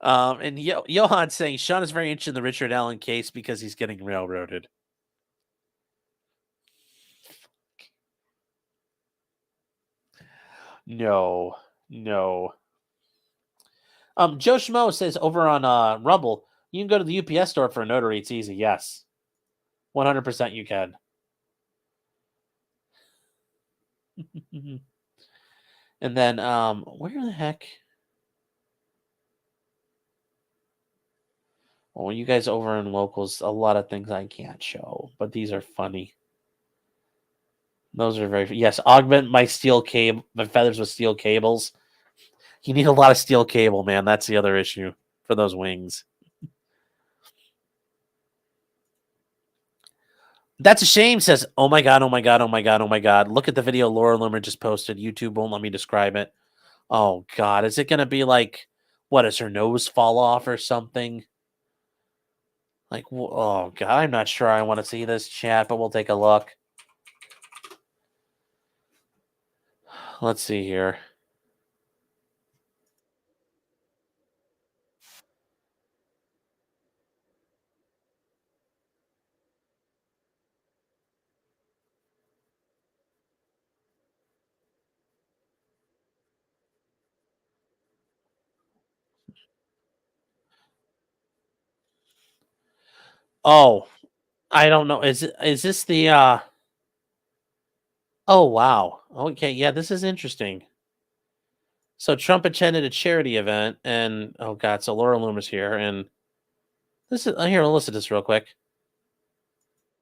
And Johan saying Sean is very interested in the Richard Allen case because he's getting railroaded. No. Joe Schmo says over on Rumble, you can go to the UPS store for a notary. It's easy. Yes. 100% you can. And then where the heck? Well, you guys over in locals, a lot of things I can't show, but these are funny. Those are very yes. Augment my steel cable, my feathers with steel cables. You need a lot of steel cable, man. That's the other issue for those wings. That's a shame. Says, oh my god, oh my god, oh my god, oh my god. Look at the video Laura Loomer just posted. YouTube won't let me describe it. Oh god, is it gonna be like, what, does her nose fall off or something? Like, oh god, I'm not sure I want to see this, chat, but we'll take a look. Let's see here. Oh, I don't know. Is this the oh wow. Okay, yeah, this is interesting. So Trump attended a charity event and oh god, so Laura Loomer's here and this is here, I'll listen to this real quick.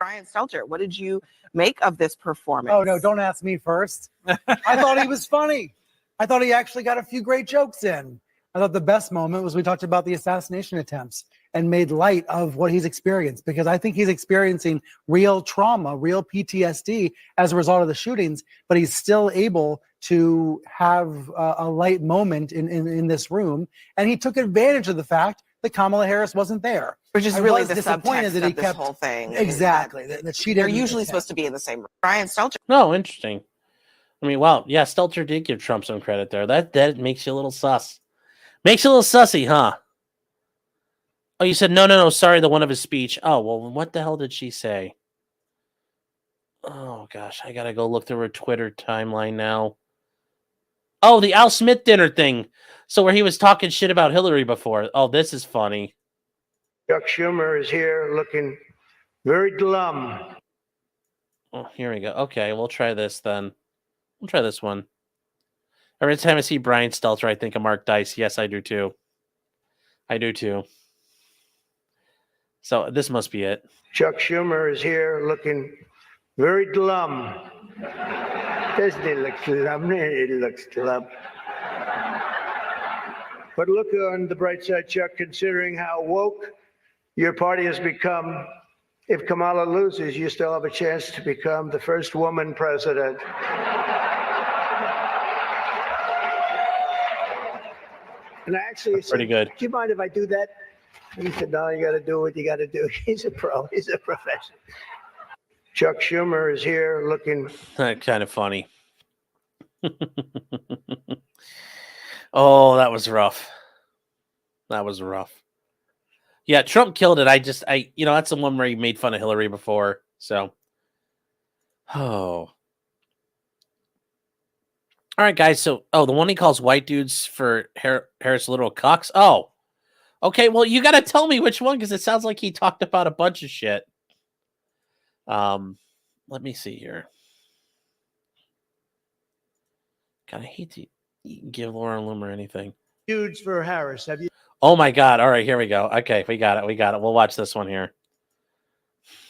Brian Stelter, what did you make of this performance? Oh, no, don't ask me first. I thought he was funny. I thought he actually got a few great jokes in. I thought the best moment was we talked about the assassination attempts and made light of what he's experienced, because I think he's experiencing real trauma, real PTSD as a result of the shootings, but he's still able to have a light moment in this room. And he took advantage of the fact that Kamala Harris wasn't there. Which is I really was the disappointed subtext that he of this kept whole thing. exactly that she They're didn't usually attend. supposed to be in the same room. Brian Stelter. No, interesting. I mean, wow, yeah, Stelter did give Trump some credit there. That makes you a little sus. Makes you a little sussy, huh? Oh, you said no, sorry, the one of his speech. Oh, well, what the hell did she say? Oh gosh, I gotta go look through her Twitter timeline now. Oh, the Al Smith dinner thing. So where he was talking shit about Hillary before. Oh, this is funny. Chuck Schumer is here looking very glum. Oh, here we go. Okay, we'll try this then. We'll try this one. Every time I see Brian Stelter, I think of Mark Dice. Yes, I do too. I do too. So this must be it. Chuck Schumer is here looking very glum. Doesn't he look glum? He looks glum. But look on the bright side, Chuck, considering how woke your party has become. If Kamala loses, you still have a chance to become the first woman president. And I actually said, pretty good. do you mind if I do that? He said, no, you got to do what you got to do. He's a pro. He's a professional. Chuck Schumer is here looking kind of funny. Oh, that was rough. That was rough. Yeah, Trump killed it. That's the one where he made fun of Hillary before. So, oh. All right, guys. So, the one he calls white dudes for Harris little cocks. Oh, okay. Well, you got to tell me which one because it sounds like he talked about a bunch of shit. Let me see here. God, I hate to give Laura Loomer anything. dudes for Harris. Have you? Oh my God. All right, here we go. Okay, we got it. We got it. We'll watch this one here.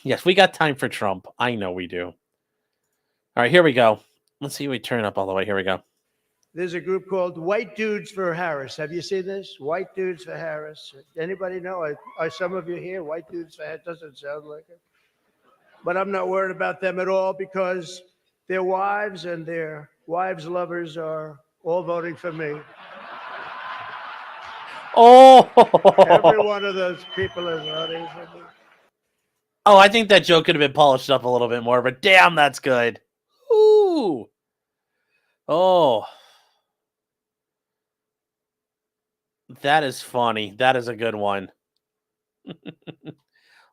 Yes, we got time for Trump. I know we do. All right, here we go. Let's see if we turn up all the way. Here we go. There's a group called White Dudes for Harris. Have you seen this? White Dudes for Harris. Anybody know? Are some of you here? White Dudes for Harris. Doesn't sound like it. But I'm not worried about them at all because their wives and their wives' lovers are all voting for me. Oh, Every one of those people is voting for me. Oh, I think that joke could have been polished up a little bit more, but damn, that's good. Ooh. Oh. That is funny. That is a good one.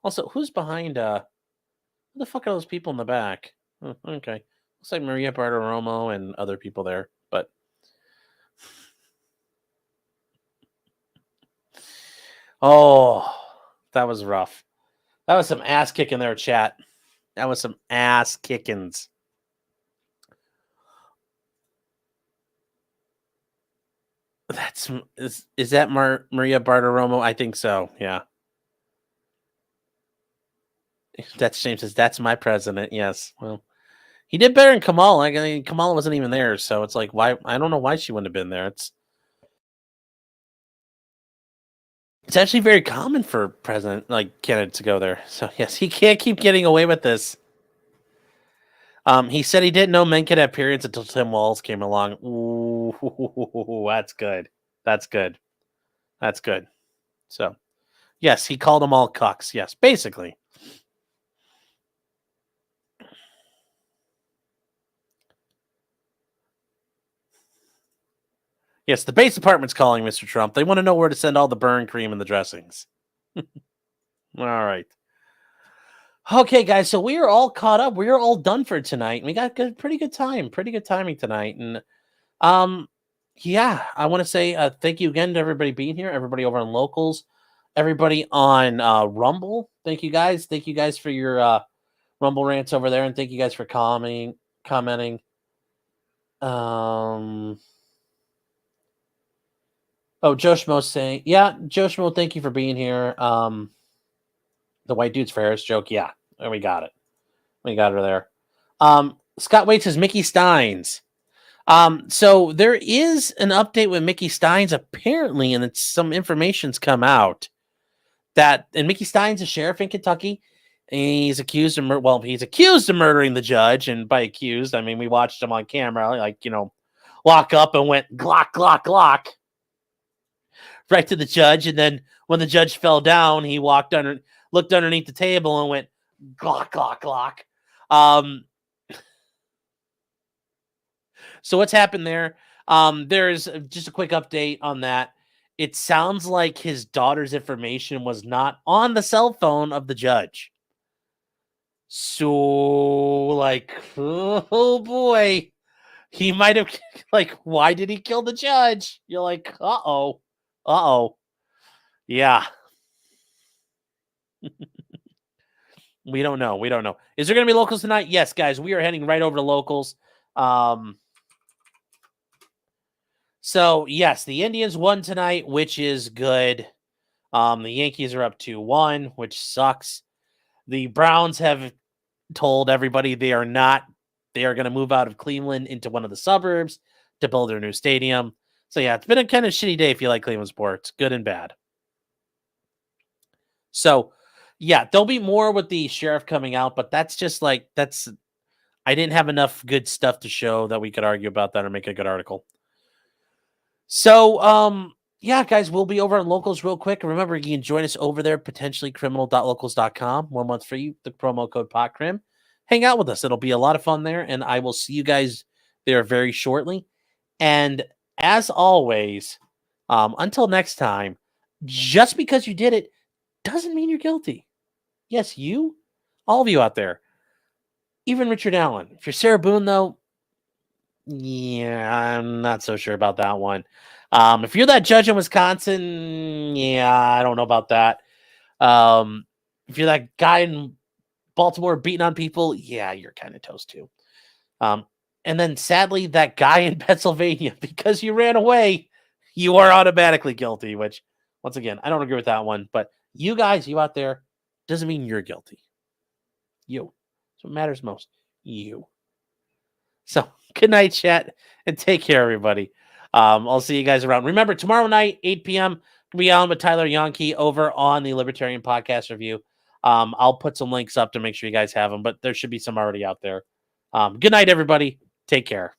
Also, who's behind who the fuck are those people in the back? Oh, okay. Looks like Maria Bartiromo and other people there, but oh, that was rough. That was some ass kicking there, chat. That was some ass kickings. Is that Maria Bartiromo? I think so. Yeah. That's James says that's my president. Yes. Well, he did better than Kamala. I mean, Kamala wasn't even there, so it's like why? I don't know why she wouldn't have been there. It's actually very common for president candidates to go there. So yes, he can't keep getting away with this. He said he didn't know men could have periods until Tim Walz came along. Ooh, that's good. That's good. That's good. So, yes, he called them all cucks. Yes, basically. Yes, the base department's calling Mr. Trump. They want to know where to send all the burn cream and the dressings. All right. Okay, guys, so we are all caught up. We are all done for tonight. We got pretty good timing tonight. And yeah, I want to say thank you again to everybody being here, everybody over on Locals, everybody on Rumble. Thank you guys. Thank you guys for your Rumble rants over there, and thank you guys for commenting. Oh, Joe Schmo's saying, yeah, Joe Schmo, thank you for being here. The white dudes for Harris joke, yeah, we got it. We got her there. Scott Waite says Mickey Steins. So there is an update with Mickey Steins apparently, and some information's come out and Mickey Steins is sheriff in Kentucky. And he's accused of murdering the judge, and by accused, I mean we watched him on camera, walk up and went glock, glock, glock, right to the judge, and then when the judge fell down, he looked underneath the table and went glock, glock, glock. So what's happened there? There's just a quick update on that. It sounds like his daughter's information was not on the cell phone of the judge. So, like, oh boy, he might have, like, why did he kill the judge? You're like, uh-oh. Yeah. We don't know. Is there going to be locals tonight? Yes, guys, we are heading right over to locals. So, yes, the Indians won tonight, which is good. The Yankees are up 2-1, which sucks. The Browns have told everybody they are going to move out of Cleveland into one of the suburbs to build their new stadium. So, yeah, it's been a kind of shitty day if you like Cleveland sports, good and bad. So, yeah, there'll be more with the sheriff coming out, but that's just like, I didn't have enough good stuff to show that we could argue about that or make a good article. So, yeah, guys, we'll be over on locals real quick. And remember, you can join us over there, potentiallycriminal.locals.com. 1 month free, the promo code POTCRIM. Hang out with us. It'll be a lot of fun there, and I will see you guys there very shortly. And as always, until next time, just because you did it doesn't mean you're guilty. Yes, you, all of you out there, even Richard Allen. If you're Sarah Boone, though, yeah, I'm not so sure about that one. If you're that judge in Wisconsin, yeah, I don't know about that. If you're that guy in Baltimore beating on people, yeah, you're kind of toast too. And then sadly, that guy in Pennsylvania, because you ran away, you are automatically guilty, which, once again, I don't agree with that one. But you guys, you out there, doesn't mean you're guilty. You. That's what matters most. You. So, good night, chat, and take care, everybody. I'll see you guys around. Remember, tomorrow night, 8 p.m., we'll be on with Tyler Yonke over on the Libertarian Podcast Review. I'll put some links up to make sure you guys have them, but there should be some already out there. Good night, everybody. Take care.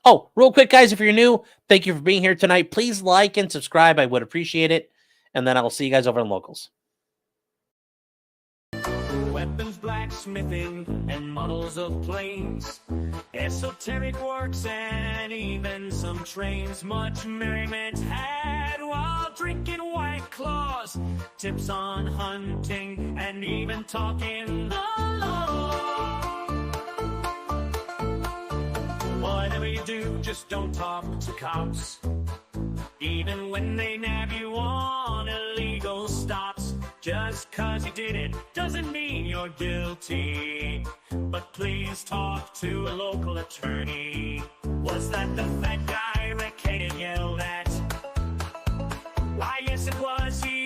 Oh, real quick, guys, if you're new, thank you for being here tonight. Please like and subscribe. I would appreciate it. And then I'll see you guys over in locals. Weapons, blacksmithing, and models of planes, esoteric works, and even some trains. Much merriment had while drinking White Claws, tips on hunting, and even talking the law. Whatever you do, just don't talk to cops, even when they nab you on illegal stops. Just 'cause you did it doesn't mean you're guilty, but please talk to a local attorney. Was that the fat guy that Kate yelled at? Why, yes, it was. He